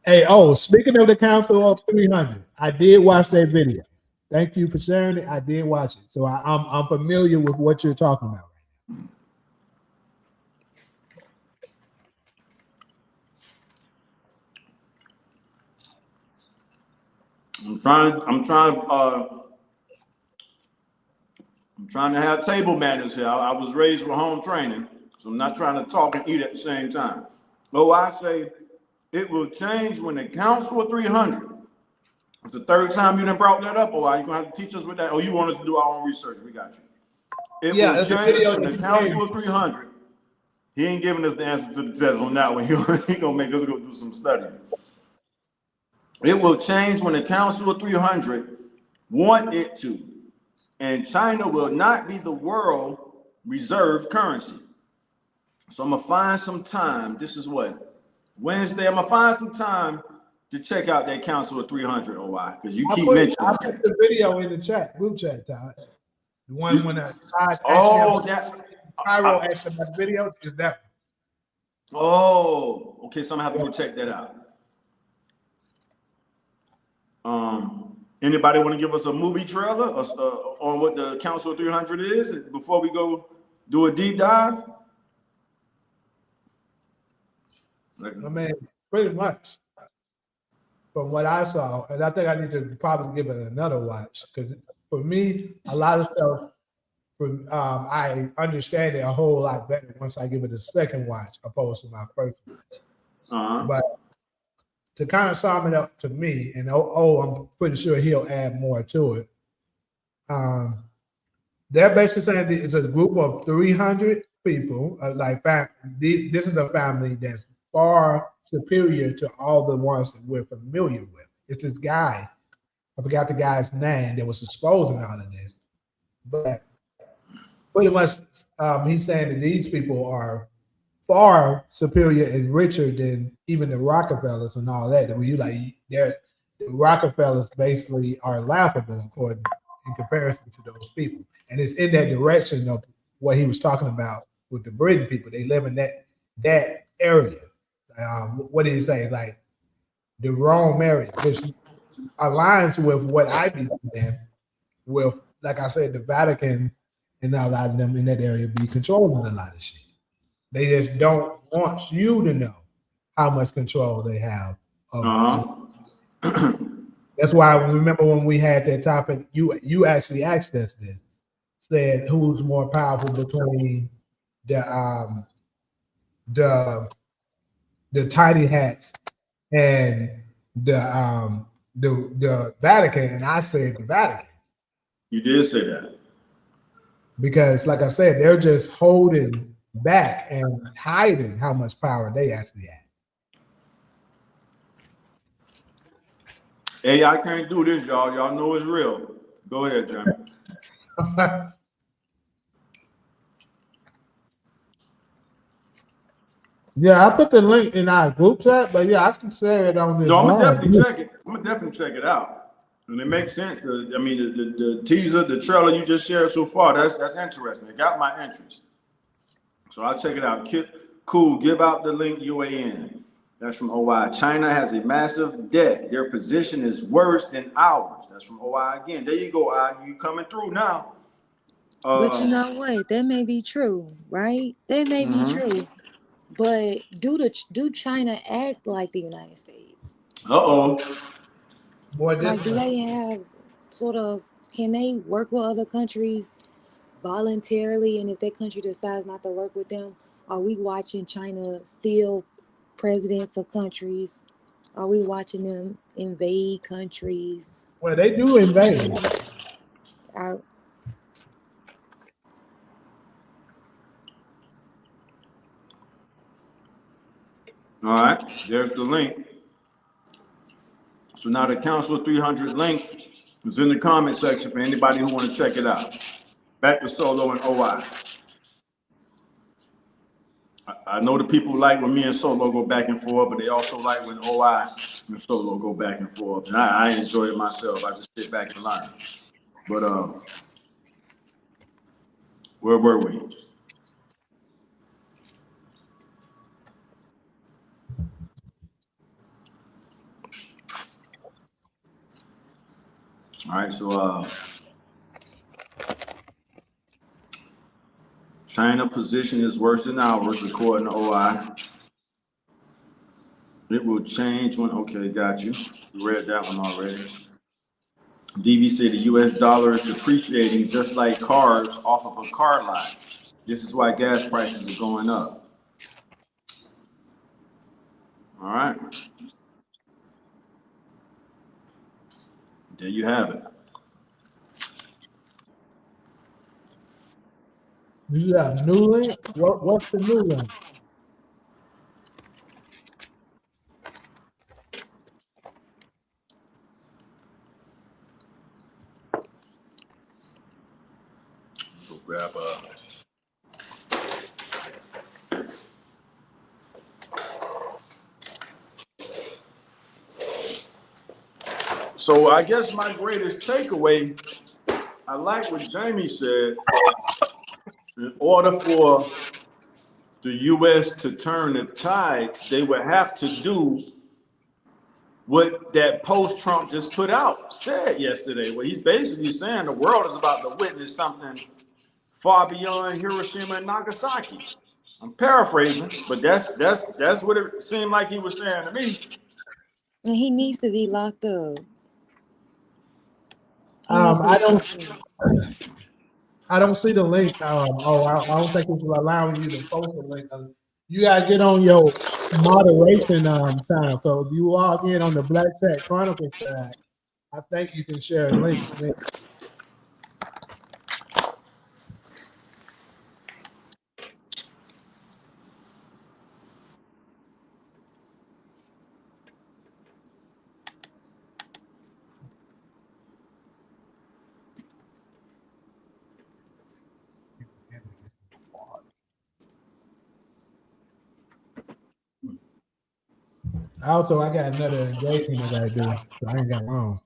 Hey, speaking of the Council of 300, I did watch that video. Thank you for sharing it. I did watch it, so I'm familiar with what you're talking about. I'm trying to have table manners here. I was raised with home training, so I'm not trying to talk and eat at the same time. Oh, I say it will change when the Council of 300. It's the third time you done brought that up, or are you gonna have to teach us with that? Oh, you want us to do our own research? We got you. It Yeah, will it's a change video when that the he Council gave. of 300. He ain't giving us the answer to the test on that one. He gonna make us go do some studying. It will change when the Council of 300 want it to, and China will not be the world reserve currency. So I'm gonna find some time. This is what, Wednesday. I'm gonna find some time to check out that Council of 300, OI, because you keep mentioning I put that. the video in the chat, group chat, Todd. The one when Todd asked Oh, him, that. Pyro asked him about the video, is that one. Oh, okay. So I'm gonna have to go check that out. Anybody want to give us a movie trailer on what the Council of 300 is before we go do a deep dive? I mean, pretty much from what I saw, and I think I need to probably give it another watch because for me, a lot of stuff, I understand it a whole lot better once I give it a second watch opposed to my first watch. But to kind of sum it up to me, and I'm pretty sure he'll add more to it. They're basically saying it's a group of 300 people. This is a family that's far superior to all the ones that we're familiar with. It's this guy, I forgot the guy's name, that was exposing all of this. But pretty much, he's saying that these people are far superior and richer than even the Rockefellers and all that. When you the Rockefellers basically are laughable according in comparison to those people, and it's in that direction of what he was talking about with the Britain people. They live in that area. What did he say? Like the Rome area, which aligns with what I be saying. With, like I said, the Vatican and a lot of them in that area be controlling a lot of shit. They just don't want you to know how much control they have. That's why I remember when we had that topic, you actually asked us this, said who's more powerful between the tiny hats and the Vatican, and I said the Vatican. You did say that. Because, like I said, they're just holding back and hiding how much power they actually have. Hey, I can't do this, y'all. Y'all know it's real. Go ahead, Jeremy. Yeah, I put the link in our group chat, but yeah, I can share it on this. No, I'm gonna definitely check it. I'm gonna definitely check it out. And it makes sense. I mean, the teaser, the trailer you just shared so far, that's interesting. It got my interest. So I'll check it out. Cool. Give out the link UAN. That's from OI. China has a massive debt. Their position is worse than ours. That's from OI again. There you go, I. You coming through now. But you know what? That may be true, right? That may be true. But do China act like the United States? Uh-oh. Boy, Like, do they have sort of, can they work with other countries voluntarily? And if that country decides not to work with them, are we watching China steal presidents of countries? Are we watching them invade countries? Well, they do invade. All right, there's the link. So now the Council of 300 link is in the comment section for anybody who want to check it out. Back to Solo and OI. I know the people like when me and Solo go back and forth, but they also like when OI and Solo go back and forth. And I enjoy it myself. I just sit back and learn. But where were we? All right, so China position is worse than ours, according to OI. It will change when, okay, got you. You read that one already. DV said the US dollar is depreciating just like cars off of a car lot. This is why gas prices are going up. All right. There you have it. Yeah, new link. What's the new link? Go grab a. So I guess my greatest takeaway, I like what Jamie said. In order for the U.S. to turn the tides, they would have to do what that post-Trump just put out said yesterday, where he's basically saying the world is about to witness something far beyond Hiroshima and Nagasaki. I'm paraphrasing, but that's what it seemed like he was saying to me. And he needs to be locked up. I don't see the link. I don't think it's allowing you to post the link. You gotta get on your moderation time. So if you log in on the Black Chat Chronicles side, I think you can share links there. Also, I got another engagement I gotta do, so I ain't got long.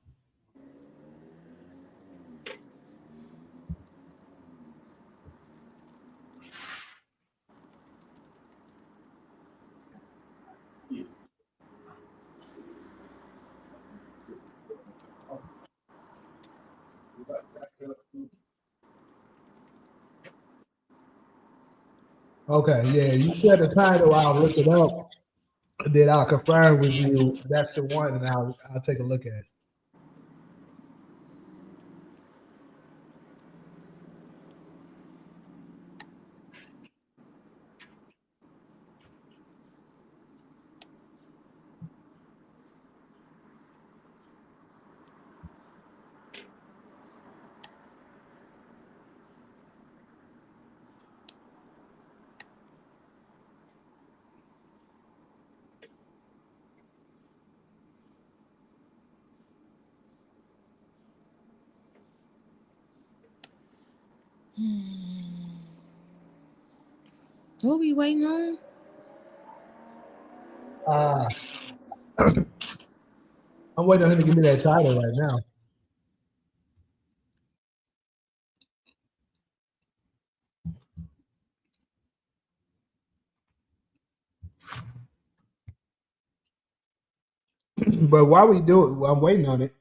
Okay, yeah, you share the title. I'll look it up. Then I'll confirm with you. That's the one, and I'll take a look at it. Who we waiting on? I'm waiting on him to give me that title right now. But while we do it, I'm waiting on it.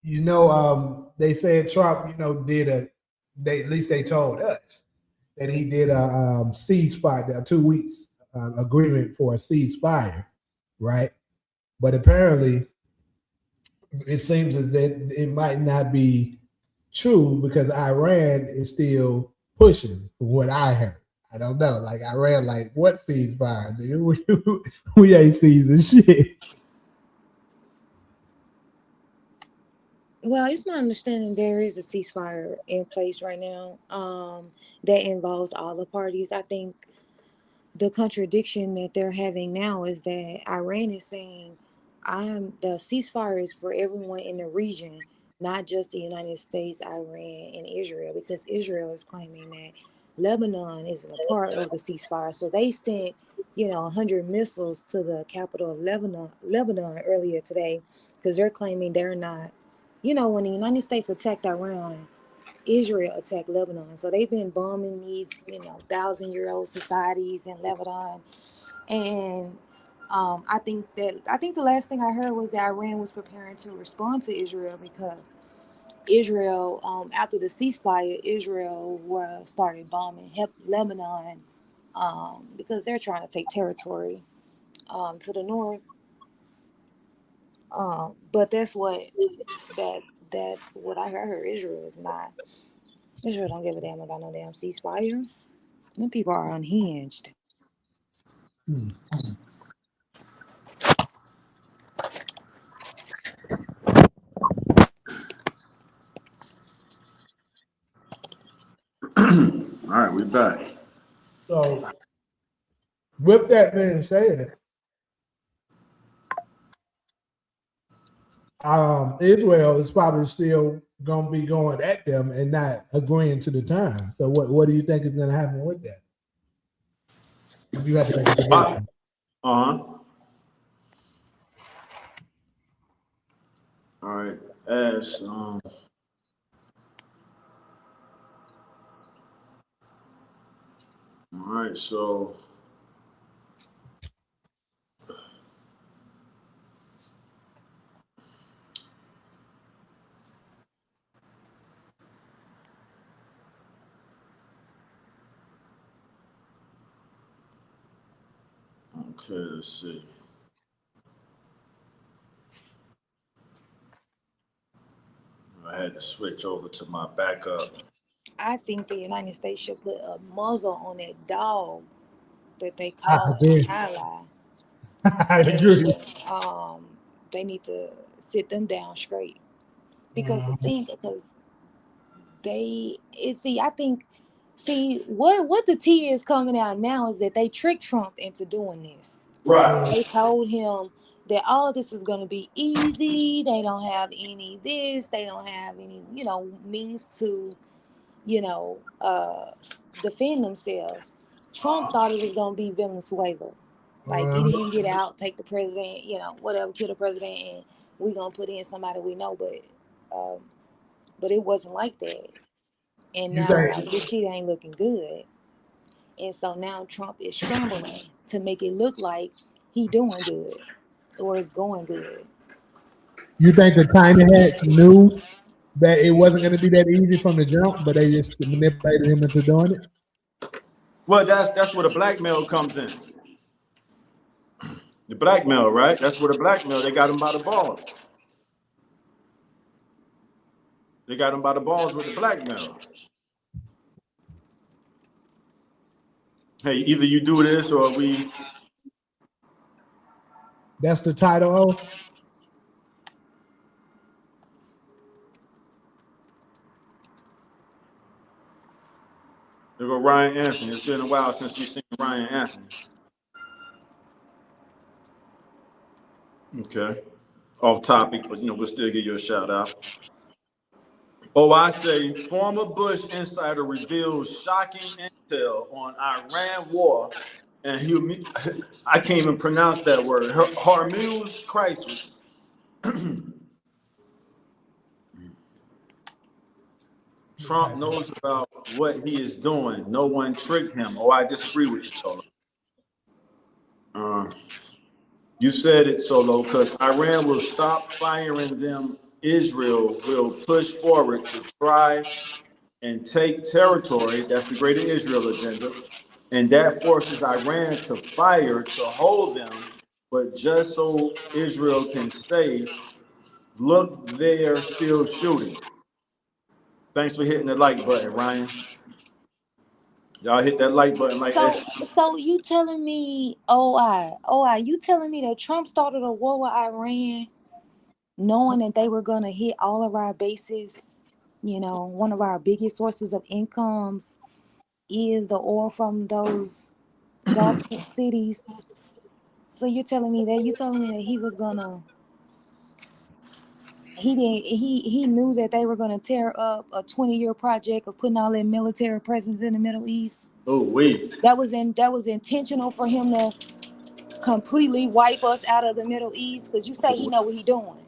You know, they said Trump, did at least they told us that he did a ceasefire, 2 weeks agreement for a ceasefire, right? But apparently, it seems as that it might not be true because Iran is still pushing, from what I heard. I don't know. Like Iran, like what ceasefire? Nigga? We ain't seizing shit. Well, it's my understanding there is a ceasefire in place right now that involves all the parties. I think the contradiction that they're having now is that Iran is saying, the ceasefire is for everyone in the region, not just the United States, Iran, and Israel, because Israel is claiming that Lebanon isn't a part of the ceasefire. So they sent, 100 missiles to the capital of Lebanon earlier today, because they're claiming they're not. When the United States attacked Iran, Israel attacked Lebanon. So they've been bombing these, 1,000-year-old societies in Lebanon. And I think the last thing I heard was that Iran was preparing to respond to Israel because Israel, after the ceasefire, Israel started bombing Lebanon because they're trying to take territory to the north. But that's what I heard. Israel don't give a damn about no damn ceasefire. Them people are unhinged. All right, we back. So, with that being said, Israel is probably still going to be going at them and not agreeing to the terms. So, what do you think is going to happen with that? If you have to make a prediction. All right. As all right, so okay, let's see. I had to switch over to my backup. I think the United States should put a muzzle on that dog that they I call agree. ally. I agree. They need to sit them down straight because the thing, because what the tea is coming out now is that they tricked Trump into doing this. Right. They told him that all of this is going to be easy. They don't have any this. They don't have any, means to, defend themselves. Trump thought it was going to be Venezuela. Like, get in, get out, take the president, whatever, kill the president, and we're going to put in somebody we know. But it wasn't like that. And You now, think like, this shit ain't looking good. And so now Trump is scrambling to make it look like he doing good or it's going good. you think the China heads knew that it wasn't going to be that easy from the jump, but they just manipulated him into doing it? Well, that's where the blackmail comes in. The blackmail, right? That's where the blackmail. They got him by the balls. They got him by the balls with the blackmail. Hey, either you do this or we. That's the title. There go Ryan Anthony. It's been a while since we've seen Ryan Anthony. Okay. Off topic, but we'll still give you a shout out. Oh, I say former Bush insider reveals shocking intel on Iran war and I can't even pronounce that word. Hormuz crisis. Trump knows about what he is doing. No one tricked him. Oh, I disagree with you, Solo. You said it, Solo, because Iran will stop firing them. Israel will push forward to try and take territory. That's the Greater Israel agenda. And that forces Iran to fire to hold them. But just so Israel can say, look, they're still shooting. Thanks for hitting the like button, Ryan. Y'all hit that like button like that. So you telling me, you telling me that Trump started a war with Iran knowing that they were going to hit all of our bases? One of our biggest sources of incomes is the oil from those Gulf cities. So you're telling me that he was gonna, he knew that they were gonna tear up a 20-year project of putting all that military presence in the Middle East. Oh, wait. That was intentional for him to completely wipe us out of the Middle East, because you say he know what he doing.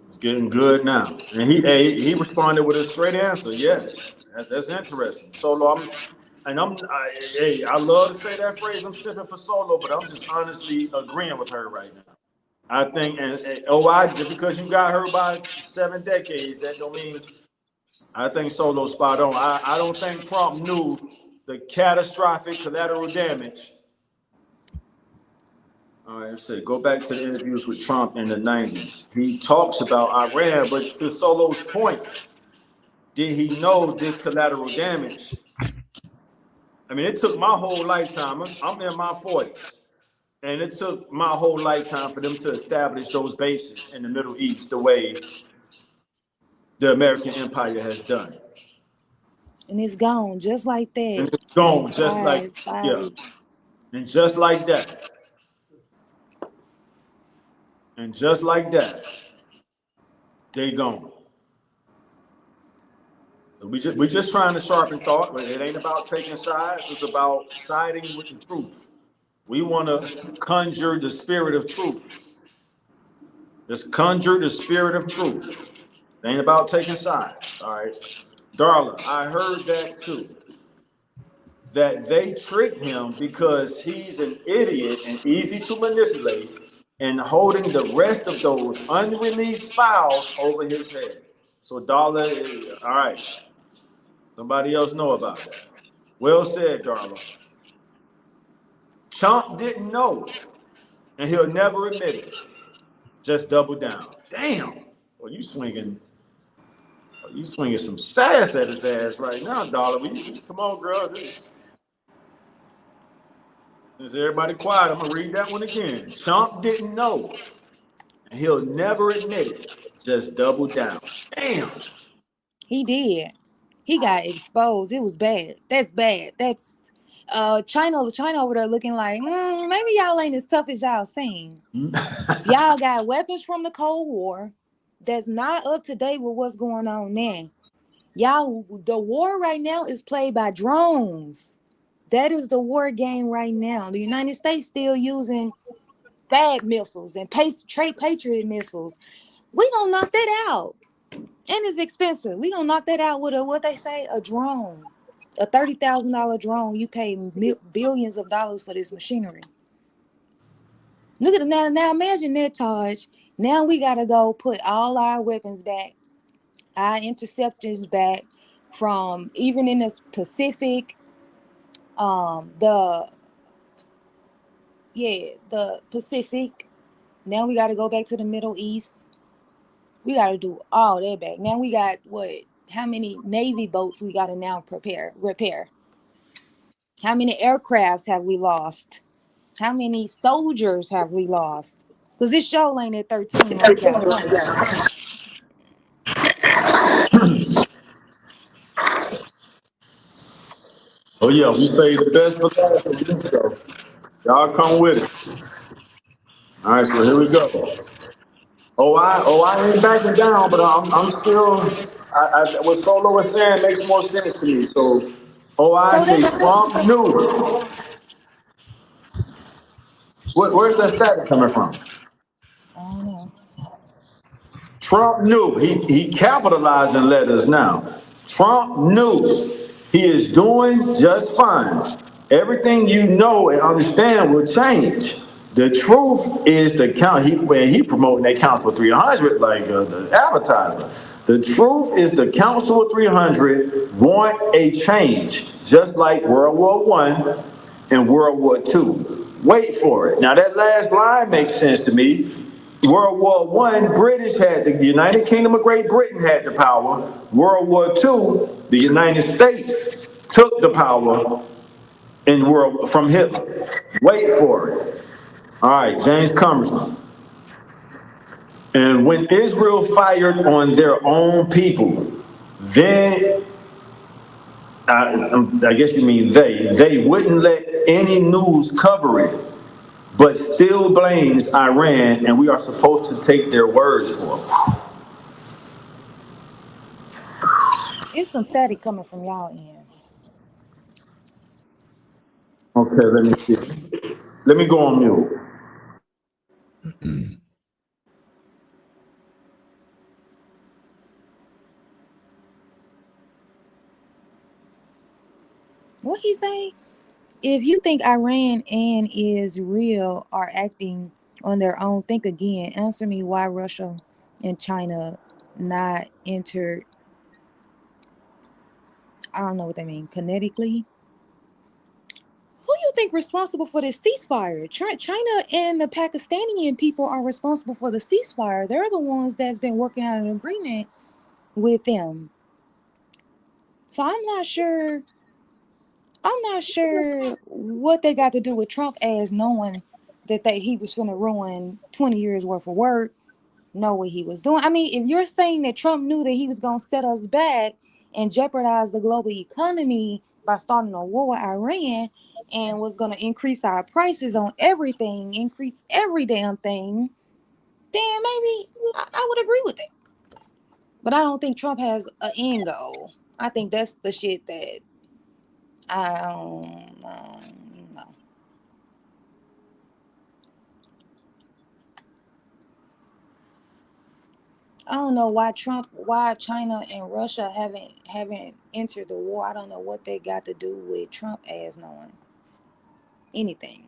It's getting good now. And he responded with a straight answer. Yes, that's interesting. Solo, I love to say that phrase. I'm sipping for Solo, but I'm just honestly agreeing with her right now. I think, just because you got her by 7 decades, that don't mean. I think Solo's spot on. I don't think Trump knew the catastrophic collateral damage. All right, so go back to the interviews with Trump in the 90s. He talks about Iran, but to Solo's point, did he know this collateral damage? I mean, it took my whole lifetime. I'm in my 40s, and it took my whole lifetime for them to establish those bases in the Middle East the way the American empire has done. And it's gone just like that. And it's gone Like just like, five yeah. weeks. And just like that. And just like that, they gone. We just trying to sharpen thought, but it ain't about taking sides. It's about siding with the truth. We want to conjure the spirit of truth. Just conjure the spirit of truth. It ain't about taking sides. All right. Darla, I heard that too. That they tricked him because he's an idiot and easy to manipulate and holding the rest of those unreleased files over his head. So Darla is all right. Somebody else know about that. Well said, Darla. Chomp didn't know, and he'll never admit it. Just double down. Damn. Well, you swinging some sass at his ass right now, Darla. Come on, girl. Since everybody quiet, I'm gonna read that one again. Chomp didn't know, and he'll never admit it. Just double down. Damn. He did. He got exposed. It was bad. That's bad. That's China over there looking like maybe y'all ain't as tough as y'all seem. Y'all got weapons from the Cold War that's not up to date with what's going on now. Y'all, the war right now is played by drones. That is the war game right now. The United States still using THAAD missiles and Patriot missiles. We gonna knock that out. And it's expensive. We gonna knock that out with a drone. A $30,000 drone. You pay billions of dollars for this machinery. Look at it now. Now imagine that, Taj. Now we gotta go put all our weapons back, our interceptors back from even in the Pacific, the Pacific. Now we gotta go back to the Middle East. We gotta do all that back. Now we got how many Navy boats we gotta now repair? How many aircrafts have we lost? How many soldiers have we lost? Because this show ain't at 13 right now. Come on. Oh yeah, we say the best for last on this show. Y'all come with it. All right, so here we go. I ain't backing down, but I'm still. What Solo was saying makes more sense to me. So, I So say that's Trump knew. Where's that statement coming from? I don't know. Trump knew. He capitalized in letters now. Trump knew he is doing just fine. Everything you know and understand will change. The truth is the count. When he promoting that Council 300 like the advertiser. The truth is the Council of 300 want a change, just like World War I and World War II. Wait for it. Now that last line makes sense to me. World War One, the United Kingdom of Great Britain had the power. World War Two, the United States took the power from Hitler. Wait for it. All right, James Comerson. And when Israel fired on their own people, then I guess you mean they wouldn't let any news cover it, but still blames Iran, and we are supposed to take their words for it. It's some static coming from y'all end. Okay, let me see. Let me go on mute. What he say? If you think Iran and Israel are acting on their own, think again. Answer me why Russia and China not entered. I don't know what that means. Kinetically. Who you think responsible for this ceasefire? China and the Pakistani people are responsible for the ceasefire. They're the ones that's been working out an agreement with them. So I'm not sure what they got to do with Trump as knowing that he was going to ruin 20 years worth of work know what he was doing. I mean, if you're saying that Trump knew that he was going to set us back and jeopardize the global economy by starting a war with Iran and was going to increase our prices on everything, increase every damn thing, then maybe I would agree with that. But I don't think Trump has an end goal. I think that's the shit that I don't know. I don't know why China and Russia haven't entered the war. I don't know what they got to do with Trump as knowing anything.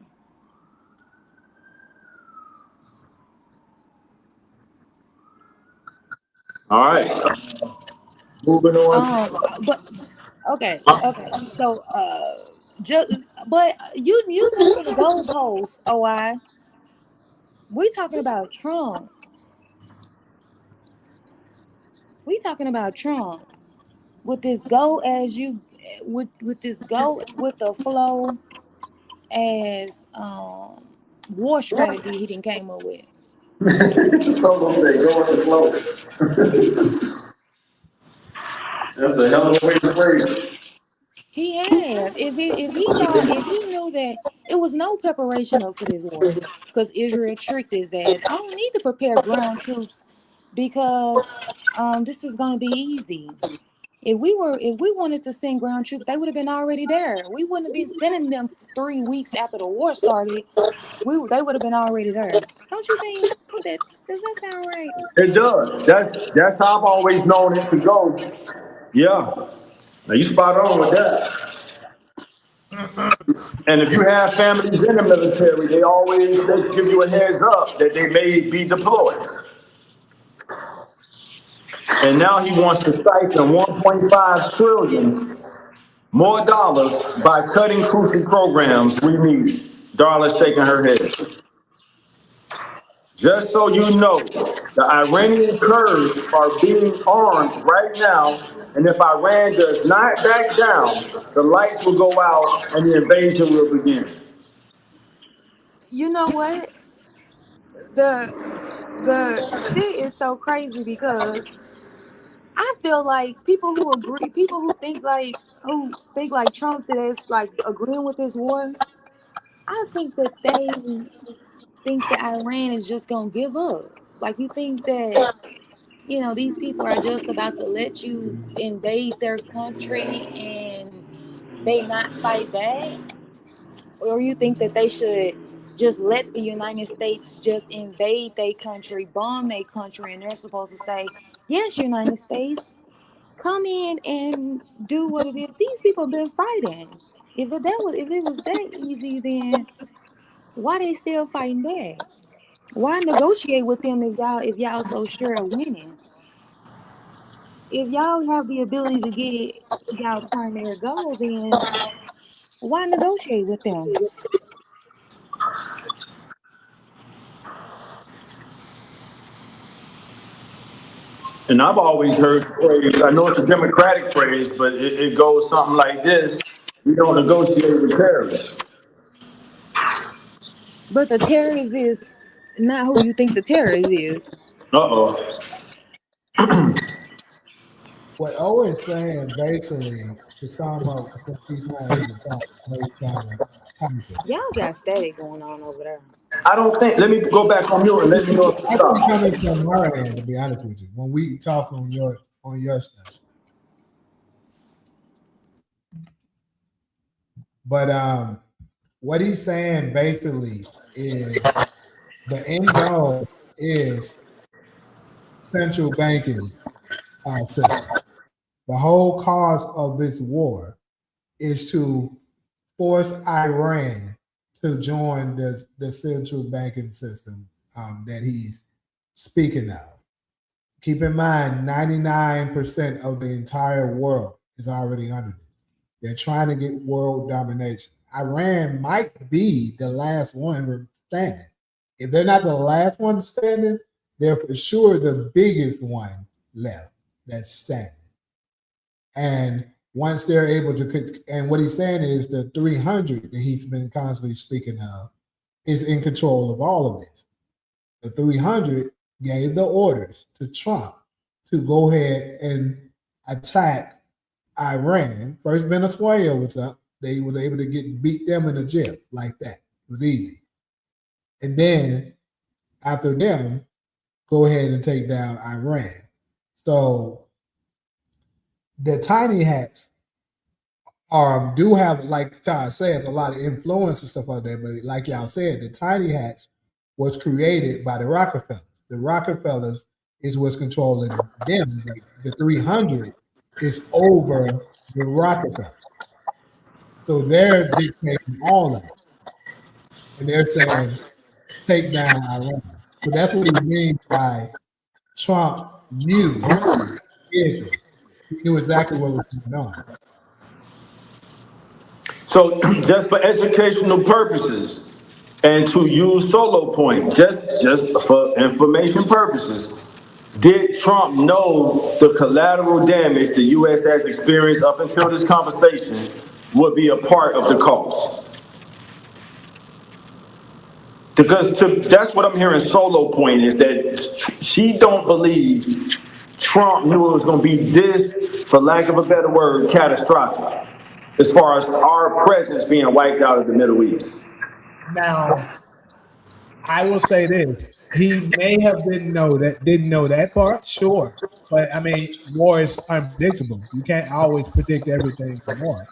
All right. Moving on. But okay. So just but you moving the goalposts. OI. We talking about Trump. We talking about Trump. With this go as you with this go with the flow as war strategy he didn't came up with. Solo say, go with the flow. That's a hell of a way to phrase it. He have. If he knew that it was no preparation up for this war, because Israel tricked his ass. I don't need to prepare ground troops because this is gonna be easy. If we wanted to send ground troops, they would have been already there. We wouldn't have been sending them 3 weeks after the war started. They would have been already there. Don't you think? Does that sound right? It does. That's how I've always known it to go. Yeah. Now you spot on with that. And if you have families in the military, they give you a heads up that they may be deployed. And now he wants to siphon 1.5 trillion more dollars by cutting crucial programs we need. Darla's shaking her head. Just so you know, the Iranian Kurds are being armed right now, and if Iran does not back down, the lights will go out and the invasion will begin. You know what? The shit is so crazy because I feel like people who think like Trump that is like agreeing with this war, I think that they think that Iran is just gonna give up. Like you think that these people are just about to let you invade their country and they not fight back, or you think that they should just let the United States just invade their country, bomb their country, and they're supposed to say, "Yes, United States, come in and do what it is." These people have been fighting. If it was that easy, then why they still fighting back? Why negotiate with them if y'all so sure of winning? If y'all have the ability to get y'all primary goal, then why negotiate with them? And I've always heard the phrase, I know it's a Democratic phrase, but it goes something like this: we don't negotiate with terrorists. But the terrorist is not who you think the terrorist is. Uh-oh. What O is saying basically, to sum up, since he's not able to talk, he's trying to type it. Y'all got static going on over there. I don't think, let me go back on mute and let me know if it I think stops. coming from her end, to be honest with you, when we talk on your stuff. But what he's saying basically is the end goal is central banking system. The whole cause of this war is to force Iran to join the central banking system that he's speaking of. Keep in mind, 99% of the entire world is already under this. They're trying to get world domination. Iran might be the last one standing. If they're not the last one standing, they're for sure the biggest one left that's standing. And once they're able to, and what he's saying is the 300 that he's been constantly speaking of is in control of all of this. The 300 gave the orders to Trump to go ahead and attack Iran. First Venezuela was up. They was able to beat them in a gym like that. It was easy. And then after them, go ahead and take down Iran. So the tiny hats do have, like Todd says, a lot of influence and stuff like that. But like y'all said, the tiny hats was created by the Rockefellers. The Rockefellers is what's controlling them. Like the 300 is over the Rockefellers. So they're dictating all of it. And they're saying, take down Iran. So that's what he means by Trump knew he did this. He knew exactly what was going on. So just for educational purposes and to use Solo Point, just for information purposes, did Trump know the collateral damage the U.S. has experienced up until this conversation would be a part of the cost? Because that's what I'm hearing Solo Point is that she don't believe Trump knew it was going to be this, for lack of a better word, catastrophic, as far as our presence being wiped out of the Middle East. Now, I will say this: he may have didn't know that part, sure, but I mean, war is unpredictable. You can't always predict everything from war.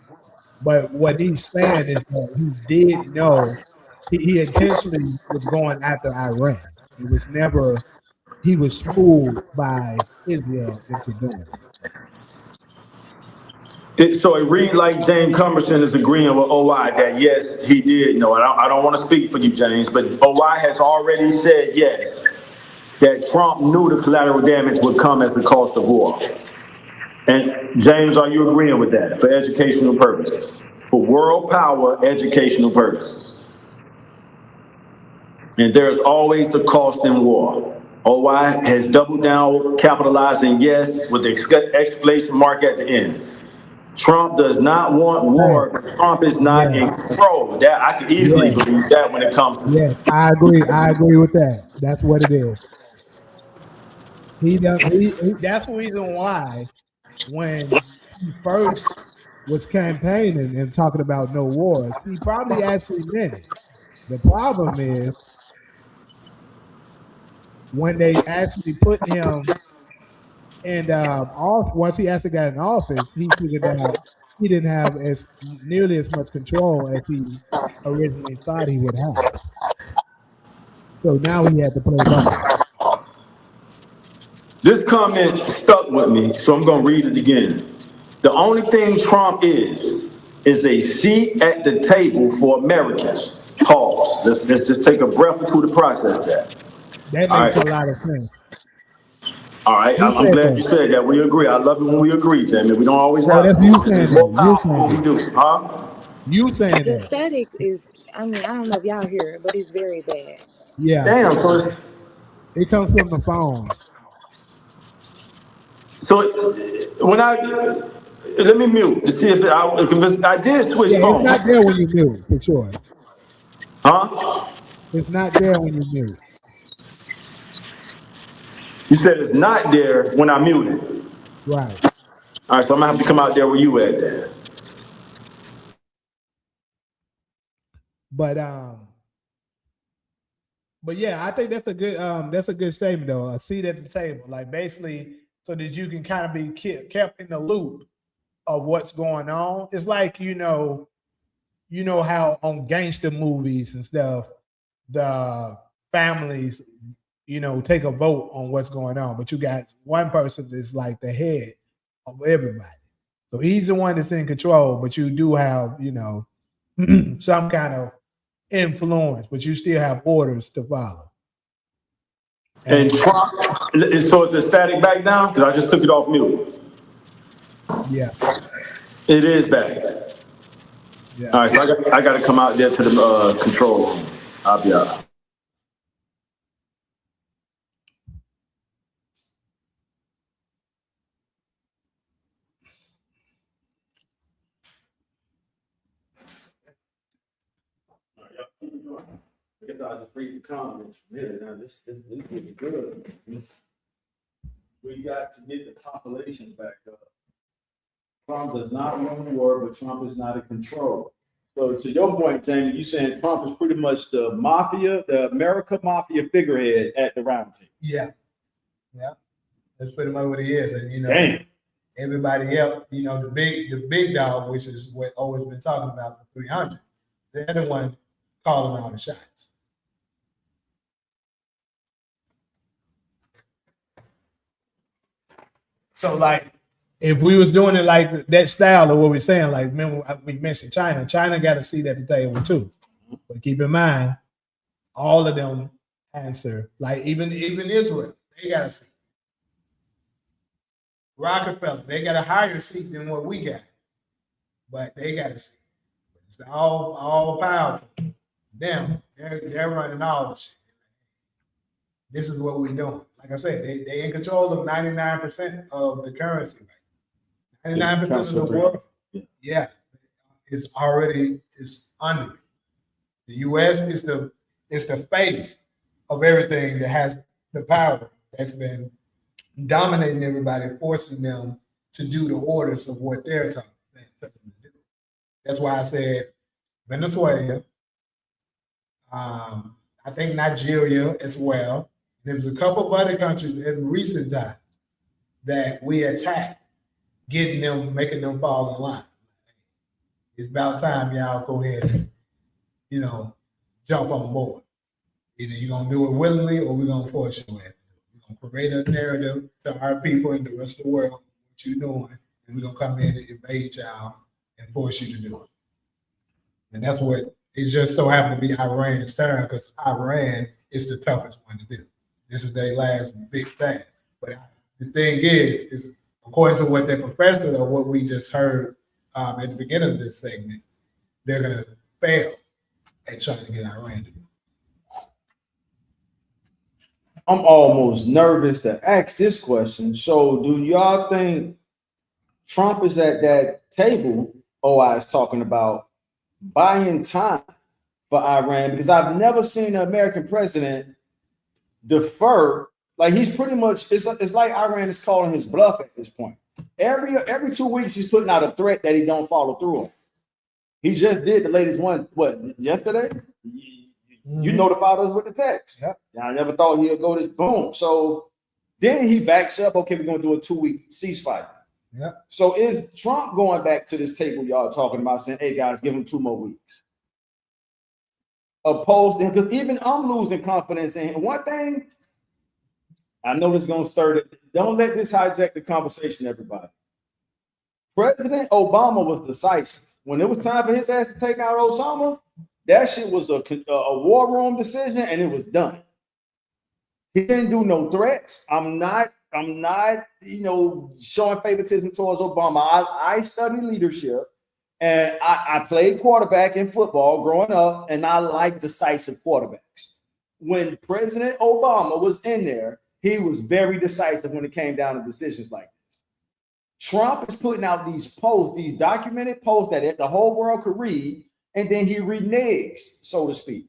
But what he's saying is that he did know he intentionally was going after Iran. It was never he was fooled by Israel into doing it. So it read like James Cumberson is agreeing with OI that yes, he did know. I don't want to speak for you, James, but OI has already said yes, that Trump knew the collateral damage would come as the cost of war. And James, are you agreeing with that for educational purposes? For world power, educational purposes. And there's always the cost in war. OI has doubled down, capitalizing yes, with the exclamation mark at the end. Trump does not want war. Right. Trump is not in control. That I can easily believe that when it comes to. Yes, I agree. I agree with that. That's what it is. That's the reason why when he first was campaigning and talking about no wars, he probably actually meant it. The problem is when they actually put him in off. Once he actually got in office, he figured out he didn't have as nearly as much control as he originally thought he would have. So now he had to play ball. This comment stuck with me, so I'm going to read it again. The only thing Trump is a seat at the table for Americans. Pause. Let's just take a breath or two to process that. That makes a lot of sense. All right, I'm glad you said that. We agree. I love it when we agree, Jamie. We don't always have. That's you saying it's more powerful when we do, huh? You saying The that. static is, I mean, I don't know if y'all hear it, but it's very bad. Yeah. Damn, it comes from the phones. So when let me mute to see if I did switch phones. It's not there when you mute, for sure. Huh? It's not there when you mute. You said it's not there when I mute it. Right. All right, so I'm gonna have to come out there where you at then. But yeah, I think that's a good statement though. A seat at the table, like basically, so that you can kind of be kept in the loop of what's going on. It's like you know how on gangster movies and stuff, the families, take a vote on what's going on, but you got one person that's like the head of everybody. So he's the one that's in control, but you do have some kind of influence, but you still have orders to follow. And Trump, so is it static back down? Because I just took it off mute. Yeah. It is back. Yeah. All right, so I got to come out there to the control room. I'll be out. guess I'll just read the comments from here. Now, this is getting good. We got to get the population back up. Trump does not want war, but Trump is not in control. So to your point, Jamie, you saying Trump is pretty much the mafia, the America mafia figurehead at the round table. Yeah. That's pretty much what he is. And Damn. everybody else, the big dog, which is what always been talking about, the 300. They're the one calling all the shots. So like, if we was doing it like that style of what we're saying, like remember we mentioned China. China got a seat at the table too. But keep in mind, all of them answer, like even Israel, they got a seat. Rockefeller, they got a higher seat than what we got, but they got a seat. It's all powerful. Them, they're running all the shit. This is what we're doing. Like I said, they in control of 99% of the currency right now. 99% of the world, yeah, it's under. The U.S. is the face of everything that has the power that's been dominating everybody, forcing them to do the orders of what they're telling them to do. That's why I said Venezuela, I think Nigeria as well. There was a couple of other countries in recent times that we attacked, making them fall in line. It's about time y'all go ahead and, jump on board. Either you're gonna do it willingly or we're gonna force you to. We're gonna create a narrative to our people and the rest of the world what you're doing, and we're gonna come in and invade y'all and force you to do it. And that's what it just so happened to be Iran's turn, because Iran is the toughest one to do. This is their last big task. But the thing is according to what their professor or what we just heard at the beginning of this segment, they're gonna fail at trying to get Iran to do it. I'm almost nervous to ask this question. So do y'all think Trump is at that table OI is talking about buying time for Iran? Because I've never seen an American president defer. Like he's pretty much, it's like Iran is calling his bluff at this point. Every 2 weeks he's putting out a threat that he don't follow through on. He just did the latest one, yesterday? You notified us with the text. Yep. I never thought he'd go this boom. So then he backs up, okay, we're gonna do a 2-week ceasefire. Yep. So is Trump going back to this table y'all talking about saying, hey guys, give him 2 more weeks? Opposed to him, because even I'm losing confidence in him. One thing, I know this is gonna stir it. Don't let this hijack the conversation, everybody. President Obama was decisive. When it was time for his ass to take out Osama, that shit was a war room decision, and it was done. He didn't do no threats. I'm not, showing favoritism towards Obama. I study leadership, and I played quarterback in football growing up, and I like decisive quarterbacks. When President Obama was in there, he was very decisive when it came down to decisions like this. Trump is putting out these posts, these documented posts that the whole world could read, and then he reneges, so to speak.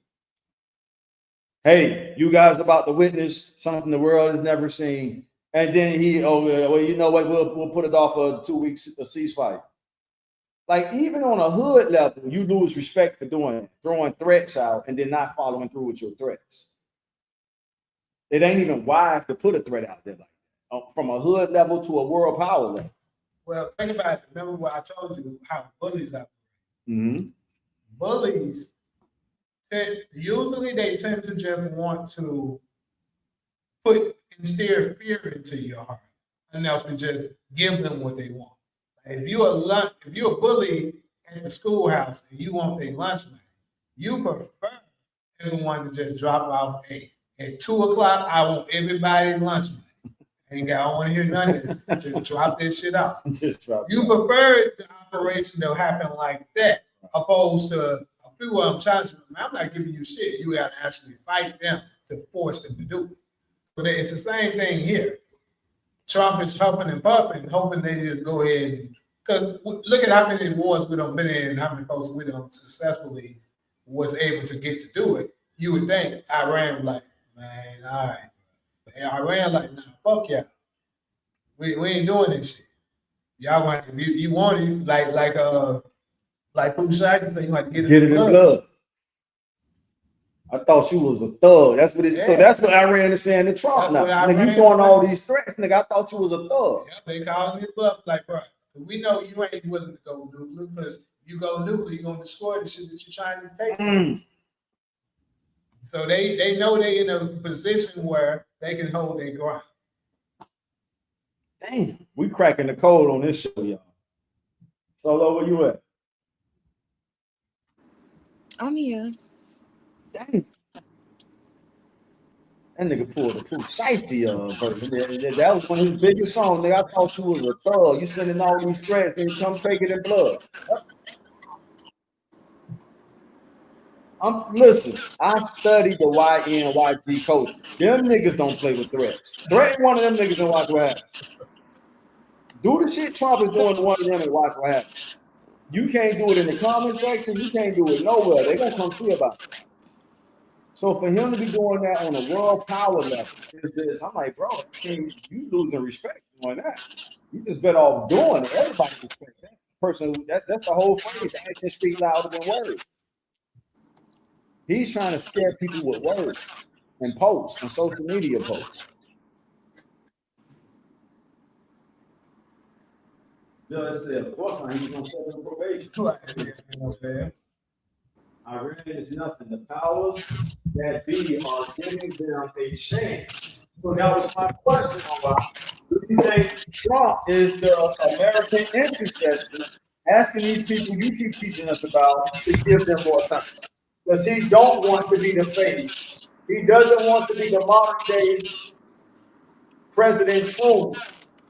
Hey, you guys about to witness something the world has never seen. And then you know what, we'll put it off for 2 weeks, a ceasefire. Like, even on a hood level, you lose respect for throwing threats out and then not following through with your threats. It ain't even wise to put a threat out there like that, from a hood level to a world power level. Well, think about it. Remember what I told you, how bullies operate. Mm-hmm. Bullies, usually they tend to just want to instill fear into your heart enough to just give them what they want. If you're a bully at the schoolhouse and you want their lunch money, you prefer everyone to just drop off at 2 o'clock. I want everybody's lunch money. I don't want to hear none of this. Just drop this shit out. You prefer the operation to happen like that, opposed to a few of them trying to. I'm not giving you shit. You got to actually fight them to force them to do it. So it's the same thing here. Trump is huffing and puffing, hoping they just go ahead. Because look at how many wars we done been in, and how many folks we done successfully was able to get to do it. you would think Iran was like, man, all right. And Iran like, nah, fuck y'all. We ain't doing this shit. Y'all want you want it like Pusha said, you want to get it in blood. I thought you was a thug. That's what it. Yeah. So that's what Iran is saying to Trump now. Nigga, you throwing all these threats, nigga. I thought you was a thug. Yeah, they calling it bluff, like, bro. We know you ain't willing to go nuclear because you go nuclear, you're gonna destroy the shit that you're trying to take. So they know they in a position where they can hold their ground. Damn, we cracking the code on this show, y'all. Solo, where you at? I'm here. Dang. That nigga pulled the Pooh Shiesty version. That was one of his biggest songs. Nigga, I thought you was a thug. You sending all these threats and come take it in blood. Listen, I studied the YNYG culture. Them niggas don't play with threats. Threaten one of them niggas and watch what happens. Do the shit Trump is doing to one of them and watch what happens. You can't do it in the comment section. You can't do it nowhere. They're gonna come see about it. So for him to be doing that on a world power level, I'm like, bro, you losing respect doing that. You just better off doing it. Everybody respect that person. That's the whole phrase. Actions speak louder than words. He's trying to scare people with words and posts and social media posts. Of course, he's gonna set them probation. Iran is nothing. The powers that be are giving them a chance. So that was my question. Do you think Trump is the American intercessor asking these people you keep teaching us about to give them more time? Because he don't want to be the face. He doesn't want to be the modern day President Truman.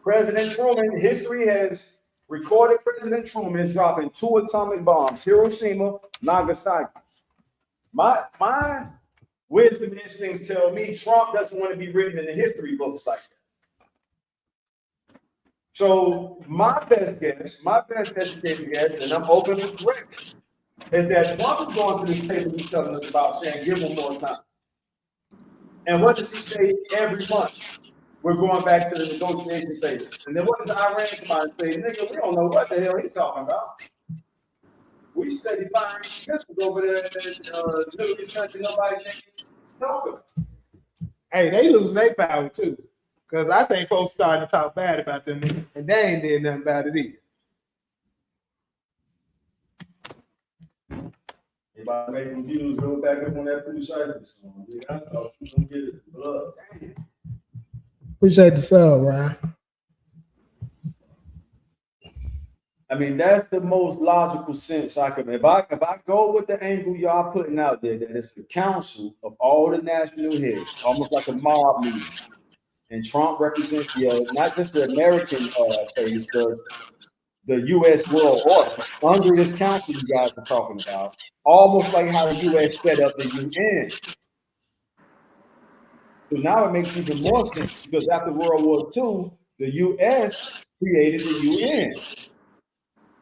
President Truman, history has recorded President Truman is dropping 2 atomic bombs, Hiroshima, Nagasaki. My wisdom instincts tell me Trump doesn't want to be written in the history books like that. So my best educated guess, and I'm open for correction, is that Trump is going to this table he's telling us about saying, give him more time. And what does he say every month? We're going back to the negotiation table. And then what does Iran come out and say? Nigga, we don't know what the hell he's talking about. We study firing missiles over there in the Middle East country. Nobody can talk about. Hey, they losing their power too. Because I think folks starting to talk bad about them, and they ain't did nothing about it either. Everybody making views go back up on that pretty side song. I thought you gonna get it blood. Appreciate the sub, Ryan. I mean, that's the most logical sense I can. If I go with the angle y'all putting out there, that it's the council of all the national heads, almost like a mob meeting, and Trump represents not just the American face, the U.S. world order under this council you guys are talking about, almost like how the U.S. set up the UN. So now it makes even more sense because after World War II, the U.S. created the UN.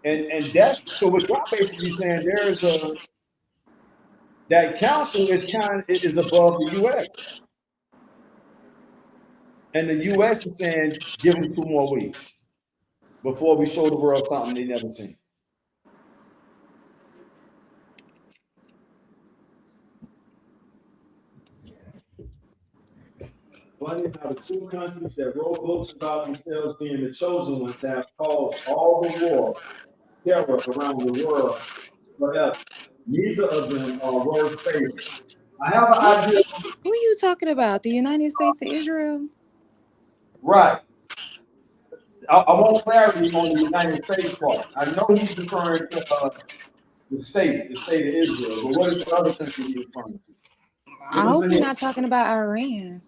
And that, so what y'all basically saying, that council is above the U.S. And the U.S. is saying, give them 2 more weeks before we show the world something they never seen. Funny how the 2 countries that wrote books about themselves being the chosen ones have caused all the war, terror around the world, forever. Neither of them are worth saving. I have an idea. Who are you talking about? The United States and Israel? Right. I want clarity on the United States part. I know he's referring to the state of Israel, but what is the other country he's referring to? I hope you're not talking about Iran.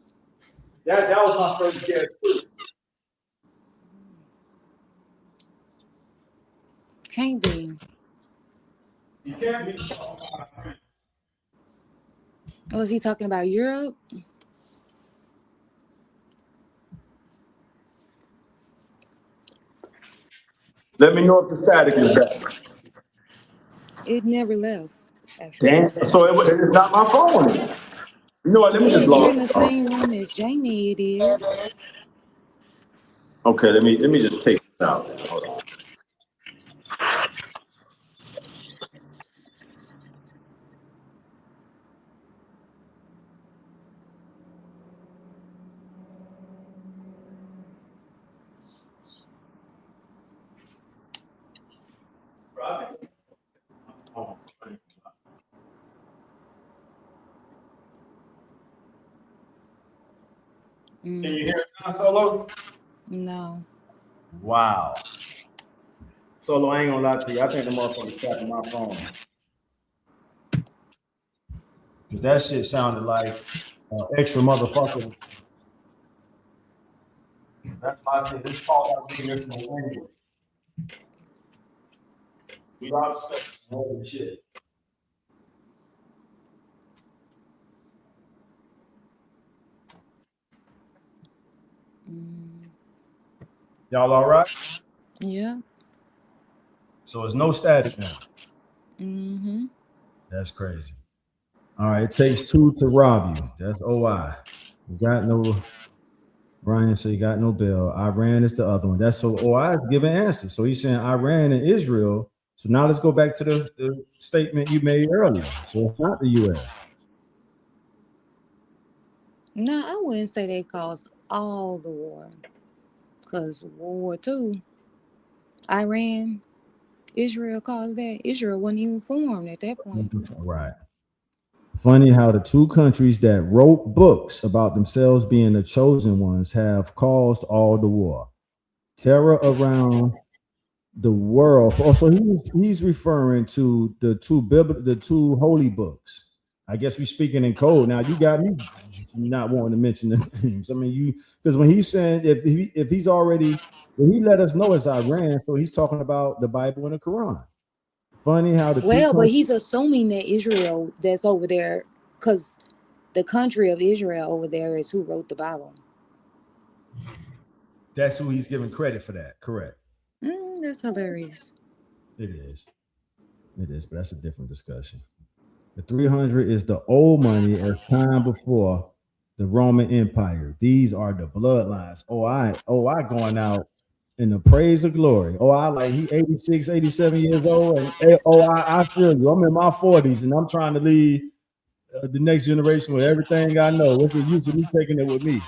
That was my first guess too. Can't be. You can't be talking about Iran. Oh, is he talking about Europe? Let me know if the static is back. It never left. Damn. So it's not my phone. You know what? Let me just You're in log the off. same room as Jamie. It is. Okay, let me just take this out. Hold on. Can you hear it now, Solo? No. Wow. Solo, I ain't gonna lie to you. I think the motherfucker's tapping my phone. Cause that shit sounded like extra motherfucker. That's why I said this call out being listening anyway. We all discuss some other shit. Y'all all right? Yeah. So it's no static now. Mm-hmm. That's crazy. All right, it takes two to rob you. That's OI. You got no. Brian said you got no bill. Iran is the other one. That's so OI is giving answers. So he's saying Iran and Israel. So now let's go back to the statement you made earlier. So it's not the U.S. No, I wouldn't say they caused all the war. Because World War II, Iran, Israel caused that. Israel wasn't even formed at that point. Right. Funny how the two countries that wrote books about themselves being the chosen ones have caused all the war. Terror around the world. Also, he's referring to the two holy books. I guess we're speaking in code. Now you got me not wanting to mention the names. I mean, because when he's saying if he's already, well, he let us know it's Iran, so he's talking about the Bible and the Quran. Funny how the but he's assuming that Israel that's over there, because the country of Israel over there is who wrote the Bible. That's who he's giving credit for that. Correct. That's hilarious. It is, but that's a different discussion. The 300 is the old money as time before the Roman Empire. These are the bloodlines. I going out in the praise of glory. I like he 86, 87 years old. And I feel you. I'm in my 40s and I'm trying to lead the next generation with everything I know. What's the use of me taking it with me?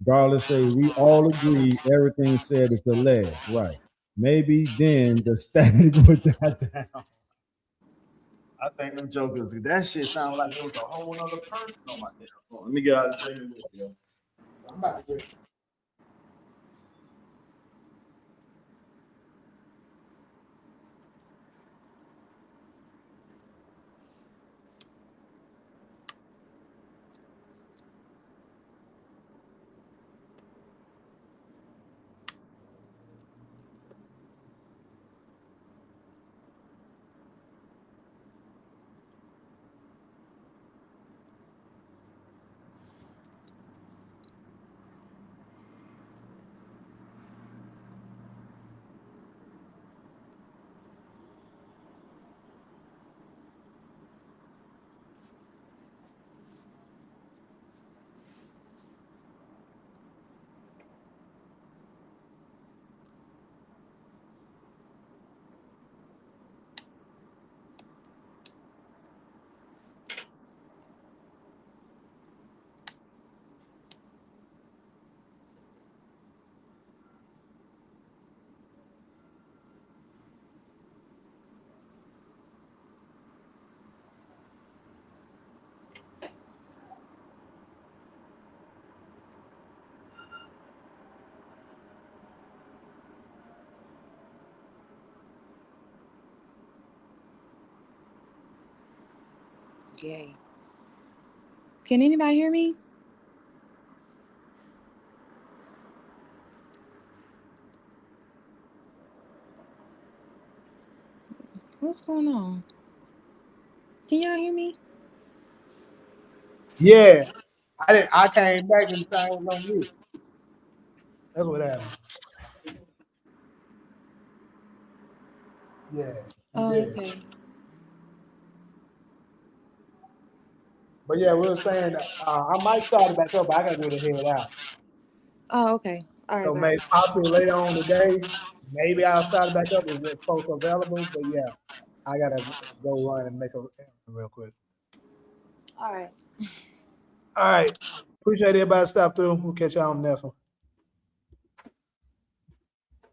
Darla say we all agree everything said is alleged, right? Maybe then the static would die down. I think them jokers, that shit sounded like it was a whole other person on my damn phone. Let me get out of the I'm about to get. Yay. Can anybody hear me? What's going on? Can y'all hear me? Yeah. I came back and thing was on mute. That's what happened. Yeah. Oh, Yeah. okay. But yeah, we were saying I might start it back up, but I gotta get it head out. Oh, okay. All right. So maybe possibly later on today, maybe I'll start it back up if the folks are available. But yeah, I gotta go run and make a real quick. All right. All right. Appreciate everybody stop through. We'll catch y'all on the next one.